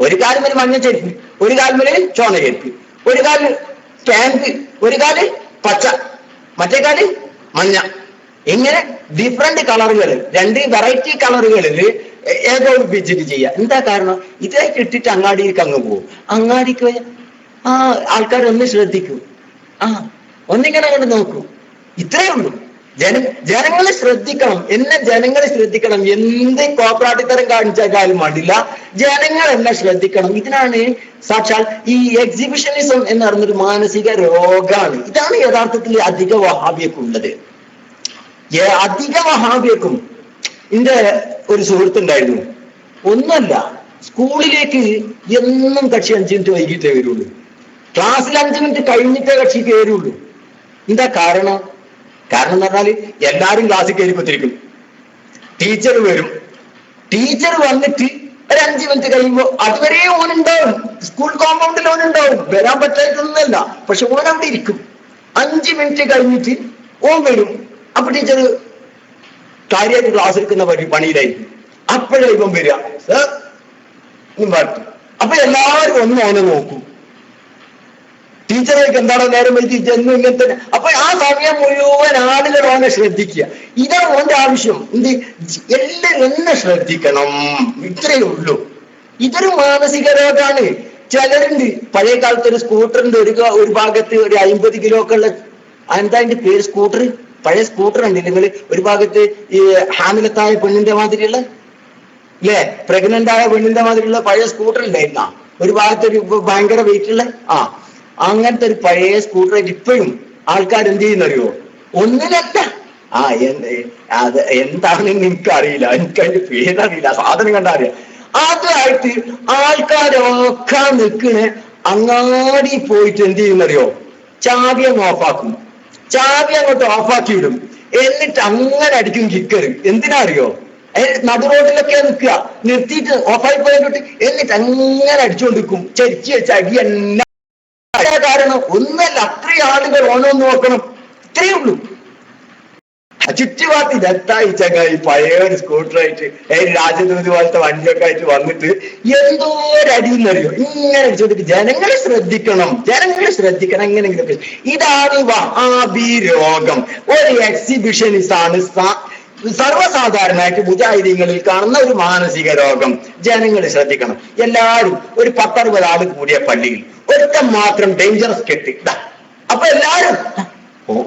ഒരു കാലിന് മഞ്ഞ ചെരുപ്പ്, ഒരു കാലിന് ചോന ചെരുപ്പ്, ഒരു കാലിന് പാന്റ്, ഒരു കാല് പച്ച, മറ്റേ കാല് മഞ്ഞ. ഇങ്ങനെ ഡിഫറെന്റ് കളറുകൾ, രണ്ട് വെറൈറ്റി കളറുകളിൽ ഏകോപിപ്പിച്ചിട്ട് ചെയ്യുക. എന്താ കാരണം? ഇതായിട്ട് ഇട്ടിട്ട് അങ്ങാടിയിലേക്ക് അങ്ങ് പോകും. അങ്ങാടിക്ക് ആൾക്കാരൊന്ന് ശ്രദ്ധിക്കും, ഒന്നിങ്ങനെ അങ്ങോട്ട് നോക്കൂ. ഇത്രേ ഉള്ളൂ. ജനങ്ങളെ ശ്രദ്ധിക്കണം, ജനങ്ങളെ ശ്രദ്ധിക്കണം. എന്ത് കോപ്പറാട്ടിത്തരം കാണിച്ചാലും വേണ്ടില്ല, ജനങ്ങളെല്ലാം ശ്രദ്ധിക്കണം. ഇതിനാണ് സാക്ഷാൽ ഈ എക്സിബിഷനിസം എന്ന് പറയുന്നൊരു മാനസിക രോഗമാണ്. ഇതാണ് യഥാർത്ഥത്തിൽ അധിക വഹാബിയക്കുള്ളത്. അധിക വഹാബിയക്കും. എന്റെ ഒരു സുഹൃത്തുണ്ടായിരുന്നു, ഒന്നല്ല സ്കൂളിലേക്ക് എന്നും കക്ഷി 5 മിനിറ്റ് വൈകിട്ടേ വരുള്ളൂ. ക്ലാസ്സിൽ 5 മിനിറ്റ് കഴിഞ്ഞിട്ടേ കക്ഷി കയറുള്ളൂ. എന്താ കാരണം? കാരണം എന്ന് പറഞ്ഞാല് എല്ലാരും ക്ലാസ്സിൽ കയറി കുത്തിരിക്കും. ടീച്ചർ വരും, ടീച്ചർ വന്നിട്ട് ഒരു 5 മിനിറ്റ് കഴിയുമ്പോ അതുവരെ ഓനുണ്ടാവും, സ്കൂൾ കോമ്പൗണ്ടിൽ ഓനുണ്ടാവും, വരാൻ പറ്റായിട്ടൊന്നുമല്ല, പക്ഷെ ഓൻ അവിടെ ഇരിക്കും. 5 മിനിറ്റ് കഴിഞ്ഞിട്ട് ഓൻ വരും. അപ്പൊ ടീച്ചർ കാര്യമായിട്ട് ക്ലാസ് എടുക്കുന്ന പണിയിലായിരിക്കും. അപ്പോഴേ ഇവൻ വരിക, സർ പറഞ്ഞു. അപ്പൊ എല്ലാവരും ഒന്ന് ഓനെ നോക്കും. ടീച്ചറേക്ക് എന്താണോ നേരം വെച്ച് ജന്മം ഇങ്ങനത്തെ. അപ്പൊ ആ സമയം മുഴുവൻ ആളുകൾ ഓനെ ശ്രദ്ധിക്കുക. ഇതാണ് ഓന്റെ ആവശ്യം. എല്ലാവരും എന്നെ ശ്രദ്ധിക്കണം, ഇത്രയേ ഉള്ളൂ. ഇതൊരു മാനസിക രോഗമാണ്. ചിലരുണ്ട്, പഴയ കാലത്ത് ഒരു സ്കൂട്ടറിന്റെ ഒരു ഭാഗത്ത് ഒരു 50 കിലോ ഒക്കെ ഉള്ള, എന്താ അതിന്റെ പേര്, സ്കൂട്ടർ, പഴയ സ്കൂട്ടർ ഉണ്ട് നിങ്ങൾ, ഒരു ഭാഗത്ത് ഈ ഹാമിലത്തായ പെണ്ണിന്റെ മാതിരിയുള്ള, ഇല്ലേ, പ്രഗ്നന്റ് ആയ പെണ്ണിന്റെ മാതിരിയുള്ള പഴയ സ്കൂട്ടർ ഉണ്ടായിരുന്ന, ഒരു ഭാഗത്ത് ഒരു ഭയങ്കര വെയിറ്റ് ഉള്ള അങ്ങനത്തെ ഒരു പഴയ സ്കൂട്ടറായിട്ട് ഇപ്പോഴും ആൾക്കാർ എന്ത് ചെയ്യുന്നറിയോ? ഒന്നിനല്ല, അത് എന്താണെന്ന് എനിക്കറിയില്ല, എനിക്കതിന്റെ പേരറിയില്ല, സാധനം കണ്ടറിയാം. അതായിട്ട് ആൾക്കാരൊക്കെ നിൽക്കണേ അങ്ങാടി പോയിട്ട് എന്ത് ചെയ്യുന്നറിയോ? ചാവി അങ്ങ് ഓഫാക്കും, ചാവി അങ്ങോട്ട് ഓഫാക്കി വിടും, എന്നിട്ട് അങ്ങനെ അടിക്കും കിക്കറ്. എന്തിനാ അറിയോ? നടു റോഡിലൊക്കെ നിൽക്കുക, നിർത്തിയിട്ട് ഓഫായി പോയിട്ട് എന്നിട്ട് അങ്ങനെ അടിച്ചുകൊണ്ടിരിക്കും. ചരിച്ച് വെച്ച് അടി എന്നെ. കാരണം ഒന്നല്ല, അത്രയും ആളുകൾ ഓരോന്ന് നോക്കണം, ഇത്രയേ ഉള്ളൂ. ചുറ്റുപാട്ട് ദത്തായി ചങ്ങായി പഴയ ഒരു സ്കൂട്ടറായിട്ട് രാജദൂത് പോലത്തെ വണ്ടിയൊക്കെ ആയിട്ട് വന്നിട്ട് എന്തോ ഒരു അടിയെന്നറിയോ ഇങ്ങനെ അടിച്ചോണ്ടിട്ട്. ജനങ്ങളെ ശ്രദ്ധിക്കണം, ജനങ്ങളെ ശ്രദ്ധിക്കണം. എങ്ങനെയെങ്കിലും ഇതാണ് വഹാബി രോഗം. ഒരു എക്സിബിഷനിസാണ് സർവ്വസാധാരണമായിട്ട് മുജാഹിദീങ്ങളിൽ കാണുന്ന ഒരു മാനസിക രോഗം. ജനങ്ങൾ ശ്രദ്ധിക്കണം. എല്ലാവരും ഒരു 10-60 ആള് കൂടിയ പള്ളിയിൽ ഒരുത്തം മാത്രം ഡേഞ്ചറസ് കെട്ടി, അപ്പൊ എല്ലാരും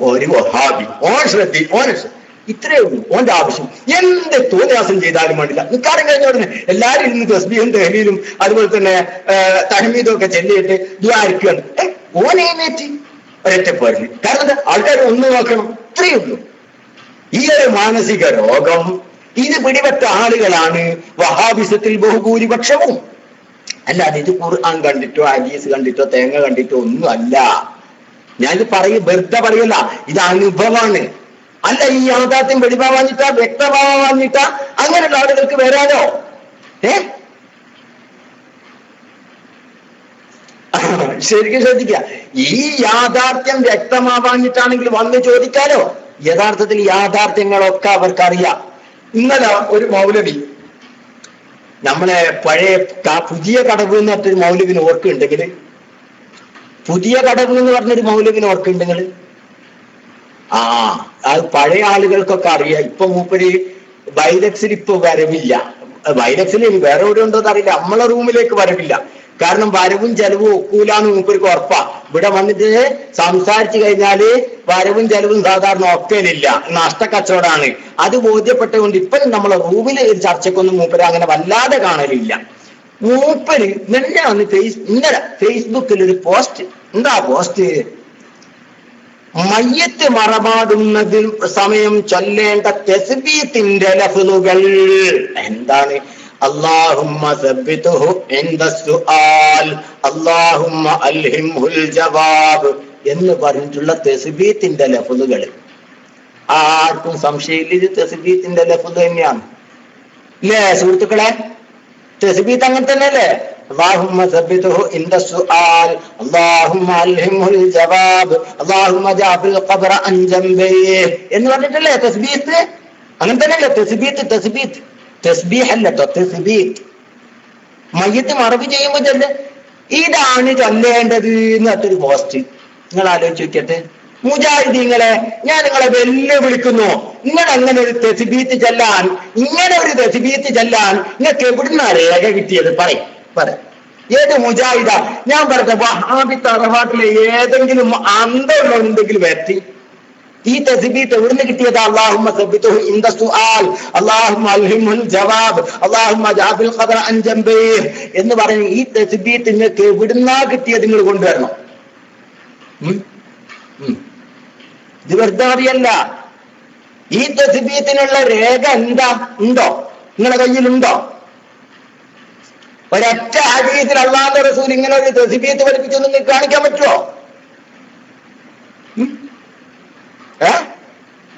ഒരു വഹാബി, ഇത്രയേ ഉള്ളൂ ഓന്റെ ആവശ്യം. എന്ത് തോന്നിയാസം ചെയ്താലും വേണ്ടില്ല. നിൽക്കാരം കഴിഞ്ഞ ഉടനെ എല്ലാരും ഇന്ന് തസ്ബീഹും തഹ്ലീലും അതുപോലെ തന്നെ തഹ്മീദും ഒക്കെ ചെല്ലിയിട്ട് ദ്വാരിക്കുകയാണ്. ഓനേറ്റി ഒരൊറ്റപ്പോരില്ല. കാരണം ആൾക്കാർ ഒന്ന് നോക്കണം, ഇത്രയേ ഉള്ളൂ. ഈ ഒരു മാനസിക രോഗം ഇത് പിടിപെട്ട ആളുകളാണ് വഹാബിസത്തിൽ ബഹുഭൂരിപക്ഷവും. അല്ലാതെ ഇത് ഖുർആൻ കണ്ടിട്ടോ ഹദീസ് കണ്ടിട്ടോ തേങ്ങ കണ്ടിട്ടോ ഒന്നും അല്ല. ഞാനിത് വെറുതെ പറയല്ല, ഇത് അനുഭവമാണ്. അല്ല, ഈ യാഥാർത്ഥ്യം വെളിവാവാഞ്ഞിട്ടാ, വ്യക്തമാവാഞ്ഞിട്ടാ അങ്ങനെയുള്ള ആളുകൾക്ക് വരാനോ? ശരിക്കും ശ്രദ്ധിക്കുക. ഈ യാഥാർത്ഥ്യം വ്യക്തമാവാഞ്ഞിട്ടാണെങ്കിൽ വന്ന് ചോദിക്കാലോ. യഥാർത്ഥത്തിൽ യാഥാർത്ഥ്യങ്ങളൊക്കെ അവർക്കറിയാം. ഇന്നലെ ഒരു മൗലവി, നമ്മളെ പഴയ പുതിയ കടവ് എന്ന് പറഞ്ഞൊരു മൗലവിന് ഓർക്കുന്നുണ്ടെങ്കിൽ, പുതിയ കടവ് എന്ന് പറഞ്ഞൊരു മൗലവിന് ഓർക്കുന്നുണ്ടെങ്കിൽ, അത് പഴയ ആളുകൾക്കൊക്കെ അറിയാം. ഇപ്പൊ മൂപ്പര് ബൈലക്സിൽ ഇപ്പൊ വരവില്ല. ബൈലക്സിൽ വേറെ എവിടെ ഉണ്ടോ എന്ന് അറിയില്ല. നമ്മളെ റൂമിലേക്ക് വരവില്ല. കാരണം വരവും ചെലവും ഒക്കൂലാന്ന് മൂപ്പർക്ക് ഉറപ്പാ. ഇവിടെ വന്നിട്ട് സംസാരിച്ചു കഴിഞ്ഞാല് വരവും ചെലവും സാധാരണ ഒക്കലില്ല, നഷ്ടക്കച്ചവടമാണ്. അത് ബോധ്യപ്പെട്ടുകൊണ്ട് ഇപ്പം നമ്മളെ റൂമിൽ ഒരു ചർച്ചക്കൊന്നും മൂപ്പര് അങ്ങനെ വല്ലാതെ കാണലില്ല. മൂപ്പര് ഇന്നലെ ഫേസ്ബുക്കിൽ ഒരു പോസ്റ്റ് എന്താ പോസ്റ്റ്? മയ്യത്ത് മറമാടുന്നതിൽ സമയം ചൊല്ലേണ്ട തസ്ബീത്തിന്റെ ലഫ്ളുകൾ എന്താണ്? അല്ലാഹുമ്മ സബ്ബിതുഹു ഇൻദ സുആൽ, അല്ലാഹുമ്മ അൽഹിംഹുൽ ജവാബ് എന്ന് പറഞ്ഞിട്ടുള്ള തസ്ബീത്തിന്റെ ലഫ്ളുകൾ. ആർക്കും സംശയമില്ല, ഇത് തസ്ബീത്തിന്റെ ലഫ്ള് തന്നെയാണ് അല്ലേ സുഹൃത്തുക്കളെ? തസ്ബീത്ത് അങ്ങനെ തന്നെയല്ലേ? അല്ലാഹുമ്മ സബ്ബിതുഹു ഇൻദ സുആൽ, അല്ലാഹുമ്മ അൽഹിംഹുൽ ജവാബ്, അല്ലാഹുമ്മ ജഅബിൽ ഖബ്റ അൻ ജംബൈഹി എന്ന് പറഞ്ഞിട്ടല്ലേ തസ്ബീത്ത്? അങ്ങനെ തന്നെയല്ലേ തസ്ബീത്ത്? തസ്ബീഹ് അല്ല കേട്ടോ, തസ്ബീത്ത്. മയ്യത്ത് മറവ് ചെയ്യുമ്പോൾ തന്നെ ഇതാണ് ചൊല്ലേണ്ടത് എന്നൊരു പോസ്റ്റ്. നിങ്ങൾ ആലോചിച്ച് നോക്കിയട്ടെ മുജാഹിദീങ്ങളെ, ഞാൻ നിങ്ങളെ വെല്ലുവിളിക്കുന്നു. നിങ്ങൾ അങ്ങനെ ഒരു തസ്ബീത്ത് ചെല്ലാൻ, നിങ്ങൾക്ക് എവിടുന്ന രേഖ കിട്ടിയത്? പറയും. ഏത് മുജാഹിദ? ഞാൻ പറഞ്ഞ വഹാബി തറവാട്ടിലെ ഏതെങ്കിലും അന്തമുണ്ടെങ്കിലും എത്തി ഈ തസ്ബീത്ത് എവിടുന്ന് കിട്ടിയത്? അല്ലാഹുമ്മ സബ്ബിതുഹു ഇൻദ സുആൽ, അല്ലാഹുമ്മ അൽഹിംഹുൽ ജവാബ്, അല്ലാഹുമ്മ ജഅബിൽ ഖബ്റ അൻ ജംബൈഹി എന്ന് പറയും. ഈ തസ്ബീത്ത് നിങ്ങൾക്ക് എവിടുന്നാ കിട്ടിയത്? നിങ്ങൾ കൊണ്ടുവരണം. ഇത് വെറുതെ അറിയല്ല. ഈ തസ്ബീത്തിനുള്ള രേഖ എന്താ? ഉണ്ടോ? നിങ്ങളുടെ കയ്യിലുണ്ടോ? ഒരൊറ്റ ഹദീസിൽ അല്ലാഹുവിന്റെ റസൂൽ ഇങ്ങനെ ഒരു തസ്ബീത്ത് പഠിപ്പിച്ചൊന്നും നിങ്ങൾക്ക് കാണിക്കാൻ പറ്റുമോ?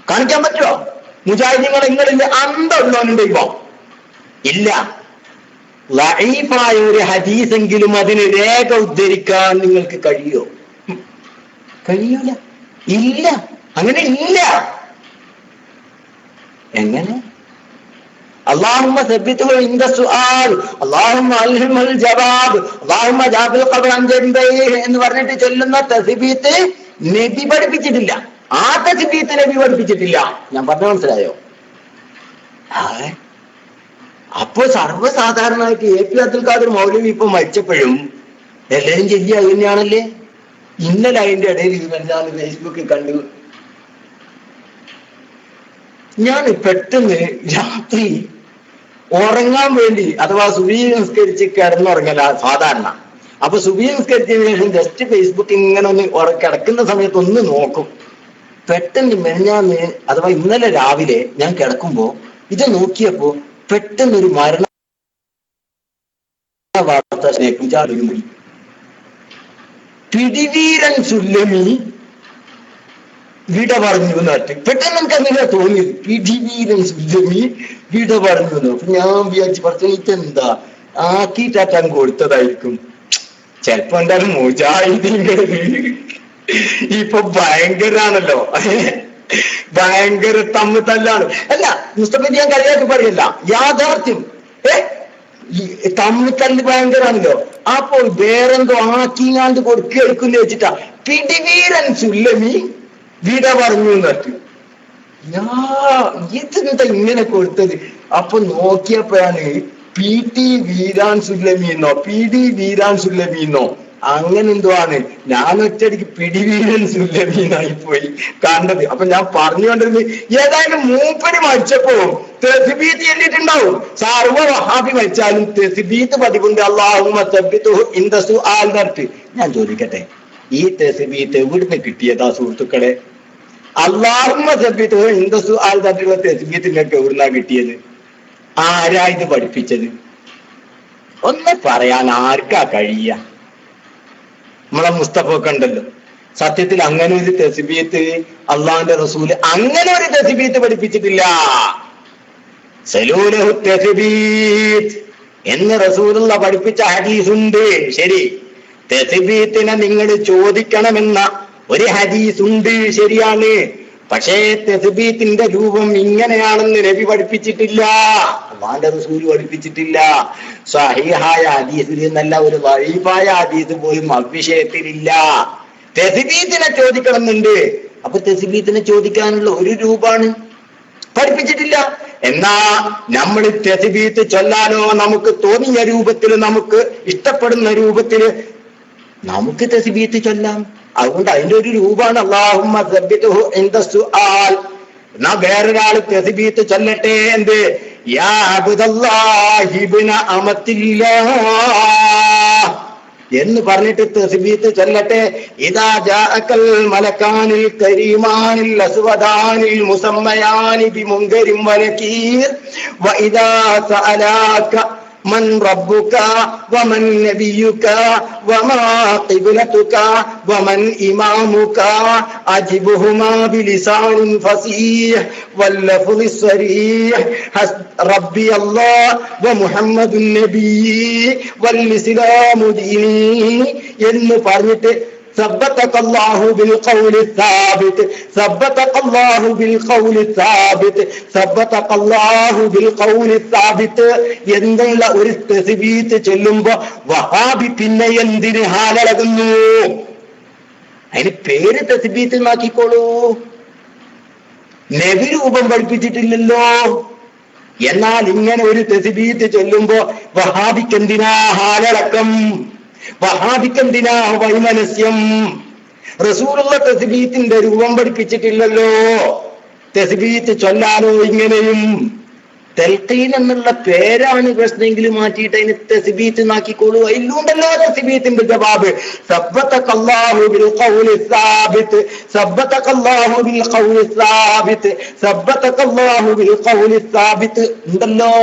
കാണിക്കാൻ പറ്റുമോ? മുജാഹിദീങ്ങൾ നിങ്ങളിൽ അന്തമുള്ളവനുണ്ട് ഇപ്പോ? ഇല്ല. ലഈഫായ ഒരു ഹദീസെങ്കിലും അതിന് രേഖ ഉദ്ധരിക്കാൻ നിങ്ങൾക്ക് കഴിയോ? കഴിയൂല. ഇല്ല, അങ്ങനെ ഇല്ല. എങ്ങനെ? അല്ലാഹുമ്മ സബ്ബിതുഹു ഇൻദ സുആൽ, അല്ലാഹുമ്മ അൽഹിംഹുൽ ജവാബ്, അല്ലാഹുമ്മ ജഅബിൽ ഖബ്റ അൻ ജംബൈഹി എന്ന് പറഞ്ഞിട്ട് ചൊല്ലുന്ന തസ്ബീത്ത് നബി പഠിപ്പിച്ചിട്ടില്ല. ആ തസ്ബീത്ത് നബി പഠിപ്പിച്ചിട്ടില്ല. ഞാൻ പറഞ്ഞു മനസ്സിലായോ? അപ്പൊ സർവ്വസാധാരണമായിട്ട് എ പി അബ്ദുൽ ഖാദർ മൗലവി ഇപ്പൊ മരിച്ചപ്പോഴും എല്ലാവരും ചെല്ലിയ അത് തന്നെയാണല്ലേ. ഇന്നലെ അതിന്റെ ഇടയിൽ ഞാൻ ഫേസ്ബുക്കിൽ കണ്ടു. ഞാൻ പെട്ടെന്ന് രാത്രി ഉറങ്ങാൻ വേണ്ടി, അഥവാ സുബഹി നിസ്കരിച്ച് കിടന്നുറങ്ങല സാധാരണ. അപ്പൊ സുബഹി നിസ്കരിച്ചതിന് ശേഷം ജസ്റ്റ് ഫേസ്ബുക്ക് ഇങ്ങനെ ഒന്ന് കിടക്കുന്ന സമയത്ത് ഒന്ന് നോക്കും. പെട്ടെന്ന് മെഞ്ഞാന്ന്, അഥവാ ഇന്നലെ രാവിലെ ഞാൻ കിടക്കുമ്പോ ഇത് നോക്കിയപ്പോ പെട്ടെന്നൊരു മരണ വാർത്ത സ്നേഹിച്ചാലും പിടിവീരൻ സുല്ലമി വിട പറഞ്ഞു എന്നിട്ട് പെട്ടെന്ന് എനിക്ക് അങ്ങനെ തോന്നിയത്. പിടിവീരൻ സുല്ലമി വിട പറഞ്ഞു എന്ന്. അപ്പൊ ഞാൻ വിചാരിച്ചു പറഞ്ഞു ഇതെന്താ ആക്കിയിട്ടാൻ കൊടുത്തതായിരിക്കും. ചെലപ്പോ എന്തായാലും മുജാഹിദീങ്ങള് ഇപ്പൊ ഭയങ്കരാണല്ലോ, ഭയങ്കര തമ്മിത്തല്ലാണ്. അല്ല മുസ്തഫ ഞാൻ കളിയാക്കി പറയല്ല, യാഥാർത്ഥ്യം. തമ്മിത്തല്ല് ഭയങ്കരാണല്ലോ. അപ്പൊ വേറെന്തോ ആക്കിങ്ങാണ്ട് കൊടുക്കെടുക്കുന്ന വെച്ചിട്ടാ പിടിവീരൻ സുല്ലമി വിട പറഞ്ഞു എന്നിട്ട് ഇതെന്താ ഇങ്ങനെ കൊടുത്തത്? അപ്പൊ നോക്കിയപ്പോഴാണ് PD വീരാൻ സുല്ലമീന്നോ PD വീരാൻ സുല്ലമീന്നോ അങ്ങനെ എന്തോ ആണ്. ഞാൻ ഒറ്റയടിക്ക് പിടിവീരൻ സുല്ലമീനായി പോയി കണ്ടത്. അപ്പൊ ഞാൻ പറഞ്ഞുകൊണ്ടിരുന്നത് ഏതായാലും മൂപ്പര് മരിച്ചപ്പോ തസ്ബീത്ത് ചൊല്ലിയിട്ടുണ്ടാവും. സർവ്വ വഹാബി മരിച്ചാലും തസ്ബീത്ത് പതിവുണ്ട്. അല്ലാഹുമ്മ സബ്ബിതുഹു ഇൻദ സുആൽ എന്നിട്ട് ഞാൻ ചോദിക്കട്ടെ, ഈ തസ്ബീത്ത് എവിടുന്ന് കിട്ടിയതാ സുഹൃത്തുക്കളെ? അല്ലാഹുമ്മ സബ്ബിതുഹു ഇൻദ സുആൽ എന്നിട്ടുള്ള തസ്ബീത്ത് നിങ്ങൾക്ക് എവിടുന്നാ കിട്ടിയത്? ആരാ ഇത് പഠിപ്പിച്ചത്? ഒന്ന് പറയാൻ ആർക്കാ കഴിയ? നമ്മളെ മുസ്തഫ ഒക്കെ ഉണ്ടല്ലോ. സത്യത്തിൽ അങ്ങനെ ഒരു തസ്ബീത്ത് അള്ളാന്റെ റസൂല് അങ്ങനെ ഒരു തസ്ബീത്ത് പഠിപ്പിച്ചിട്ടില്ല. സലൂലഹു തസ്ബീത്ത് എന്ന് റസൂലുള്ള പഠിപ്പിച്ച ഹദീസുണ്ട്. ശരി, തസ്ബീത്തിനെ നിങ്ങൾ ചോദിക്കണമെന്ന ഒരു ഹദീസുണ്ട്, ശരിയാണ്. പക്ഷേ തസ്ബീത്തിന്റെ രൂപം ഇങ്ങനെയാണെന്ന് നബി പഠിപ്പിച്ചിട്ടില്ല, അള്ളാന്റെ റസൂല് പഠിപ്പിച്ചിട്ടില്ല. സ്വഹീഹായ ഹദീസിൽ എന്നല്ല, ഒരു ദഈഫായ ഹദീസ് പോലും അവിഷയത്തിലില്ല. തസ്ബീത്തിനെ ചോദിക്കണമെന്നുണ്ട്. അപ്പൊ തസ്ബീത്തിനെ ചോദിക്കാനുള്ള ഒരു രൂപാണ് പഠിപ്പിച്ചിട്ടില്ല. എന്നാ നമ്മൾ തസ്ബീത്ത് ചൊല്ലാനോ നമുക്ക് തോന്നിയ രൂപത്തിൽ, നമുക്ക് ഇഷ്ടപ്പെടുന്ന രൂപത്തിൽ നമുക്ക് തസ്ബീത്ത് ചൊല്ലാം. അതുകൊണ്ട് അതിന്റെ ഒരു രൂപാണ് അല്ലാഹുമ്മ സബ്ബിതുഹു ഇൻദ സുആൽ. എന്നാ വേറൊരാൾ തസ്ബീത്ത് ചൊല്ലട്ടെ, എന്ത്? യാ അബ്ദുല്ലാഹി ഇബ്ന അമത്തില്ലാഹ്, എന്ന് പറഞ്ഞിട്ട് തസ്ബീത്ത് ചൊല്ലട്ടെ. ഇദാ ജാഅകൽ മലക്കാനിൽ കരീമാനിൽ അസ്വദാനിൽ മുസമ്മയാനി ബിമുൻകരിൻ വനകീർ വഇദാ സഅലാക من ربك ومن نبيك وما قبلتك ومن إمامك أجبهما بلسان فصيح واللفظ الصريح ربي الله ومحمد النبي والإسلام ديني എന്ന് പറഞ്ഞിട്ട് ثبتك الله بالقول الثابت ثبتك الله بالقول الثابت ثبتك الله بالقول الثابت എന്നുള്ള ഒരു തസ്ബീത്ത് ചൊല്ലുമ്പോ വഹാബി പിന്നെ എന്തിന് ഹാലളകുന്നു? അതിന് പേര് തസ്ബീത്ത് നോക്കിക്കോളൂ. നബി രൂപം പഠിപ്പിച്ചിട്ടില്ലല്ലോ. എന്നാൽ ഇങ്ങനെ ഒരു തസ്ബീത്ത് ചൊല്ലുമ്പോ വഹാബിക്ക് എന്തിനാ ഹാലടക്കം? വഹാബിക്കെന്തിനാ വൈമനസ്യം? റസൂലുള്ള തസ്ബീത്തിന്റെ രൂപം പഠിപ്പിച്ചിട്ടില്ലല്ലോ. തസ്ബീത്ത് ചൊല്ലാനോ ഇങ്ങനെയും. തൽഖീൻ എന്നുള്ള പേരാണ് പ്രശ്നമെങ്കിൽ മാറ്റിയിട്ട് അതിന് തസ്ബീത്ത് നാക്കിക്കോളൂ. അതിലുണ്ടല്ലോ തസ്ബീത്തിന്റെ ജവാബ്. സബ്ബതകല്ലാഹു ബിൽ ഖൗലി സാബിത് സബ്ബതകല്ലാഹു ബിൽ ഖൗലി സാബിത് സബ്ബതകല്ലാഹു ബിൽ ഖൗലി സാബിത് ഉണ്ടല്ലോ.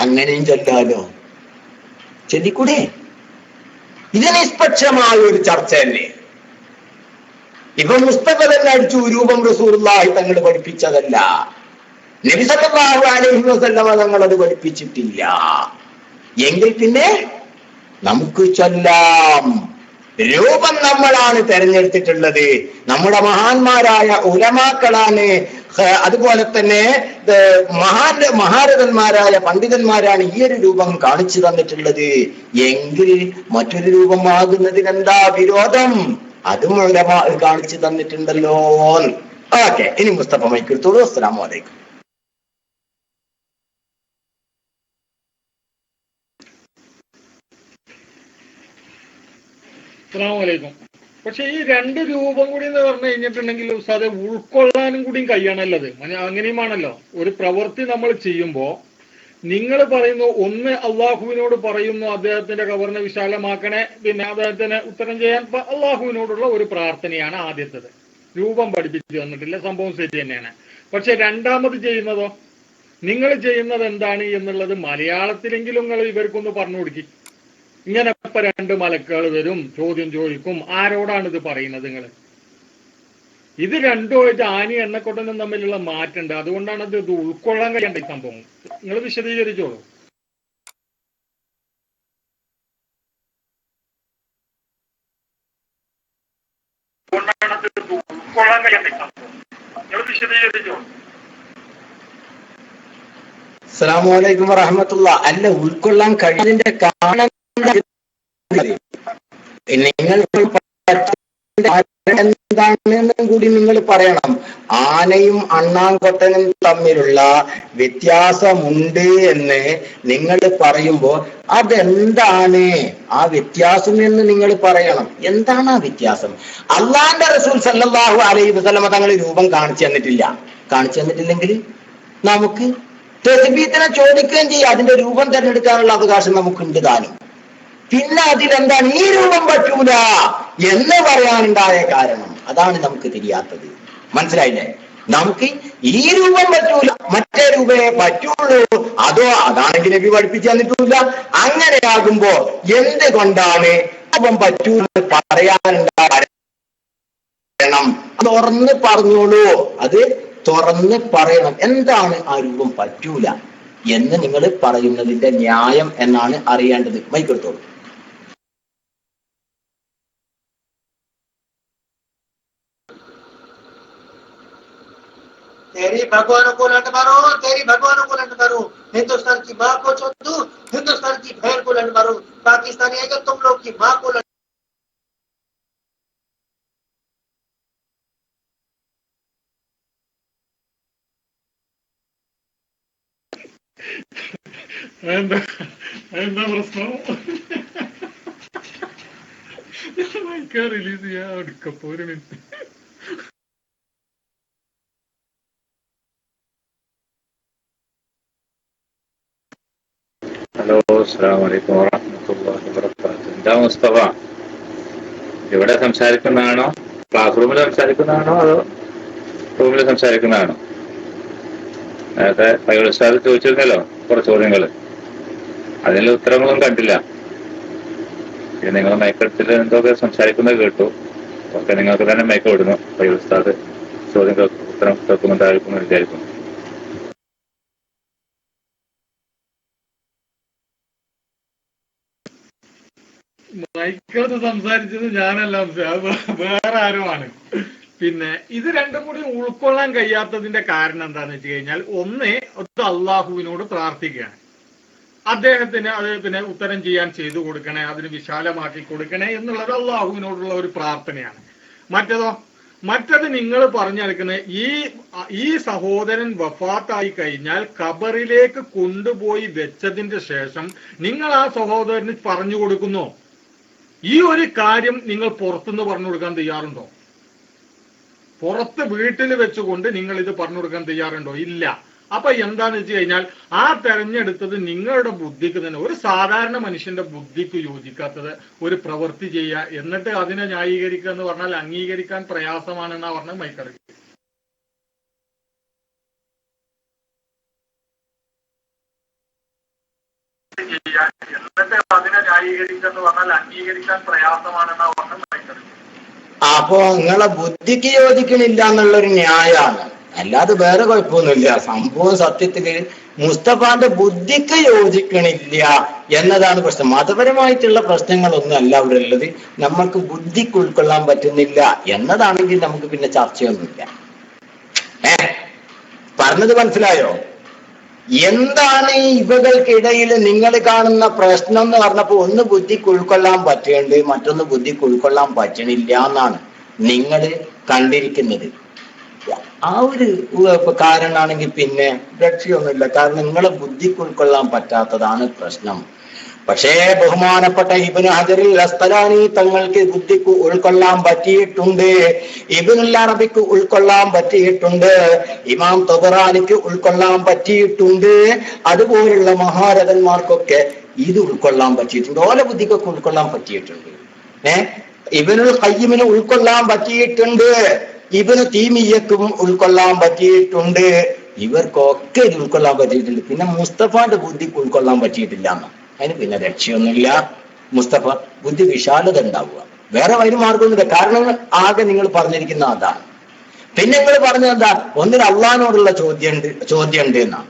അങ്ങനെയും ചൊല്ലാലോ. ചെല്ലിക്കൂടെ? ഇത് നിഷ്പക്ഷമായ ഒരു ചർച്ചയല്ലേ? ഇപ്പൊ മുസ്തഫ തന്നെ അടിച്ചു രൂപം റസൂലുള്ളാഹി തങ്ങൾ പഠിപ്പിച്ചതല്ല. നബി സല്ലല്ലാഹു അലൈഹി വസല്ലമ തങ്ങൾ അത് പഠിപ്പിച്ചിട്ടില്ല. എങ്കിൽ പിന്നെ നമുക്ക് ചൊല്ലാം. രൂപം നമ്മളാണ് തെരഞ്ഞെടുത്തിട്ടുള്ളത്. നമ്മുടെ മഹാന്മാരായ ഉലമാക്കളാണ്. അതുപോലെ തന്നെ മഹാരഥന്മാരായ പണ്ഡിതന്മാരാണ് ഈ ഒരു രൂപം കാണിച്ചു തന്നിട്ടുള്ളത്. എങ്കിൽ മറ്റൊരു രൂപമാകുന്നതിനെന്താ വിരോധം? അതും ഉലമാ കാണിച്ചു തന്നിട്ടുണ്ടല്ലോ. ഓക്കെ, ഇനി മുസ്തഫ മൈക്കെടുത്തോളൂ. അസ്സലാമു അലൈക്കും. അസ്സലാമലൈക്കും. പക്ഷെ ഈ രണ്ട് രൂപം കൂടി എന്ന് പറഞ്ഞു കഴിഞ്ഞിട്ടുണ്ടെങ്കിൽ ഉസ്താദെ ഉൾക്കൊള്ളാനും കൂടിയും കഴിയണല്ലത്. അങ്ങനെയുമാണല്ലോ ഒരു പ്രവൃത്തി നമ്മൾ ചെയ്യുമ്പോ നിങ്ങൾ പറയുന്നു, ഒന്ന് അള്ളാഹുവിനോട് പറയുന്നു അദ്ദേഹത്തിന്റെ ഖബറിനെ വിശാലമാക്കണേ, പിന്നെ അദ്ദേഹത്തിന് ഉത്തരം ചെയ്യാൻ അള്ളാഹുവിനോടുള്ള ഒരു പ്രാർത്ഥനയാണ് ആദ്യത്തേത്. രൂപം പഠിപ്പിച്ചു തന്നിട്ടില്ല, സംഭവം ശരി തന്നെയാണ്. പക്ഷെ രണ്ടാമത് ചെയ്യുന്നതോ, നിങ്ങൾ ചെയ്യുന്നത് എന്താണ് എന്നുള്ളത് മലയാളത്തിലെങ്കിലും നിങ്ങൾ ഇവർക്കൊന്ന് പറഞ്ഞു കൊടുക്കി. ഇങ്ങനെ ഇപ്പൊ രണ്ട് മലക്കുകൾ വരും, ചോദ്യം ചോദിക്കും. ആരോടാണ് ഇത് പറയുന്നത് നിങ്ങൾ? ഇത് രണ്ടുമായിട്ട് ആനി എണ്ണക്കൊട്ടനും തമ്മിലുള്ള മാറ്റമുണ്ട്. അതുകൊണ്ടാണ് ഇത് ഉൾക്കൊള്ളാൻ കഴിയേണ്ട ഈ സംഭവം. നിങ്ങൾ വിശദീകരിച്ചോളൂ. അസ്സലാമു അലൈക്കും വറഹ്മത്തുള്ളാഹി. അല്ല, ഉൾക്കൊള്ളാൻ കഴിയുന്നതിന്റെ കാരണം നിങ്ങൾ എന്താണെന്നും കൂടി നിങ്ങൾ പറയണം. ആനയും അണ്ണാൻകൊട്ടനും തമ്മിലുള്ള വ്യത്യാസമുണ്ട് എന്ന് നിങ്ങൾ പറയുമ്പോൾ അതെന്താണ് ആ വ്യത്യാസം എന്ന് നിങ്ങൾ പറയണം. എന്താണ് ആ വ്യത്യാസം? അള്ളാന്റെ റസൂൽ സല്ലല്ലാഹു അലൈഹി വസല്ലമ തങ്ങൾ രൂപം കാണിച്ചു തന്നിട്ടില്ല. കാണിച്ചു തന്നിട്ടില്ലെങ്കിൽ നമുക്ക് തസ്ബീത്തിനെ ചോദിക്കുകയും ചെയ്യാം. അതിന്റെ രൂപം തിരഞ്ഞെടുക്കാനുള്ള അവകാശം നമുക്കുണ്ട് താനും. പിന്നെ അതിലെന്താണ് ഈ രൂപം പറ്റൂല എന്ന് പറയാനുണ്ടായ കാരണം? അതാണ് നമുക്ക് തിരിയാത്തത്. മനസ്സിലായില്ലേ? നമുക്ക് ഈ രൂപം പറ്റൂല, മറ്റേ രൂപയെ പറ്റുള്ളൂ. അതോ അതാണെങ്കിൽ നബി പഠിപ്പിച്ചു തന്നിട്ടില്ല. അങ്ങനെയാകുമ്പോ എന്തുകൊണ്ടാണ് രൂപം പറ്റൂല പറയാനുണ്ടായ കാരണം? തുറന്ന് പറഞ്ഞോളൂ. അത് തുറന്ന് പറയണം. എന്താണ് ആ രൂപം പറ്റൂല എന്ന് നിങ്ങൾ പറയുന്നതിന്റെ ന്യായം എന്നാണ് അറിയേണ്ടത്. മൈക്കെടുത്തോളൂ. तेरी भगवानों को लंड मारो, तेरी भगवानों को लंड मारो, हिंदुस्तान की माँ को छोड़ दो, हिंदुस्तान की बहन को लंड मारो, पाकिस्तानी है तुम लोग की माँ को लंड എന്താ പ്രശ്നം? റിലീസ് ചെയ്യാൻ എടുക്കപ്പോ ഒരു മിനിറ്റ്. ഹലോ, അസ്സലാമു അലൈക്കും വറഹ്മത്തുള്ളാഹി വബറകാതുഹു. എന്താ മുസ്തഫ, ഇവിടെ സംസാരിക്കുന്നതാണോ, ക്ലാസ് റൂമിൽ സംസാരിക്കുന്നതാണോ, അതോ റൂമിൽ സംസാരിക്കുന്നതാണോ? നേരത്തെ ഫൈസൽ ഉസ്താദ് ചോദിച്ചിരുന്നല്ലോ കുറച്ച് ചോദ്യങ്ങൾ, അതിൽ ഉത്തരങ്ങളൊന്നും കണ്ടില്ല. പിന്നെ നിങ്ങൾ മൈക്കെടുത്തിട്ട് എന്തൊക്കെ സംസാരിക്കുന്നത് കേട്ടു. ഓക്കെ, നിങ്ങൾക്ക് തന്നെ മൈക്ക് വിടുന്നു. ഫൈസൽ ഉസ്താദ് ചോദ്യങ്ങൾക്ക് ഉത്തരം കേൾക്കുന്നുണ്ടായിരിക്കും എന്ന് വിചാരിക്കുന്നു. മൈക്കോട് സംസാരിച്ചത് ഞാനല്ല, വേറെ ആരുമാണ്. പിന്നെ ഇത് രണ്ടും കൂടി ഉൾക്കൊള്ളാൻ കഴിയാത്തതിന്റെ കാരണം എന്താന്ന് വെച്ച് കഴിഞ്ഞാൽ, ഒന്ന് അള്ളാഹുവിനോട് പ്രാർത്ഥിക്കുകയാണ്, അദ്ദേഹത്തിന് ഉത്തരം ചെയ്യാൻ ചെയ്തു കൊടുക്കണേ, അതിന് വിശാലമാക്കി കൊടുക്കണേ എന്നുള്ളത് അള്ളാഹുവിനോടുള്ള ഒരു പ്രാർത്ഥനയാണ്. മറ്റത് നിങ്ങൾ പറഞ്ഞെടുക്കുന്ന ഈ സഹോദരൻ വഫാത്തായി കഴിഞ്ഞാൽ ഖബറിലേക്ക് കൊണ്ടുപോയി വെച്ചതിന്റെ ശേഷം നിങ്ങൾ ആ സഹോദരന് പറഞ്ഞു കൊടുക്കുന്നു. ഈ ഒരു കാര്യം നിങ്ങൾ പുറത്തുനിന്ന് പറഞ്ഞു കൊടുക്കാൻ തയ്യാറുണ്ടോ? പുറത്ത് വീട്ടിൽ വെച്ചുകൊണ്ട് നിങ്ങൾ ഇത് പറഞ്ഞു കൊടുക്കാൻ തയ്യാറുണ്ടോ? ഇല്ല. അപ്പൊ എന്താന്ന് വെച്ച് കഴിഞ്ഞാൽ ആ തെരഞ്ഞെടുത്തത് നിങ്ങളുടെ ബുദ്ധിക്ക് തന്നെ, ഒരു സാധാരണ മനുഷ്യന്റെ ബുദ്ധിക്ക് യോജിക്കാത്തത് ഒരു പ്രവൃത്തി ചെയ്യുക, എന്നിട്ട് അതിനെ ന്യായീകരിക്കുക എന്ന് പറഞ്ഞാൽ അംഗീകരിക്കാൻ പ്രയാസമാണെന്നാ പറഞ്ഞ മൈക്കറി. എന്നിട്ട് അതിനെ ന്യായീകരിക്കുക എന്ന് പറഞ്ഞാൽ അംഗീകരിക്കാൻ പ്രയാസമാണെന്നാ പറഞ്ഞ മൈക്കറി. അപ്പോ നിങ്ങളെ ബുദ്ധിക്ക് യോജിക്കണില്ല എന്നുള്ളൊരു ന്യായമാണ്, അല്ലാതെ വേറെ കുഴപ്പമൊന്നുമില്ല. സംഭവം സത്യത്തില് മുസ്തഫാന്റെ ബുദ്ധിക്ക് യോജിക്കണില്ല എന്നതാണ് പ്രശ്നം. മതപരമായിട്ടുള്ള പ്രശ്നങ്ങളൊന്നും അല്ല അവിടെ ഉള്ളത്. നമുക്ക് ബുദ്ധിക്ക് ഉൾക്കൊള്ളാൻ പറ്റുന്നില്ല എന്നതാണെങ്കിൽ നമുക്ക് പിന്നെ ചർച്ചയൊന്നുമില്ല. പറഞ്ഞത് മനസ്സിലായോ? എന്താണ് ഇവകൾക്കിടയിൽ നിങ്ങൾ കാണുന്ന പ്രശ്നം എന്ന് പറഞ്ഞപ്പോ ഒന്ന് ബുദ്ധിക്ക് ഉൾക്കൊള്ളാൻ പറ്റുന്നുണ്ട്, മറ്റൊന്ന് ബുദ്ധിക്ക് ഉൾക്കൊള്ളാൻ പറ്റണില്ല എന്നാണ് നിങ്ങൾ കണ്ടിരിക്കുന്നത്. ആ ഒരു കാരണമാണെങ്കിൽ പിന്നെ രക്ഷയൊന്നുമില്ല. കാരണം നിങ്ങളെ ബുദ്ധിക്ക് ഉൾക്കൊള്ളാൻ പറ്റാത്തതാണ് പ്രശ്നം. പക്ഷേ ബഹുമാനപ്പെട്ട ഇബ്നു ഹജറുൽ അസ്ഖലാനി തങ്ങൾക്ക് ബുദ്ധിക്ക് ഉൾക്കൊള്ളാൻ പറ്റിയിട്ടുണ്ട്, ഇബ്നുൽ അറബിക്ക് ഉൾക്കൊള്ളാൻ പറ്റിയിട്ടുണ്ട്, ഇമാം തബറാനിക്ക് ഉൾക്കൊള്ളാൻ പറ്റിയിട്ടുണ്ട്, അതുപോലുള്ള മഹാരഥന്മാർക്കൊക്കെ ഇത് ഉൾക്കൊള്ളാൻ പറ്റിയിട്ടുണ്ട്. ഓല ബുദ്ധിക്കൊക്കെ ഉൾക്കൊള്ളാൻ പറ്റിയിട്ടുണ്ട്. ഇബ്നുൽ ഖയ്യിമിന് ഉൾക്കൊള്ളാൻ പറ്റിയിട്ടുണ്ട്, ഇബ്നു തീമിയ്യക്കും ഉൾക്കൊള്ളാൻ പറ്റിയിട്ടുണ്ട്, ഇവർക്കൊക്കെ ഇത് ഉൾക്കൊള്ളാൻ പറ്റിയിട്ടുണ്ട്. പിന്നെ മുസ്തഫാന്റെ ബുദ്ധിക്ക് ഉൾക്കൊള്ളാൻ പറ്റിയിട്ടില്ല എന്ന്. അതിന് പിന്നെ രക്ഷയൊന്നുമില്ല. മുസ്തഫ ബുദ്ധി വിശാലത ഉണ്ടാവുക, വേറെ ഒരു മാർഗമൊന്നുമില്ല. കാരണം ആകെ നിങ്ങൾ പറഞ്ഞിരിക്കുന്ന അതാണ്. പിന്നെ നിങ്ങൾ പറഞ്ഞത് എന്താ? ഒന്നിൽ അള്ളാഹിനോടുള്ള ചോദ്യം ഉണ്ട് എന്നാ.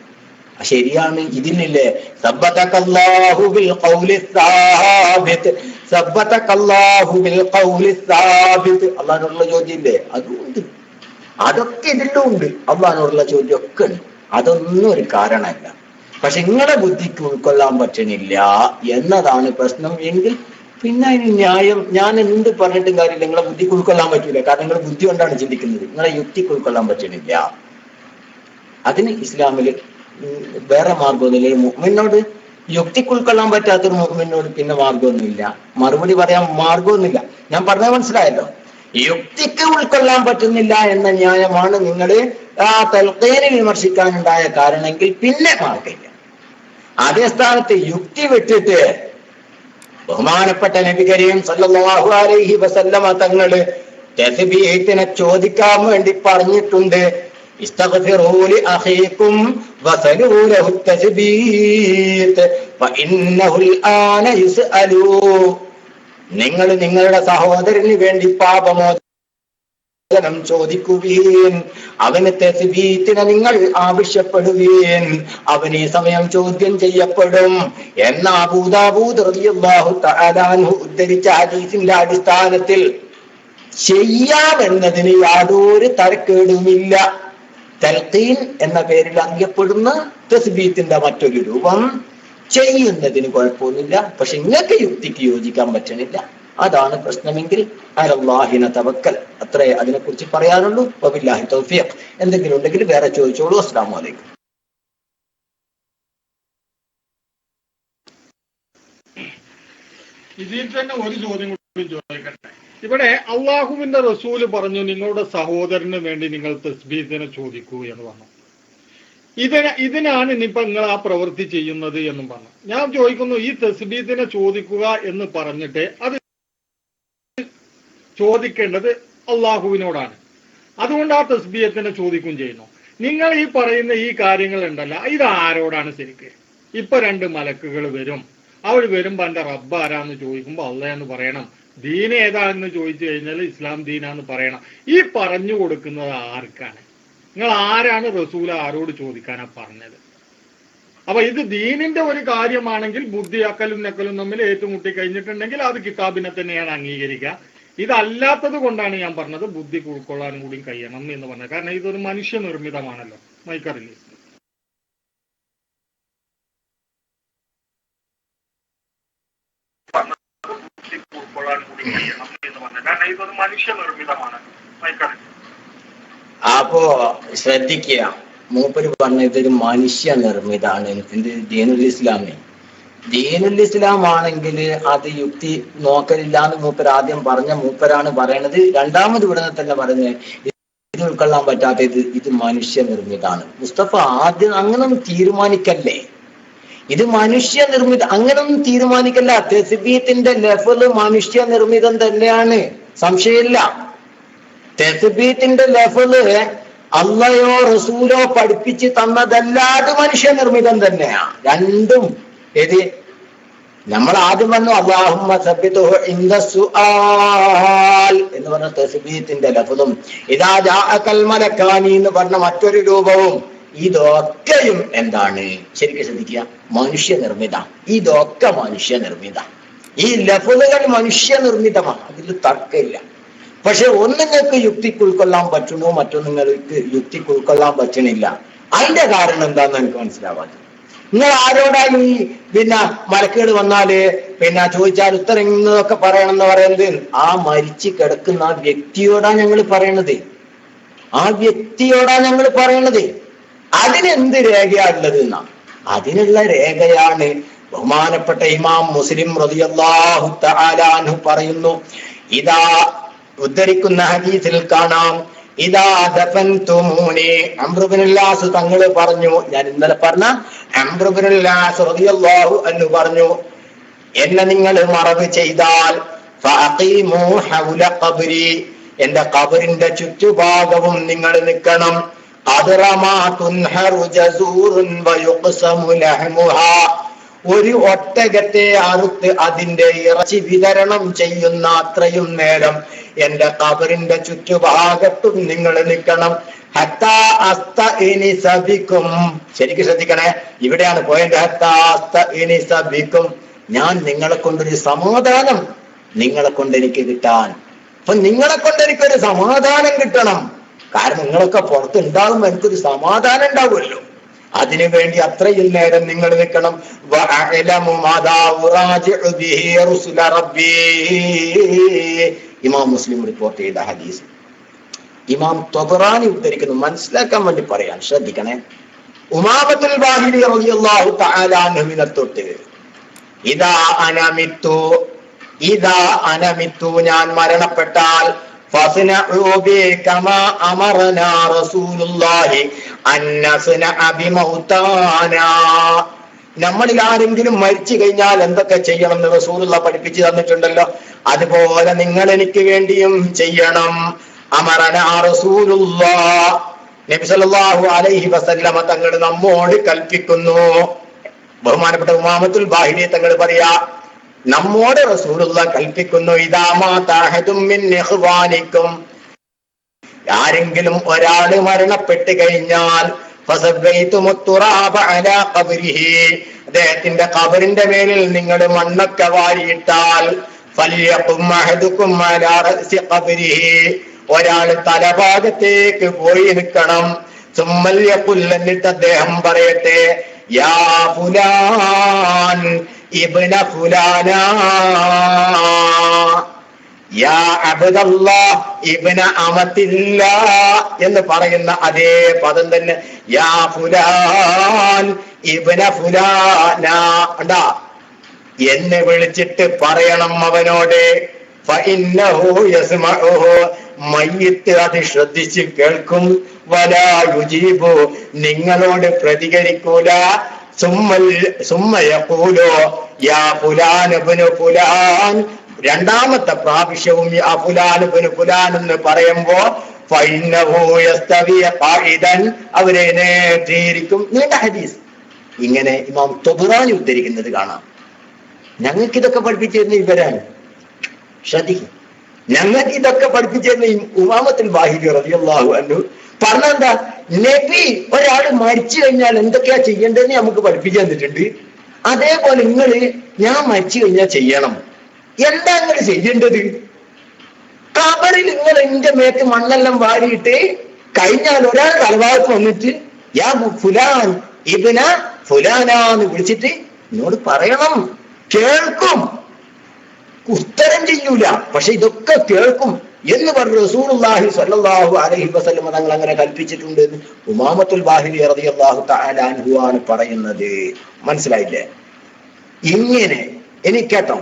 ശരിയാണ്. ഇതിനില്ലേ സബ്ബതകല്ലാഹു ബിൽ ഖൗലി സാബിത്, സബ്ബതകല്ലാഹു ബിൽ ഖൗലി സാബിത്, അള്ളാഹിനോടുള്ള ചോദ്യം ഇല്ലേ? അതുകൊണ്ട് അതൊക്കെ ഇതിലും ഉണ്ട്. അള്ളാഹിനോടുള്ള ചോദ്യം ഒക്കെ ഉണ്ട്. അതൊന്നും ഒരു കാരണമല്ല. പക്ഷെ നിങ്ങളെ ബുദ്ധിക്ക് ഉൾക്കൊള്ളാൻ പറ്റണില്ല എന്നതാണ് പ്രശ്നം എങ്കിൽ പിന്നെ അതിന് ന്യായം ഞാൻ എന്ത് പറഞ്ഞിട്ടും കാര്യമില്ല. നിങ്ങളെ ബുദ്ധിക്ക് ഉൾക്കൊള്ളാൻ പറ്റൂല. കാരണം നിങ്ങൾ ബുദ്ധി കൊണ്ടാണ് ചിന്തിക്കുന്നത്. നിങ്ങളെ യുക്തിക്ക് ഉൾക്കൊള്ളാൻ പറ്റണില്ല. അതിന് ഇസ്ലാമില് വേറെ മാർഗമൊന്നുമില്ല. മുഅ്മിനോട് യുക്തിക്ക് ഉൾക്കൊള്ളാൻ പറ്റാത്തൊരു മുഅ്മിനോട് പിന്നെ മാർഗമൊന്നുമില്ല, മറുപടി പറയാൻ മാർഗമൊന്നുമില്ല. ഞാൻ പറഞ്ഞത് മനസ്സിലായല്ലോ? യുക്തിക്ക് ഉൾക്കൊള്ളാൻ പറ്റുന്നില്ല എന്ന ന്യായമാണ് നിങ്ങൾ ആ തൽഖീനെ വിമർശിക്കാനുണ്ടായ കാരണമെങ്കിൽ പിന്നെ മാർഗമില്ല. അതേ സ്ഥാനത്ത് യുക്തി വിട്ടിട്ട് ബഹുമാനപ്പെട്ട നബി കരീം സല്ലല്ലാഹു അലൈഹി വസല്ലമ തങ്ങള് തസ്ബീഹിനെ ചോദിക്കാൻ വേണ്ടി പറഞ്ഞിട്ടുണ്ട്. ഇസ്തഗ്ഫിറൂ ലി അഖീകും വസലൂ ലഹു തസ്ബീഹ് ഫഇന്നഹുൽ ആന യുസ്അലൂ. നിങ്ങൾ നിങ്ങളുടെ സഹോദരന് വേണ്ടി പാപമോചനം ചോദിക്കുവീൻ, അവന് തസ്ബീഹിനെ നിങ്ങൾ ആവശ്യപ്പെടുവീൻ, അവൻ ഈ സമയം ചോദ്യം ചെയ്യപ്പെടും എന്ന അബൂ ദാവൂദ് റളിയല്ലാഹു തആല അൻഹു ഉദ്ധരിച്ച ഹദീസിന്റെ അടിസ്ഥാനത്തിൽ ചെയ്യാമെന്നതിന് യാതൊരു തരക്കേടുമില്ല. തൽഖീൻ എന്ന പേരിൽ അറിയപ്പെടുന്ന തസ്ബീഹിന്റെ മറ്റൊരു രൂപം ചെയ്യുന്നതിന് കുഴപ്പമൊന്നുമില്ല. പക്ഷെ നിങ്ങൾക്ക് യുക്തിക്ക് യോജിക്കാൻ പറ്റണില്ല, അതാണ് പ്രശ്നമെങ്കിൽ അലല്ലാഹിന തവക്കൽ. അത്രേ അതിനെക്കുറിച്ച് പറയാനുള്ളൂ. വബില്ലാഹി തൗഫീഖ്. എന്തെങ്കിലും ഉണ്ടെങ്കിൽ വേറെ ചോദിച്ചോളൂ. അസ്സലാമു അലൈക്കും. ഇതിൽ തന്നെ ഒരു ചോദ്യം കൂടി ചോദിക്കട്ടെ. ഇവിടെ അള്ളാഹുവിന്റെ റസൂല് പറഞ്ഞു നിങ്ങളുടെ സഹോദരന് വേണ്ടി നിങ്ങൾ തസ്ബീഹിനെ ചോദിക്കൂ എന്ന് പറഞ്ഞു. ഇതിനാണ് ഇനിയിപ്പോ നിങ്ങൾ ആ പ്രവൃത്തി ചെയ്യുന്നത് എന്നും പറഞ്ഞു. ഞാൻ ചോദിക്കുന്നു, ഈ തസ്ബീഹിനെ ചോദിക്കുക എന്ന് പറഞ്ഞിട്ട് അത് ചോദിക്കേണ്ടത് അള്ളാഹുവിനോടാണ്. അതുകൊണ്ട് ആ തസ്ബീഹത്തിനെ ചോദിക്കുകയും ചെയ്യുന്നു. നിങ്ങൾ ഈ പറയുന്ന ഈ കാര്യങ്ങൾ ഉണ്ടല്ല, ഇത് ആരോടാണ് ശരിക്ക്? ഇപ്പൊ 2 മലക്കുകൾ വരും, അവർ വരുമ്പോ എന്റെ റബ്ബ് ആരാന്ന് ചോദിക്കുമ്പോ അള്ളാന്ന് പറയണം, ദീൻ ഏതാന്ന് ചോദിച്ചു കഴിഞ്ഞാൽ ഇസ്ലാം ദീനാന്ന് പറയണം. ഈ പറഞ്ഞു കൊടുക്കുന്നത് ആർക്കാണ്? നിങ്ങൾ ആരാണ് റസൂൽ ആരോട് ചോദിക്കാനാ പറഞ്ഞത്? അപ്പൊ ഇത് ദീനിന്റെ ഒരു കാര്യമാണെങ്കിൽ ബുദ്ധിയാക്കലും നക്കലും തമ്മിൽ ഏറ്റുമുട്ടി കഴിഞ്ഞിട്ടുണ്ടെങ്കിൽ അത് കിതാബിനെ തന്നെയാണ് അംഗീകരിക്കുക. ഇതല്ലാത്തത് കൊണ്ടാണ് ഞാൻ പറഞ്ഞത് ബുദ്ധി ഉൾക്കൊള്ളാനും കൂടി കഴിയണം എന്ന് പറഞ്ഞത്. കാരണം ഇതൊരു മനുഷ്യ നിർമ്മിതമാണല്ലോ. മൈക്കറില്ലേ? ഇതൊരു മനുഷ്യ നിർമ്മിതമാണ്. മൈക്കറില്ലേ? അപ്പോ ശ്രദ്ധിക്കുക, മൂപ്പര് പറഞ്ഞ ഇതൊരു മനുഷ്യ നിർമ്മിതാണ്. എന്ത്? ദീനുൽ ഇസ്ലാമേ. ദീനുൽ ഇസ്ലാം ആണെങ്കിൽ അത് യുക്തി നോക്കലില്ലാന്ന് മൂപ്പർ ആദ്യം പറഞ്ഞ മൂപ്പരാണ് പറയണത്. രണ്ടാമത് ഇവിടെ തന്നെ പറയുന്നത് ഇത് ഉൾക്കൊള്ളാൻ പറ്റാത്ത ഇത് മനുഷ്യ നിർമ്മിതാണ്. മുസ്തഫ ആദ്യം അങ്ങനൊന്നും തീരുമാനിക്കല്ലേ, ഇത് മനുഷ്യ നിർമ്മിത, അങ്ങനൊന്നും തീരുമാനിക്കല്ല. തസ്ബീഹിന്റെ ലഫ്ള് മനുഷ്യ നിർമ്മിതം തന്നെയാണ്, സംശയമില്ല. തസ്ബീഹിന്റെ ലഫ്ള് അള്ളയോ റസൂലോ പഠിപ്പിച്ച് തന്നതല്ലാതെ മനുഷ്യ നിർമ്മിതം തന്നെയാ രണ്ടും. ഏത്? നമ്മൾ ആദ്യം വന്നു അല്ലാഹുമ്മ സബ്ബിതുഹു ഇൻദ സുആൽ എന്ന് പറഞ്ഞ തസ്ബീഹിന്റെ ലഫ്ളും ഇദാ ജാഅകൽ മലക്കാനി എന്ന് പറഞ്ഞ മറ്റൊരു രൂപവും, ഇതൊക്കെയും എന്താണ്? ശരിക്കും ശ്രദ്ധിക്കുക, മനുഷ്യ നിർമ്മിത. ഇതൊക്കെ മനുഷ്യ നിർമ്മിത. ഈ ലഫ്ളുകൾ മനുഷ്യ നിർമ്മിതമാണ്, അതിൽ തർക്കമില്ല. പക്ഷെ ഒന്നുങ്ങൾക്ക് യുക്തിക്ക് ഉൾക്കൊള്ളാൻ പറ്റുന്നു, മറ്റൊന്നുങ്ങൾക്ക് യുക്തിക്ക് ഉൾക്കൊള്ളാൻ പറ്റണില്ല. അതിന്റെ കാരണം എന്താന്ന് എനിക്ക് മനസ്സിലാവാതെ. നിങ്ങൾ ആരോടാണ് ഈ മലക്കുകൾ വന്നാല് ചോദിച്ചാൽ ഉത്തരം എന്നൊക്കെ പറയണമെന്ന് പറയുന്നത്? ആ മരിച്ചു കിടക്കുന്ന ആ വ്യക്തിയോടാ ഞങ്ങൾ പറയണത്, ആ വ്യക്തിയോടാ ഞങ്ങൾ പറയണത്. അതിനെന്ത് രേഖയാ ഉള്ളത് എന്നാ? അതിനുള്ള രേഖയാണ് ബഹുമാനപ്പെട്ട ഇമാം മുസ്ലിം റളിയല്ലാഹു തആല അൻഹു പറയുന്നു. ഇതാ ഉദ്ധരിക്കുന്ന ഹദീസിൽ കാണാം, ഇദാ ദഫൻതുമൂനി, അംർ ഇബ്നുൽ ആസ് തങ്ങൾ പറഞ്ഞു, ഞാൻ ഇന്നലെ പറഞ്ഞ അംർ ഇബ്നുൽ ആസ് റളിയല്ലാഹു അൻഹു പറഞ്ഞു, എന്നെ നിങ്ങൾ മറവ് ചെയ്താൽ ഫഅഖീമു ഹൗല ഖബ്രി, എന്റെ ഖബറിന്റെ ചുറ്റുഭാഗവും നിങ്ങൾ നിൽക്കണം. അദ്റമാ തുൻഹറു ജസൂറുൻ വയുഖ്സമു ലഹ്മുഹാ, ഒരു ഒട്ടകത്തെ അറുത്ത് അതിന്റെ ഇറച്ചി വിതരണം ചെയ്യുന്ന അത്രയും നേരം എന്റെ ഖബറിന്റെ ചുറ്റുഭാഗത്തും നിങ്ങൾ നിൽക്കണം. ഹത്താ അസ്തഇനിസ ബിക്കും, ശരിക്കും ശ്രദ്ധിക്കണേ, ഇവിടെയാണ് പോയിന്റ്. ഹത്താ അസ്തഇനിസ ബിക്കും, ഞാൻ നിങ്ങളെ കൊണ്ടൊരു സമാധാനം നിങ്ങളെ കൊണ്ട് എനിക്ക് കിട്ടാൻ. അപ്പൊ നിങ്ങളെ കൊണ്ട് എനിക്കൊരു സമാധാനം കിട്ടണം. കാരണം നിങ്ങളൊക്കെ പുറത്തുണ്ടാകുമ്പോ എനിക്കൊരു സമാധാനം ഉണ്ടാവുമല്ലോ, അതിനു വേണ്ടി അത്രയും നേരം നിങ്ങൾ നിൽക്കണം. ഇമാം മുസ്ലിം റിപ്പോർട്ട് ചെയ്ത ഹദീസ് ഇമാം ത്വബറാനി ഉദ്ധരിക്കുന്നു. മനസ്സിലാക്കാൻ വേണ്ടി പറയാൻ ശ്രദ്ധിക്കണേ. ഉമാമത്തുൽ ബാഹിലി റളിയല്ലാഹു തആല അൻഹുവിനെ തൊട്ട് ഇദാ അനമിത്തു, ഞാൻ മരണപ്പെട്ടാൽ ഫസ്നഉ ബി കമാ അമറനാ റസൂലുള്ളാഹി അൻ നസ്നഅ ബിമൗതാനാ, നമ്മളിൽ ആരെങ്കിലും മരിച്ചു കഴിഞ്ഞാൽ എന്തൊക്കെ ചെയ്യണം എന്ന് റസൂലുള്ളാഹി പഠിപ്പിച്ചു തന്നിട്ടുണ്ടല്ലോ, അതുപോലെ നിങ്ങൾ എനിക്ക് വേണ്ടിയും ചെയ്യണം. അമറനാ റസൂലുള്ളാഹി, നബി സല്ലല്ലാഹു അലൈഹി വസല്ലമ തങ്ങൾ നമ്മോട് കൽപ്പിക്കുന്നു. ബഹുമാനപ്പെട്ട ഉമാമത്തുൽ ബാഹിലി തങ്ങൾ പറയാ, നമ്മോട് റസൂലുള്ളാഹി കൽപ്പിക്കുന്നു, ഇദാ മാത അഹദും മിൻ ഇഖ്വാനിക്കും, ആരെങ്കിലും ഒരാള് മരണപ്പെട്ട് കഴിഞ്ഞാൽ അദ്ദേഹത്തിന്റെ ഖബറിന്റെ മേലിൽ നിങ്ങൾ മണ്ണൊക്കെ വാരിയിട്ടാൽ ഒരാള് തലഭാഗത്തേക്ക് പോയി നിൽക്കണം. എന്നിട്ട് അദ്ദേഹം പറയട്ടെ, യാ ഫുലാൻ ഇബ്ന ഫുലാനാ, യാ അബ്ദല്ലാഹ് ഇബ്ന അമത്തില്ലാഹ് എന്ന് പറയുന്ന അതേ പദം തന്നെ, യാ ഫുലാൻ ഇബ്ന ഫുലാനാ, കണ്ടാ, എന്നെ വിളിച്ചിട്ട് പറയണം അവനോട്. ഫഇന്നഹു യസ്മഉഹു, മയ്യിത്ത് അത് ശ്രദ്ധിച്ച് കേൾക്കും. വലാ യുജീബു, നിങ്ങളോട് പ്രതികരിക്കൂല. സുമ്മ യഖൂലു യാ ഫുലാൻ ഇബ്നു ഫുലാൻ, രണ്ടാമത്തെ പ്രാവശ്യവും യാ ഫുലാൻ ഇബ്നു ഫുലാൻ എന്ന് പറയുമ്പോ ഫഇന്നഹു യസ്തവി ഖാഇദൻ, അവരെ നേർത്തിയിരിക്കും. നീണ്ട ഹദീസ്. ഇങ്ങനെ ഇമാം തൊബറാനി ഉദ്ധരിക്കുന്നത് കാണാം. ഞങ്ങൾക്ക് ഇതൊക്കെ പഠിപ്പിച്ചിരുന്ന ഇവരാണ്. ശ്രദ്ധിക്കും, ഞങ്ങൾക്ക് ഇതൊക്കെ പഠിപ്പിച്ചിരുന്ന ഉമാമത്തുൽ ബാഹിരി റളിയല്ലാഹു അൻഹു പറഞ്ഞെന്താ, നബി ഒരാൾ മരിച്ചു കഴിഞ്ഞാൽ എന്തൊക്കെയാ ചെയ്യേണ്ടതെന്ന് നമുക്ക് പഠിപ്പിച്ചു തന്നിട്ടുണ്ട്. അതേപോലെ നിങ്ങള് ഞാൻ മരിച്ചു കഴിഞ്ഞാൽ ചെയ്യണം. എന്താ നിങ്ങൾ ചെയ്യേണ്ടത്? ഖബറിൽ നിങ്ങൾ എന്റെ മേത്ത് മണ്ണെല്ലാം വാരിയിട്ട് കഴിഞ്ഞാൽ ഒരാൾ തലഭാഗത്ത് വന്നിട്ട് യാ ഫുലാൻ ഇബ്ന ഫുലാനാന്ന് വിളിച്ചിട്ട് എന്നോട് പറയണം. കേൾക്കും, ഉത്തരം ചെയ്യൂല, പക്ഷെ ഇതൊക്കെ കേൾക്കും എന്ന് പറഞ്ഞ് റസൂലുള്ളാഹി സ്വല്ലല്ലാഹു അലൈഹി വസല്ലം തങ്ങൾ അങ്ങനെ കൽപ്പിച്ചിട്ടുണ്ട് എന്ന് ഉമാമത്തുൽ ബാഹിരി റളിയല്ലാഹു തആല അൻഹു ആണ് പറയുന്നത്. മനസ്സിലായില്ലേ? ഇങ്ങനെ ഇനി കേട്ടോ,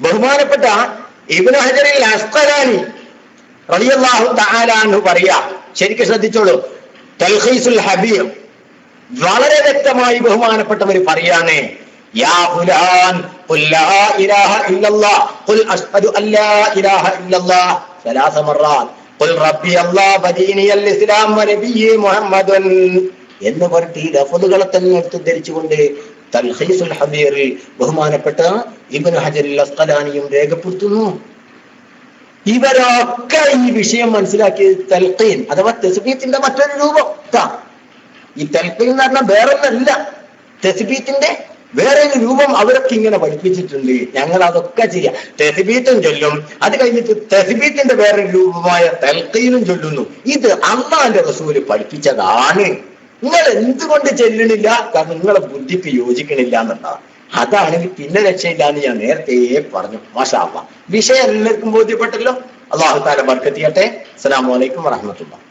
ബഹുമാനപ്പെട്ട ഇബ്നു ഹജറിൽ അസ്ഖലാനി റളിയല്ലാഹു തആല അൻഹു പറയാ, ശരിക്കും ശ്രദ്ധിച്ചോളൂ. തൽഖീസുൽ ഹബീർ വളരെ വ്യക്തമായി ബഹുമാനപ്പെട്ടവർ പറയാണ്, യാ ഫുലാൻ ഖുൽ ലാ ഇലാഹ ഇല്ലല്ലാഹ് ഖുൽ അശ്ഹദു അൻ ലാ ഇലാഹ ഇല്ലല്ലാഹ് സലാസ മററാത്ത് ഖുൽ റബ്ബി അല്ലാഹ് വദീനിയൽ ഇസ്ലാം വനബിയ്യി മുഹമ്മദൻ എന്ന് പറഞ്ഞ് ഈ ലഫ്ളുകളെ തന്നെ എടുത്തുദ്ധരിച്ചുകൊണ്ട് തൽഖീസുൽ ഹബീറിൽ ബഹുമാനപ്പെട്ട ഇബ്നു ഹജറുൽ അസ്ഖലാനിയും രേഖപ്പെടുത്തുന്നു. ഇവരൊക്കെ ഈ വിഷയം മനസ്സിലാക്കി തൽഖീൻ അഥവാ തസ്ബീത്തിന്റെ മറ്റൊരു രൂപം. ഈ തൽഖീൻ എന്ന് പറഞ്ഞാൽ വേറൊന്നല്ല, തസ്ബീത്തിന്റെ വേറൊരു രൂപം അവരൊക്കെ ഇങ്ങനെ പഠിപ്പിച്ചിട്ടുണ്ട്. ഞങ്ങൾ അതൊക്കെ ചെയ്യാം. തസ്ബീത്തും ചൊല്ലും, അത് കഴിഞ്ഞിട്ട് തസ്ബീത്തിന്റെ വേറൊരു രൂപമായ തൽഖീനും ചൊല്ലുന്നു. ഇത് അല്ലാഹുവിന്റെ റസൂല് പഠിപ്പിച്ചതാണ്. നിങ്ങൾ എന്തുകൊണ്ട് ചെല്ലണില്ല? കാരണം നിങ്ങളെ ബുദ്ധിക്ക് യോജിക്കണില്ല എന്നുള്ളതാണ്. അതാണെങ്കിൽ പിന്നെ രക്ഷയില്ല എന്ന് ഞാൻ നേരത്തെ പറഞ്ഞു. മാഷാ അല്ലാഹ്, വിഷയം എല്ലാവർക്കും ബോധ്യപ്പെട്ടല്ലോ. അല്ലാഹു തആല ബർക്കത്ത് ചെയ്യട്ടെ. അസ്സലാമു അലൈക്കും വറഹ്മത്തുള്ളാഹി.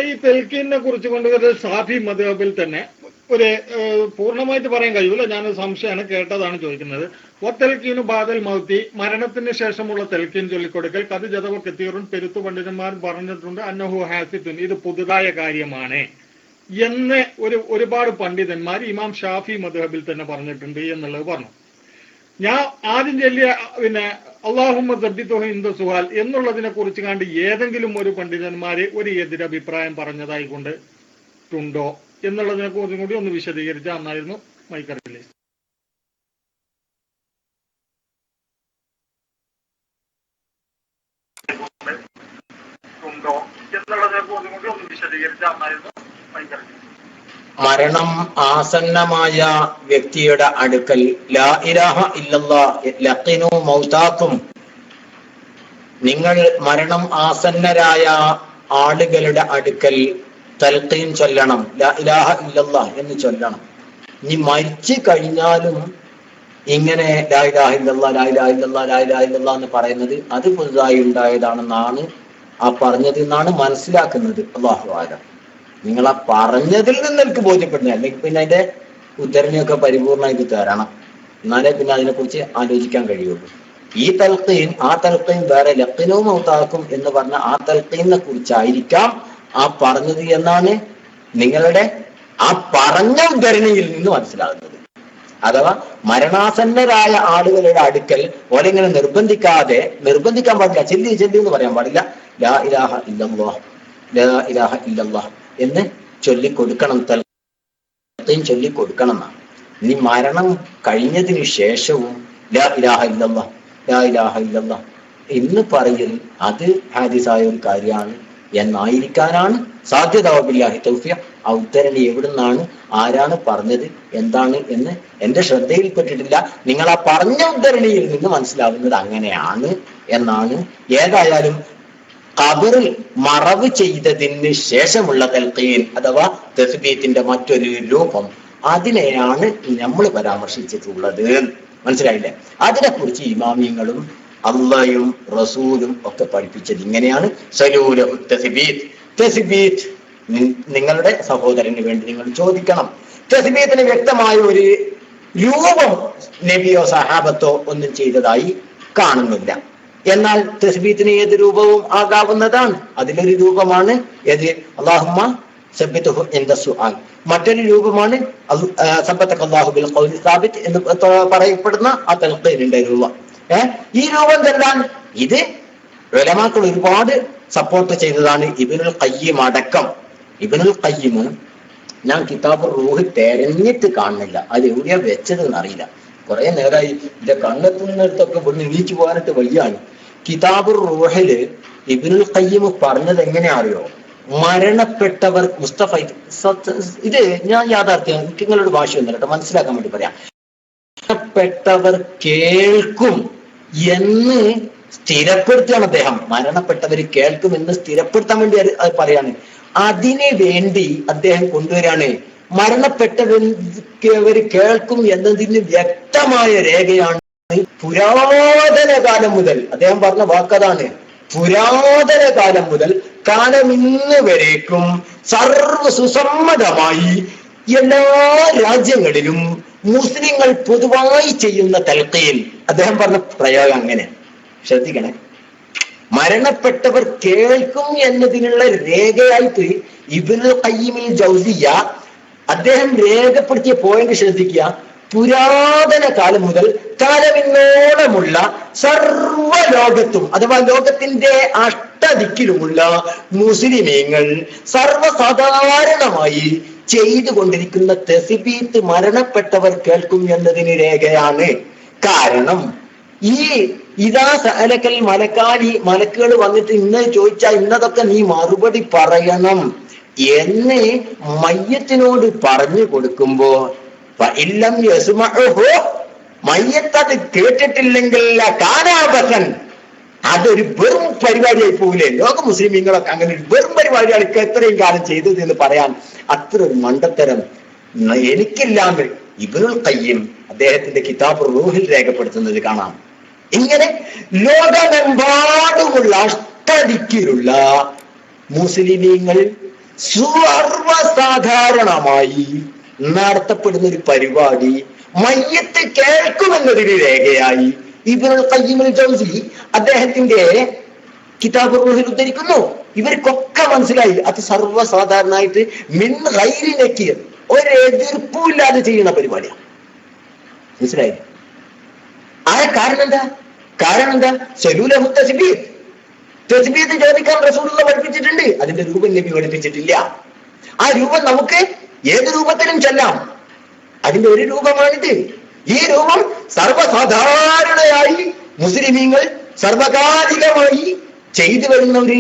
ഈ തെൽക്കീനെ കുറിച്ച് കൊണ്ടുവരുന്നത് സാഫി മദ്ഹബിൽ തന്നെ ഒരു പൂർണ്ണമായിട്ട് പറയാൻ കഴിയൂല. ഞാൻ സംശയമാണ്, കേട്ടതാണ് ചോദിക്കുന്നത്. തെൽക്കീനു ബാദൽ മൗത്തി, മരണത്തിന് ശേഷമുള്ള തെൽക്കീൻ ചൊല്ലിക്കൊടുക്കൽ കത് ജദവ കത്തീറുൻ, പെരുത്തു പണ്ഡിതന്മാർ പറഞ്ഞിട്ടുണ്ട്. അന്നഹു ഹാസിത്തുൻ, ഇത് പുതുതായ കാര്യമാണ് എന്ന് ഒരുപാട് പണ്ഡിതന്മാർ ഇമാം ഷാഫി മദ്ഹബിൽ തന്നെ പറഞ്ഞിട്ടുണ്ട് എന്നുള്ളത് പറഞ്ഞു. ഞാൻ ആദ്യം ചൊല്ലിയ അല്ലാഹുമ്മ സബ്ബിതുഹു ഇൻദ സുആൽ എന്നുള്ളതിനെ കുറിച്ച് കണ്ട് ഏതെങ്കിലും ഒരു പണ്ഡിതന്മാര് ഒരു എതിരഭിപ്രായം പറഞ്ഞതായി കൊണ്ടുണ്ടോ എന്നുള്ളതിനെ കുറിച്ചും കൂടി ഒന്ന് വിശദീകരിച്ചാൽ നന്നായിരുന്നു. മൈക്കറിയില്ലേ? മരണം ആസന്നമായ വ്യക്തിയുടെ അടുക്കൽ ലാ ഇലാഹ ഇല്ലല്ലാഹ് ലഖിനു മൗതാക്കും, നിങ്ങൾ മരണം ആസന്നരായ ആളുകളുടെ അടുക്കൽ തൽഖീൻ ചൊല്ലണം, ലാ ഇലാഹ ഇല്ലല്ലാഹ് എന്ന് ചൊല്ലണം. ഇനി മരിച്ചു കഴിഞ്ഞാലും ഇങ്ങനെ ലാ ഇലാഹ ഇല്ലല്ലാഹ് ലാ ഇലാഹ ഇല്ലല്ലാഹ് ലാ ഇലാഹ ഇല്ലല്ലാഹ് എന്ന് പറയുന്നത് അത് പുതുതായി ഉണ്ടായതാണെന്നാണ് ആ പറഞ്ഞത് എന്നാണ് മനസ്സിലാക്കുന്നത്. അല്ലാഹു അഅലം. നിങ്ങൾ ആ പറഞ്ഞതിൽ നിന്ന് എനിക്ക് ബോധ്യപ്പെടുന്നത്, അല്ലെങ്കിൽ പിന്നെ അതിന്റെ ഉദ്ധരണിയൊക്കെ പരിപൂർണമായിട്ട് തരണം, എന്നാലേ പിന്നെ അതിനെക്കുറിച്ച് ആലോചിക്കാൻ കഴിയുള്ളൂ. ഈ തൽഖീൻ ആ തൽഖീൻ വേറെ, ലഖിനു മൗതാക്കും എന്ന് പറഞ്ഞ ആ തൽഖീനെ കുറിച്ചായിരിക്കാം ആ പറഞ്ഞത് എന്നാണ് നിങ്ങളുടെ ആ പറഞ്ഞ ഉദ്ധരണിയിൽ നിന്ന് മനസ്സിലാകുന്നത്. അഥവാ മരണാസന്നരായ ആളുകളുടെ അടുക്കൽ ഓരെങ്ങനെ നിർബന്ധിക്കാൻ പാടില്ല, ചെല്ലി എന്ന് പറയാൻ പാടില്ല. ലാ ഇലാഹ ഇല്ലല്ലാഹ് ലാ ഇലാഹ ഇല്ലല്ലാഹ് എന്ന് ചൊല്ലിക്കൊടുക്കണം, തൽഖീൻ ചൊല്ലിക്കൊടുക്കണം എന്നാണ്. ഇനി മരണം കഴിഞ്ഞതിന് ശേഷവും ലാ ഇലാഹ ഇല്ലല്ലാഹ് ലാ ഇലാഹ ഇല്ലല്ലാഹ് എന്ന് പറയൽ അത് ഹാദിസായ ഒരു കാര്യമാണ് എന്നായിരിക്കാനാണ് സാധ്യത. ബില്ലാഹി തൗഫീഖ്. ആ ഉദ്ധരണി എവിടുന്നാണ്, ആരാണ് പറഞ്ഞത്, എന്താണ് എന്ന് എന്റെ ശ്രദ്ധയിൽപ്പെട്ടിട്ടില്ല. നിങ്ങൾ ആ പറഞ്ഞ ഉദ്ധരണിയിൽ നിന്ന് മനസ്സിലാവുന്നത് അങ്ങനെയാണ് എന്നാണ്. ഏതായാലും ഖബറിൽ മറവ് ചെയ്തതിന് ശേഷമുള്ള തൽഖീൻ അഥവാ തസ്ബീത്തിന്റെ മറ്റൊരു രൂപം, അതിനെയാണ് നമ്മൾ പരാമർശിച്ചിട്ടുള്ളത്. മനസ്സിലായില്ലേ? അതിനെക്കുറിച്ച് ഇമാമിയങ്ങളും അള്ളാഹയും റസൂലും ഒക്കെ പഠിപ്പിച്ചത് ഇങ്ങനെയാണ്. തസ്ബീത്ത് നിങ്ങളുടെ സഹോദരന് വേണ്ടി നിങ്ങൾ ചോദിക്കണം. തസ്ബീഹത്തിന് വ്യക്തമായ ഒരു രൂപം നബിയോ സഹാബത്തോ ഒന്നും ചെയ്തതായി കാണുന്നില്ല. എന്നാൽ തസ്ബീഹത്തിന് ഏത് രൂപവും ആകാവുന്നതാണ്. അതിലൊരു രൂപമാണ് ഏത് അല്ലാഹുമ്മ സബ്ബിത്ഹു ഇൻദ സുആൽ. മറ്റൊരു രൂപമാണ് സബ്ബതക അല്ലാഹു ബിൽ ഖൗലി സാബിത്ത് എന്ന് പറയപ്പെടുന്ന ആ തൽഖീനിന്റെ രൂപം. ഈ രൂപം ചെല്ലാൻ ഇത് ഉലമാക്കൾ ഒരുപാട് സപ്പോർട്ട് ചെയ്തതാണ്. ഇബ്നുൽ ഖയ്യിം അടക്കം. ഇബ്നുൽ ഖയ്യിം ഞാൻ കിതാബ് റൂഹ് തെരഞ്ഞിട്ട് കാണുന്നില്ല, അത് എവിടെയാ വെച്ചതെന്ന് അറിയില്ല. കുറെ നേരമായി എന്റെ കണ്ണെത്തുന്നിടത്തൊക്കെ ഇവിടുന്ന് എണീച്ചു പോകാനായിട്ട് വയ്യാണ്. കിതാബ് റൂഹില് ഇബ്നുൽ ഖയ്യിം പറഞ്ഞത് എങ്ങനെയാ അറിയോ? മരണപ്പെട്ടവർ മുസ്തഫ ഇത് ഞാൻ യാഥാർത്ഥ്യം എനിക്ക് നിങ്ങളോട് ഭാഷ ഒന്നും കേട്ടോ മനസ്സിലാക്കാൻ വേണ്ടി പറയാം. മരണപ്പെട്ടവർ കേൾക്കും എന്ന് സ്ഥിരപ്പെടുത്തുകയാണ് അദ്ദേഹം. മരണപ്പെട്ടവർ കേൾക്കും എന്ന് സ്ഥിരപ്പെടുത്താൻ വേണ്ടി അത് പറയാണ്. അതിനു വേണ്ടി അദ്ദേഹം കൊണ്ടുവരാണ് മരണപ്പെട്ടവർ കേൾക്കും എന്നതിന് വ്യക്തമായ രേഖയാണ് പുരാതന കാലം മുതൽ. അദ്ദേഹം പറഞ്ഞ വാക്കതാണ്, പുരാതന കാലം മുതൽ കാലമിന്ന് വരേക്കും സർവ സുസമ്മതമായി എല്ലാ രാജ്യങ്ങളിലും മുസ്ലിങ്ങൾ പൊതുവായി ചെയ്യുന്ന തൽഖീൻ. അദ്ദേഹം പറഞ്ഞ പ്രയോഗം അങ്ങനെ ശ്രദ്ധിക്കണേ. മരണപ്പെട്ടവർ കേൾക്കും എന്നതിനുള്ള രേഖയായിട്ട് ഇബ്നുൽ ഖയ്യിമുൽ ജൗസിയ്യ അദ്ദേഹം രേഖപ്പെടുത്തിയ പോയിന്റ് ശ്രദ്ധിക്കുക. പുരാതന കാലം മുതൽ കാലമിന്നോളമുള്ള സർവ്വലോകത്തും അഥവാ ലോകത്തിന്റെ അഷ്ടദിക്കിലുമുള്ള മുസ്ലിമീങ്ങൾ സർവ്വസാധാരണമായി ചെയ്തുകൊണ്ടിരിക്കുന്ന തസ്ബീഹ് മരണപ്പെട്ടവർ കേൾക്കും എന്നതിന് രേഖയാണ്. കാരണം ഇതാ സഅലക്കൽ മലക്കാനി, മലക്കുകൾ വന്നിട്ട് ഇന്നത് ചോദിച്ചാൽ ഇന്നതൊക്കെ നീ മറുപടി പറയണം എന്ന് മയ്യത്തിനോട് പറഞ്ഞു കൊടുക്കുമ്പോ ഇല്ലം യസ്മഉഹു, മയ്യത്ത് അത് കേട്ടിട്ടില്ലെങ്കിൽ കാനാബസൻ, അതൊരു വെറും പരിപാടിയായി പോകില്ലേ? ലോക മുസ്ലിമീങ്ങളൊക്കെ അങ്ങനെ ഒരു വെറും പരിപാടിയാണ് എത്രയും കാലം ചെയ്തത് എന്ന് പറയാൻ അത്ര ഒരു മണ്ടത്തരം എനിക്കില്ലാന്ന് ഇബ്നുൽ ഖയ്യിം അദ്ദേഹത്തിന്റെ കിതാബ് റൂഹിൽ രേഖപ്പെടുത്തുന്നത് കാണാം. ഇങ്ങനെ ലോകമെമ്പാടുമുള്ള അഷ്ടദിക്കിലുള്ള മുസ്ലിമീങ്ങൾ സർവസാധാരണമായി നടത്തപ്പെടുന്ന ഒരു പരിപാടി മയ്യത്ത് കേൾക്കുമെന്നതിന് രേഖയായി ഇബ്നുൽ ഖയ്യിമുൽ ജൗസി അദ്ദേഹത്തിന്റെ കിതാബ് റൂഹിൽ ഉദ്ധരിക്കുന്നു. ഇവർക്കൊക്കെ മനസ്സിലായി അത് സർവ്വസാധാരണമായിട്ട് മിൻ ഗൈരി നക്കീർ, ഒരു എതിർപ്പുമില്ലാതെ ചെയ്യുന്ന പരിപാടിയാണ്. മനസ്സിലായി? ആ കാരണം എന്താ? സലൂലഹു തസ്ബീഹ്, തസ്ബീഹ് ചോദിക്കാൻ റസൂലുള്ളാഹി പഠിപ്പിച്ചിട്ടുണ്ട്. അതിന്റെ രൂപം നബി പഠിപ്പിച്ചിട്ടില്ല. ആ രൂപം നമുക്ക് ഏത് രൂപത്തിലും ചെല്ലാം. അതിന്റെ ഒരു രൂപമാണിത്. ഈ രൂപം സർവ്വസാധാരണയായി മുസ്ലിമീങ്ങൾ സർവകാലികമായി ചെയ്തു വരുന്ന ഒരു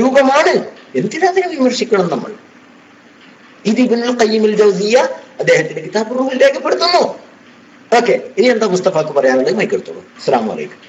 രൂപമാണ്. എന്തിനതിനെ വിമർശിക്കണം നമ്മൾ? ഇത് ഇബ്നുൽ ഖയ്യിമുൽ ജൗസിയ്യ അദ്ദേഹത്തിന്റെ കിതാബ് റൂഹിൽ രേഖപ്പെടുത്തുന്നു. ഓക്കെ, ഇനി എന്താ മുസ്തഫാക്ക് പറയാനുള്ളത്? മൈക്കെടുത്തോളൂ. അസ്സലാമു അലൈക്കും.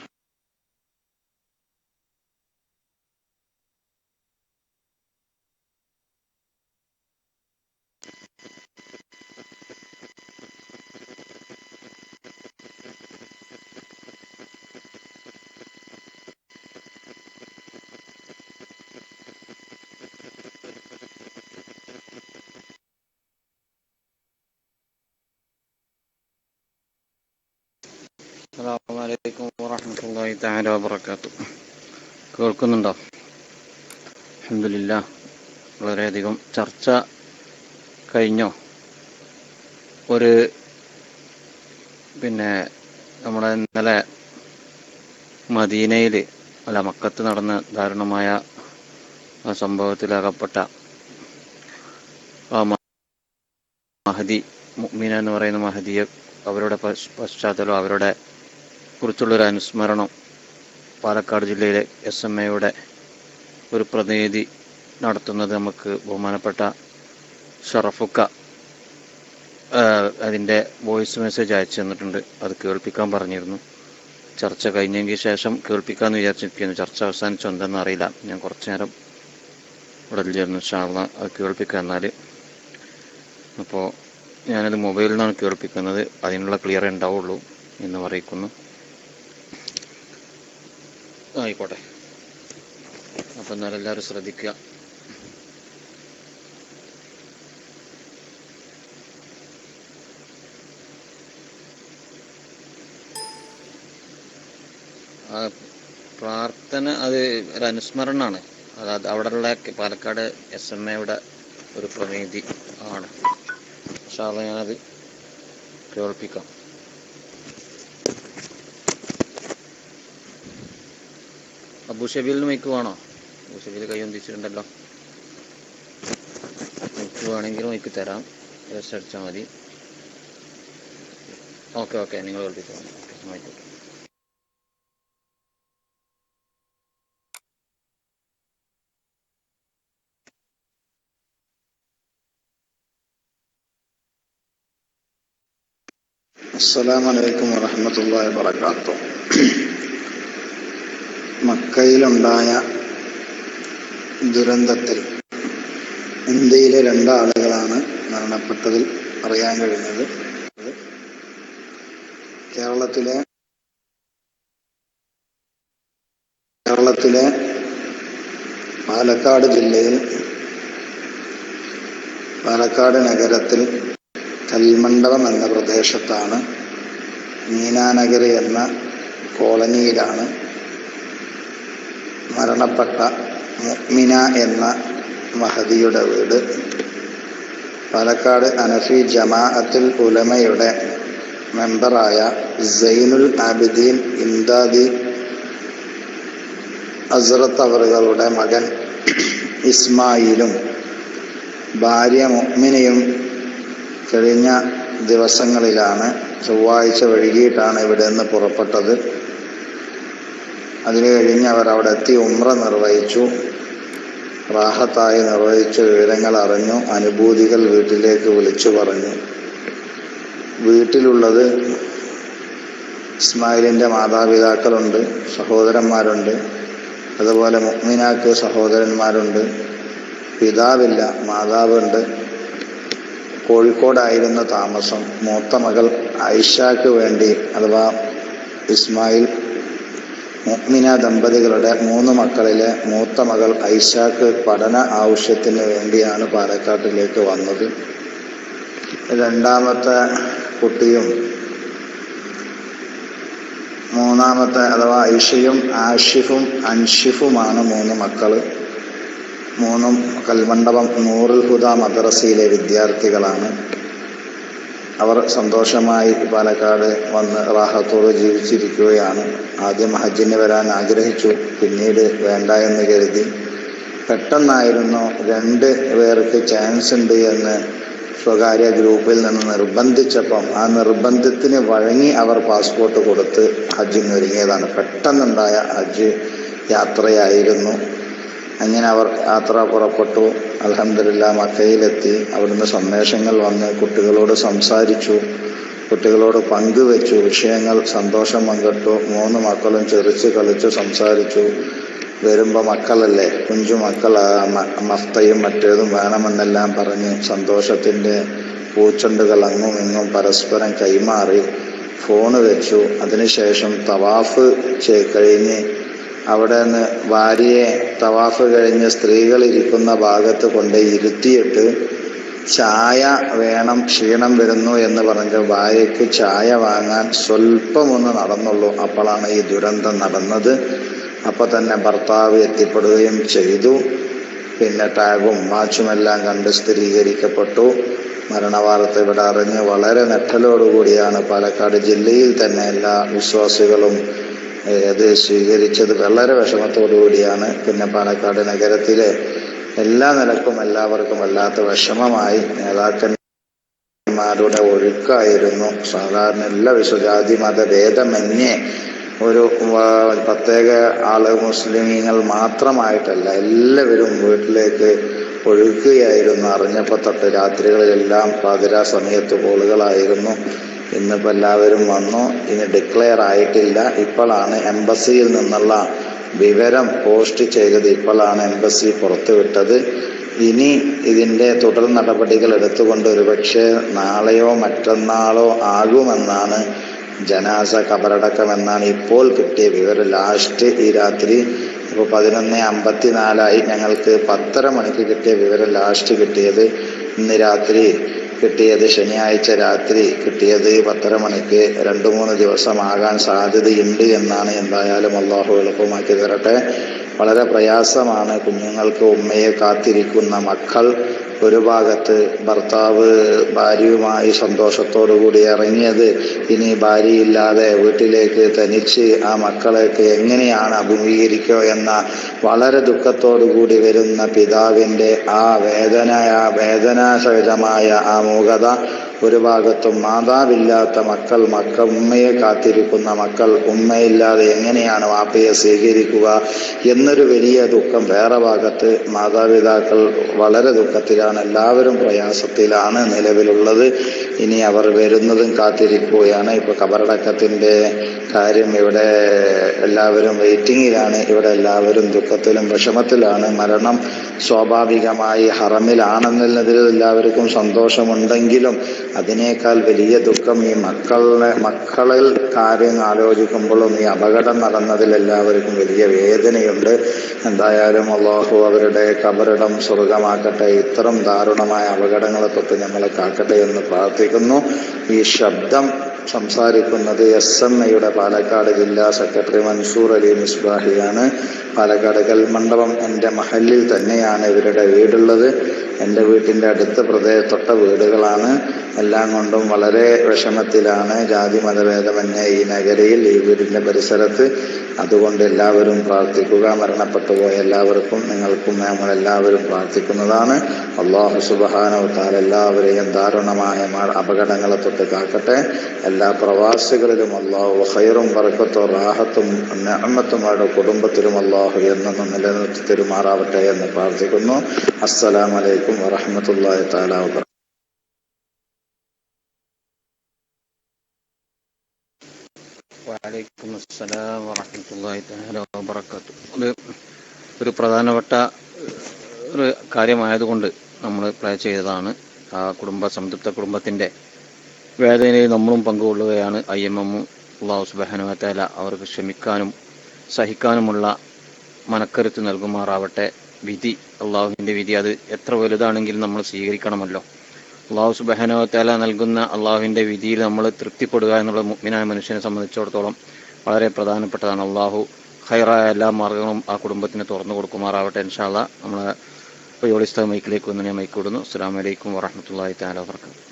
അസ്സലാമു അലൈക്കും വറഹ്മത്തുള്ളാഹി തആല വബറകാതുഹു. കേൾക്കുന്നുണ്ടോ? അൽഹംദുലില്ലാഹ്. വളരെയധികം ചർച്ച കഴിഞ്ഞോ? നമ്മുടെ ഇന്നലെ മദീനയിൽ മക്കത്ത് നടന്ന ദാരുണമായ ആ സംഭവത്തിൽ അകപ്പെട്ട ആ മഹദി മുഅ്മിന എന്ന് പറയുന്ന മഹദിയെ, അവരുടെ പശ്ചാത്തലം, അവരുടെ കുറിച്ചുള്ളൊരു അനുസ്മരണം പാലക്കാട് ജില്ലയിലെ SMAയുടെ ഒരു പ്രതിനിധി നടത്തുന്നത് നമുക്ക് ബഹുമാനപ്പെട്ട ഷറഫുക്ക അതിൻ്റെ വോയിസ് മെസ്സേജ് അയച്ചു തന്നിട്ടുണ്ട്. അത് കേൾപ്പിക്കാൻ പറഞ്ഞിരുന്നു. ചർച്ച കഴിഞ്ഞതിന് ശേഷം കേൾപ്പിക്കാമെന്ന് വിചാരിച്ചിരിക്കുന്നു. ചർച്ച അവസാനിച്ചോ എന്തെന്ന് അറിയില്ല. ഞാൻ കുറച്ചു നേരം ഇവിടെ ഇല്ലായിരുന്നു. ഇൻഷാ അല്ലാഹ് അത് കേൾപ്പിക്കാം. എന്നാൽ അപ്പോൾ ഞാനത് മൊബൈലിൽ നിന്നാണ് കേൾപ്പിക്കുന്നത്. അതിനുള്ള ക്ലിയർ ഉണ്ടാവുള്ളൂ എന്ന് അറിയിക്കുന്നു. ആയിക്കോട്ടെ. അപ്പം എന്നാലും എല്ലാവരും ശ്രദ്ധിക്കുക. ആ പ്രാർത്ഥന അത് ഒരു അനുസ്മരണമാണ്. അത് അവിടെയുള്ള പാലക്കാട് SMA ഒരു പ്രതിനിധി ആണ്. പക്ഷേ ഞാനത് കേൾപ്പിക്കാം. അബുഷബീലിന് മൈക്ക് വേണോ? അബുഷബീൽ കൈ ഒന്നിച്ചിട്ടുണ്ടല്ലോ. മൈക്ക് വേണമെങ്കിൽ മൈക്ക് തരാം, ജസ്റ്റ് അടിച്ചാൽ മതി. ഓക്കെ നിങ്ങൾ കേൾപ്പിച്ചോ. മൈക്ക് അസ്സലാമു അലൈക്കും വറഹ്മത്തുള്ളാഹി വബറകാതുഹു. മക്കയിലുണ്ടായ ദുരന്തത്തിൽ ഇന്ത്യയിലെ 2 ആളുകളാണ് മരണപ്പെട്ടതിൽ അറിയാൻ കഴിഞ്ഞത്. കേരളത്തിലെ പാലക്കാട് ജില്ലയിൽ പാലക്കാട് നഗരത്തിൽ കൽമണ്ഡപം എന്ന പ്രദേശത്താണ്, മീനാനഗരി എന്ന കോളനിയിലാണ് മരണപ്പെട്ട മുഅ്മിന എന്ന മഹദിയുടെ വീട്. പാലക്കാട് അനഫി ജമാഅത്തുൽ ഉലമയുടെ മെമ്പറായ സൈനുൽ ആബിദീൻ ഇംദാദി ഹസ്രത്ത് അവറുകളുടെ മകൻ ഇസ്മായിലും ഭാര്യ മുഅ്മിനയും കഴിഞ്ഞ ദിവസങ്ങളിലാണ്, ചൊവ്വാഴ്ച വൈകിട്ടാണ് ഇവിടെ നിന്ന് പുറപ്പെട്ടത്. അതിന് കഴിഞ്ഞ് അവർ അവിടെ എത്തി ഉംറ നിർവഹിച്ചു. റാഹത്തായി നിർവഹിച്ച വിവരങ്ങൾ അറിഞ്ഞു, അനുഭൂതികൾ വീട്ടിലേക്ക് വിളിച്ചു പറഞ്ഞു. വീട്ടിലുള്ളത് ഇസ്മായിലിൻ്റെ മാതാപിതാക്കളുണ്ട്, സഹോദരന്മാരുണ്ട്. അതുപോലെ മുഅ്മിനാക്ക് സഹോദരന്മാരുണ്ട്. പിതാവില്ല, മാതാവുണ്ട്. കോഴിക്കോടായിരുന്നു താമസം. മൂത്ത മകൾ ആയിഷയ്ക്ക് വേണ്ടി, അഥവാ ഇസ്മായിൽ മുഅ്മിന ദമ്പതികളുടെ 3 മക്കളിലെ മൂത്ത മകൾ ഐഷാക്ക് പഠന ആവശ്യത്തിന് വേണ്ടിയാണ് പാലക്കാട്ടിലേക്ക് വന്നത്. 2ാമത്തെ കുട്ടിയും 3ാമത്തെ അഥവാ ഐഷയും ആഷിഫും അൻഷിഫുമാണ് 3 മക്കൾ. 3ഉം കൽമണ്ഡപം നൂറുൽ ഹുദ മദ്രസയിലെ വിദ്യാർത്ഥികളാണ്. അവർ സന്തോഷമായി പാലക്കാട് വന്ന് റാഹത്തോടെ ജീവിച്ചിരിക്കുകയാണ്. ആദ്യം ഹജ്ജിന് വരാൻ ആഗ്രഹിച്ചു, പിന്നീട് വേണ്ട എന്ന് കരുതി. പെട്ടെന്നായിരുന്നു 2 പേർക്ക് ചാൻസ് ഉണ്ട് എന്ന് സ്വകാര്യ ഗ്രൂപ്പിൽ നിന്ന് നിർബന്ധിച്ചപ്പം ആ നിർബന്ധത്തിന് വഴങ്ങി അവർ പാസ്പോർട്ട് കൊടുത്ത് ഹജ്ജിന് ഒരുങ്ങിയതാണ്. പെട്ടെന്നുണ്ടായ ഹജ്ജ് യാത്രയായിരുന്നു. അങ്ങനെ അവർ യാത്ര പുറപ്പെട്ടു. അൽഹംദുലില്ലാ മക്കയിലെത്തി. അവിടുന്ന് സന്ദേശങ്ങൾ വന്ന് കുട്ടികളോട് സംസാരിച്ചു, കുട്ടികളോട് പങ്കുവെച്ചു, വിഷയങ്ങൾ സന്തോഷം പങ്കിട്ടു. 3 മക്കളും ചെറിച്ച് കളിച്ചു സംസാരിച്ചു. വരുമ്പോൾ മക്കളല്ലേ, കുഞ്ചു മക്കൾ, മഫ്തയും മറ്റേതും വേണമെന്നെല്ലാം പറഞ്ഞ് സന്തോഷത്തിൻ്റെ പൂച്ചെണ്ടുകൾ അങ്ങും ഇങ്ങും പരസ്പരം കൈമാറി ഫോണ് വെച്ചു. അതിനുശേഷം തവാഫ് കഴിഞ്ഞ് അവിടെ നിന്ന് ഭാര്യയെ തവാഫ് കഴിഞ്ഞ് സ്ത്രീകൾ ഇരിക്കുന്ന ഭാഗത്ത് കൊണ്ട് ഇരുത്തിയിട്ട് ചായ വേണം, ക്ഷീണം വരുന്നു എന്ന് പറഞ്ഞ് ഭാര്യയ്ക്ക് ചായ വാങ്ങാൻ സ്വല്പമൊന്ന് നടന്നുള്ളൂ. അപ്പോഴാണ് ഈ ദുരന്തം നടന്നത്. അപ്പോൾ തന്നെ ഭർത്താവ് എത്തിപ്പെടുകയും ചെയ്തു. പിന്നെ ടാഗും മാച്ചുമെല്ലാം കണ്ട് സ്ഥിരീകരിക്കപ്പെട്ടു. മരണവാർത്ത ഇവിടെ അറിഞ്ഞ് വളരെ നെട്ടലോടുകൂടിയാണ് പാലക്കാട് ജില്ലയിൽ തന്നെ എല്ലാ വിശ്വാസികളും അത് സ്വീകരിച്ചത്. വളരെ വിഷമത്തോടു കൂടിയാണ്. പിന്നെ പാലക്കാട് നഗരത്തിലെ എല്ലാ നിലക്കും എല്ലാവർക്കും വല്ലാത്ത വിഷമമായി. നേതാക്കന്മാരുടെ ഒഴുക്കായിരുന്നു. സാധാരണ എല്ലാ വിശ്വജാതി മതഭേദമന്യേ ഒരു പ്രത്യേക ആള് മുസ്ലിമീങ്ങൾ മാത്രമായിട്ടല്ല, എല്ലാവരും വീട്ടിലേക്ക് ഒഴുകുകയായിരുന്നു. അറിഞ്ഞപ്പോൾ തൊട്ട് രാത്രികളിലെല്ലാം പാതിരാ സമയത്ത് കോളുകളായിരുന്നു. ഇന്നിപ്പോൾ എല്ലാവരും വന്നു. ഇനി ഡിക്ലെയർ ആയിട്ടില്ല. ഇപ്പോഴാണ് എംബസിയിൽ നിന്നുള്ള വിവരം പോസ്റ്റ് ചെയ്തത്. ഇപ്പോഴാണ് എംബസി പുറത്തുവിട്ടത്. ഇനി ഇതിൻ്റെ തുടർ നടപടികൾ എടുത്തുകൊണ്ട് ഒരുപക്ഷെ നാളെയോ മറ്റന്നാളോ ആകുമെന്നാണ്, ജനാസ കബറടക്കമെന്നാണ് ഇപ്പോൾ കിട്ടിയ വിവരം. ലാസ്റ്റ് ഈ രാത്രി ഇപ്പോൾ 11:54 ഞങ്ങൾക്ക് 10:30 മണിക്ക് കിട്ടിയ വിവരം ലാസ്റ്റ് കിട്ടിയത്. ഇന്ന് രാത്രി കിട്ടിയത് ശനിയാഴ്ച രാത്രി കിട്ടിയത് 10:30 മണിക്ക് 2-3 ദിവസമാകാൻ സാധ്യതയുണ്ട് എന്നാണ്. എന്തായാലും അള്ളാഹു എളുപ്പമാക്കി തരട്ടെ. വളരെ പ്രയാസമാണ്. കുഞ്ഞുങ്ങൾക്ക് ഉമ്മയെ കാത്തിരിക്കുന്ന മക്കൾ. ഒരു ഭാഗത്ത് ഭർത്താവ് ഭാര്യയുമായി സന്തോഷത്തോടുകൂടി ഇറങ്ങിയത്, ഇനി ഭാര്യയില്ലാതെ വീട്ടിലേക്ക് തനിച്ച് ആ മക്കളെയൊക്കെ എങ്ങനെയാണ് അഭിമുഖീകരിക്കുക എന്ന വളരെ ദുഃഖത്തോടുകൂടി വരുന്ന പിതാവിൻ്റെ ആ വേദനാസഹിതമായ ആ മൂകത. ഒരു ഭാഗത്തും മാതാവില്ലാത്ത മക്കൾ, ഉമ്മയെ കാത്തിരിക്കുന്ന മക്കൾ ഉമ്മയില്ലാതെ എങ്ങനെയാണ് വാപ്പയെ സ്വീകരിക്കുക എന്നൊരു വലിയ ദുഃഖം. വേറെ ഭാഗത്ത് മാതാപിതാക്കൾ വളരെ ദുഃഖത്തിലാണ്, എല്ലാവരും പ്രയാസത്തിലാണ് നിലവിലുള്ളത്. ഇനി അവർ വരുന്നതും കാത്തിരിക്കുകയാണ്. ഇപ്പോൾ ഖബറടക്കത്തിൻ്റെ കാര്യം ഇവിടെ എല്ലാവരും വെയിറ്റിങ്ങിലാണ്. ഇവിടെ എല്ലാവരും ദുഃഖത്തിലും വിഷമത്തിലാണ്. മരണം സ്വാഭാവികമായി ഹറമിലാണെന്നുള്ളതിൽ എല്ലാവർക്കും സന്തോഷമുണ്ടെങ്കിലും അതിനേക്കാൾ വലിയ ദുഃഖം ഈ മക്കളിൽ കാര്യം ആലോചിക്കുമ്പോഴും ഈ അപകടം നടന്നതിൽ എല്ലാവർക്കും വലിയ വേദനയുണ്ട്. എന്തായാലും അല്ലാഹു അവരുടെ ഖബറിടം സ്വർഗമാക്കട്ടെ. ഇത്തരം ദാരുണമായ അപകടങ്ങളെ തൊട്ട് നമ്മളെ കാക്കട്ടെ എന്ന് പ്രാർത്ഥിക്കുന്നു. ഈ ശബ്ദം സംസാരിക്കുന്നത് SMAയുടെ പാലക്കാട് ജില്ലാ സെക്രട്ടറി മൻസൂർ അലി മിസ്ബാഹിയാണ്. പാലക്കാട് കൽമണ്ഡപം എൻ്റെ മഹലിൽ തന്നെയാണ് ഇവരുടെ വീടുള്ളത്. എൻ്റെ വീട്ടിൻ്റെ അടുത്ത തൊട്ട വീടുകളാണ്. എല്ലാം കൊണ്ടും വളരെ വിഷമത്തിലാണ്. ജാതി മതഭേദമന്യേ ഈ നഗരയിൽ, ഈ വീടിൻ്റെ പരിസരത്ത്. അതുകൊണ്ട് എല്ലാവരും പ്രാർത്ഥിക്കുക. മരണപ്പെട്ടു പോയ എല്ലാവർക്കും നിങ്ങൾക്കും നമ്മളെല്ലാവരും പ്രാർത്ഥിക്കുന്നതാണ്. അല്ലാഹു സുബ്ഹാനഹു വ തആല എല്ലാവരെയും ദാരുണമായ അപകടങ്ങളെ തൊട്ട് കാക്കട്ടെ. എല്ലാ പ്രവാസികളിലും അല്ലാഹു ഖൈറും ബറക്കത്തും റാഹത്തും നിഅമത്തും അവരുടെ കുടുംബത്തിലും അല്ലാഹു എന്നും നിലനിർത്തി തരുമാറാവട്ടെ എന്ന് പ്രാർത്ഥിക്കുന്നു. അസ്സലാമു അലൈക്കും വറഹ്മത്തുള്ളാഹി തആല വബറകാതുഹു. വഅലൈക്കും അസ്സലാം വറഹ്മത്തുള്ളാഹി തആല വബറകാതുഹു. ഒരു പ്രധാനപ്പെട്ട ഒരു കാര്യമായതുകൊണ്ട് നമ്മൾ പ്ലേ ചെയ്തതാണ്. ആ സംതൃപ്ത കുടുംബത്തിൻ്റെ വേദനയിൽ നമ്മളും പങ്കുകൊള്ളുകയാണ്. IMM അല്ലാഹു സുബ്ഹാനഹു വ തആല അവർക്ക് ക്ഷമിക്കാനും സഹിക്കാനുമുള്ള മനക്കരുത്ത് നൽകുമാറാവട്ടെ. വിധി, അള്ളാഹുവിൻ്റെ വിധി, അത് എത്ര വലുതാണെങ്കിലും നമ്മൾ സ്വീകരിക്കണമല്ലോ. അള്ളാഹു സുബ്ഹാനഹു വ തആല നൽകുന്ന അള്ളാഹുവിൻ്റെ വിധിയിൽ നമ്മൾ തൃപ്തിപ്പെടുക എന്നുള്ള മുഅ്മിനായ മനുഷ്യനെ സംബന്ധിച്ചിടത്തോളം വളരെ പ്രധാനപ്പെട്ടതാണ്. അള്ളാഹു ഖൈറായ എല്ലാ മാർഗങ്ങളും ആ കുടുംബത്തിന് തുറന്നു കൊടുക്കുമാറാവട്ടെ. ഇൻഷാ അല്ലാഹ് നമ്മളെ യോളിസ്ത മൈക്കിലേക്ക് വന്ന് ഞാൻ മൈക്ക് വിടുന്നു. അസ്സലാമു അലൈക്കും വറഹ്മത്തുള്ളാഹി തആല വബറകാതുഹു.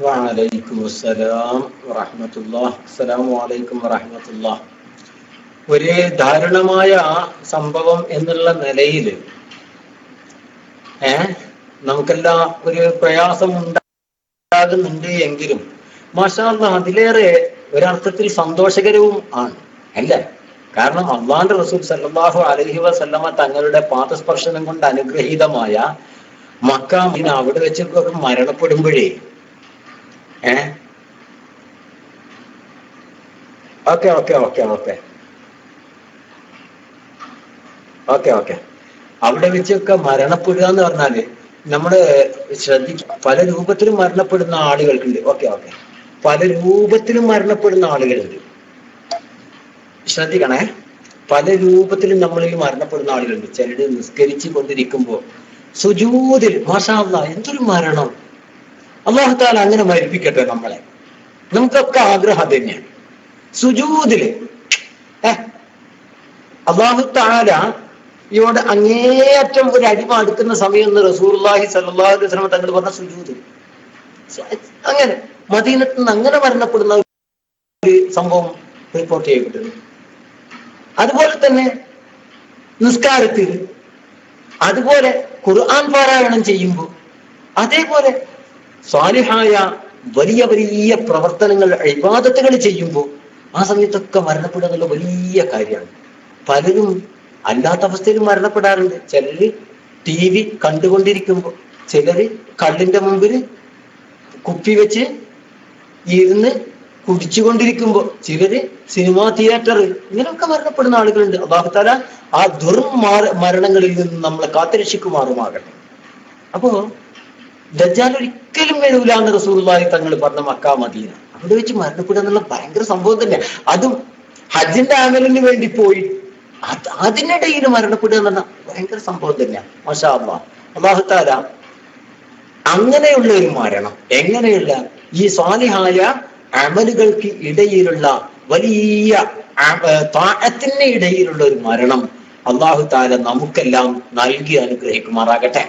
വഅലൈക്കും അസ്സലാം വറഹ്മത്തുള്ളാഹി. അസ്സലാമു അലൈക്കും വറഹ്മത്തുള്ളാഹി. ഒരു ദാരുണമായ സംഭവം എന്നുള്ള നിലയിൽ നമുക്കെല്ലാം ഒരു പ്രയാസം ഉണ്ടാകുന്നുണ്ട് എങ്കിലും മാഷാ അല്ലാഹ് അതിലേറെ ഒരർത്ഥത്തിൽ സന്തോഷകരവും ആണ്, അല്ലേ? കാരണം അള്ളാഹുവിന്റെ റസൂൽ സല്ലല്ലാഹു അലൈഹി വസല്ലമ തങ്ങളുടെ പാദസ്പർശനം കൊണ്ട് അനുഗ്രഹീതമായ മക്ക മദീന അവിടെ വെച്ചൊക്കെ മരണപ്പെടുമ്പോഴേ ഓക്കെ അവിടെ വെച്ചൊക്കെ മരണപ്പെടുക എന്ന് പറഞ്ഞാല് നമ്മള് ശ്രദ്ധിക്കും. പല രൂപത്തിലും മരണപ്പെടുന്ന ആളുകൾക്കുണ്ട്. പല രൂപത്തിലും മരണപ്പെടുന്ന ആളുകളുണ്ട്. ശ്രദ്ധിക്കണേ, പല രൂപത്തിലും നമ്മളിൽ മരണപ്പെടുന്ന ആളുകളുണ്ട്. ചിലര് നിസ്കരിച്ചു കൊണ്ടിരിക്കുമ്പോ സുജൂദിൽ മാഷാ അല്ലാഹ് എന്തൊരു മരണം! അല്ലാഹു തആല അങ്ങനെ മരിപ്പിക്കട്ടെ നമ്മളെ. നമുക്കൊക്കെ ആഗ്രഹം തന്നെയാണ്. സുജൂദില് അല്ലാഹു തആല യോട് അങ്ങേയറ്റം ഒരു അടിമ അടുക്കുന്ന സമയം എന്ന് റസൂലുള്ളാഹി സ്വല്ലല്ലാഹു അലൈഹി വസല്ലം തങ്ങൾ പറഞ്ഞ സുജൂദ്. അങ്ങനെ മദീനത്ത് നിന്ന് അങ്ങനെ മരണപ്പെടുന്ന ഒരു സംഭവം റിപ്പോർട്ട് ചെയ്യപ്പെട്ടത്. അതുപോലെ തന്നെ നിസ്കാരത്തിൽ, അതുപോലെ ഖുർആൻ പാരായണം ചെയ്യുമ്പോൾ, അതേപോലെ സ്വാലിഹായ വലിയ വലിയ പ്രവർത്തനങ്ങൾ ഇബാദത്തുകൾ ചെയ്യുമ്പോൾ ആ സമയത്തൊക്കെ മരണപ്പെടുക എന്നുള്ള വലിയ കാര്യമാണ്. പലരും അല്ലാത്ത അവസ്ഥയിൽ മരണപ്പെടാറുണ്ട്. ചിലര് TV കണ്ടുകൊണ്ടിരിക്കുമ്പോൾ, ചിലര് കള്ളിന്റെ മുമ്പിൽ കുപ്പി വെച്ച് ഇരുന്ന് കുടിച്ചുകൊണ്ടിരിക്കുമ്പോ, ചിലര് സിനിമാ തിയേറ്റർ, ഇങ്ങനെയൊക്കെ മരണപ്പെടുന്ന ആളുകളുണ്ട്. അല്ലാഹു തആല ആ മരണങ്ങളിൽ നിന്ന് നമ്മളെ കാത്തുരക്ഷിക്കുമാറുമാകട്ടെ. അപ്പോ ദജ്ജാൽ ഒരിക്കലും വരൂല എന്ന് റസൂലുള്ളാഹി തങ്ങൾ പറഞ്ഞ മക്ക മദീന. അവിടെ വെച്ച് മരണപ്പെടുക എന്നുള്ള ഭയങ്കര സംഭവം തന്നെ. അതും ഹജ്ജിന്റെ അമലിന് വേണ്ടി പോയി അതിനിടയിൽ മരണപ്പെടുക എന്നുള്ള ഭയങ്കര സംഭവം തന്നെയാണ്. മാഷാ അല്ലാഹ്. അല്ലാഹു തആല അങ്ങനെയുള്ള ഒരു മരണം, എങ്ങനെയുള്ള ഈ സ്വാലിഹായ അമലുകൾക്ക് ഇടയിലുള്ള വലിയ താഅത്തിന് ഇടയിലുള്ള ഒരു മരണം അല്ലാഹു തആല നമുക്കെല്ലാം നൽകി അനുഗ്രഹിക്കുമാറാകട്ടെ.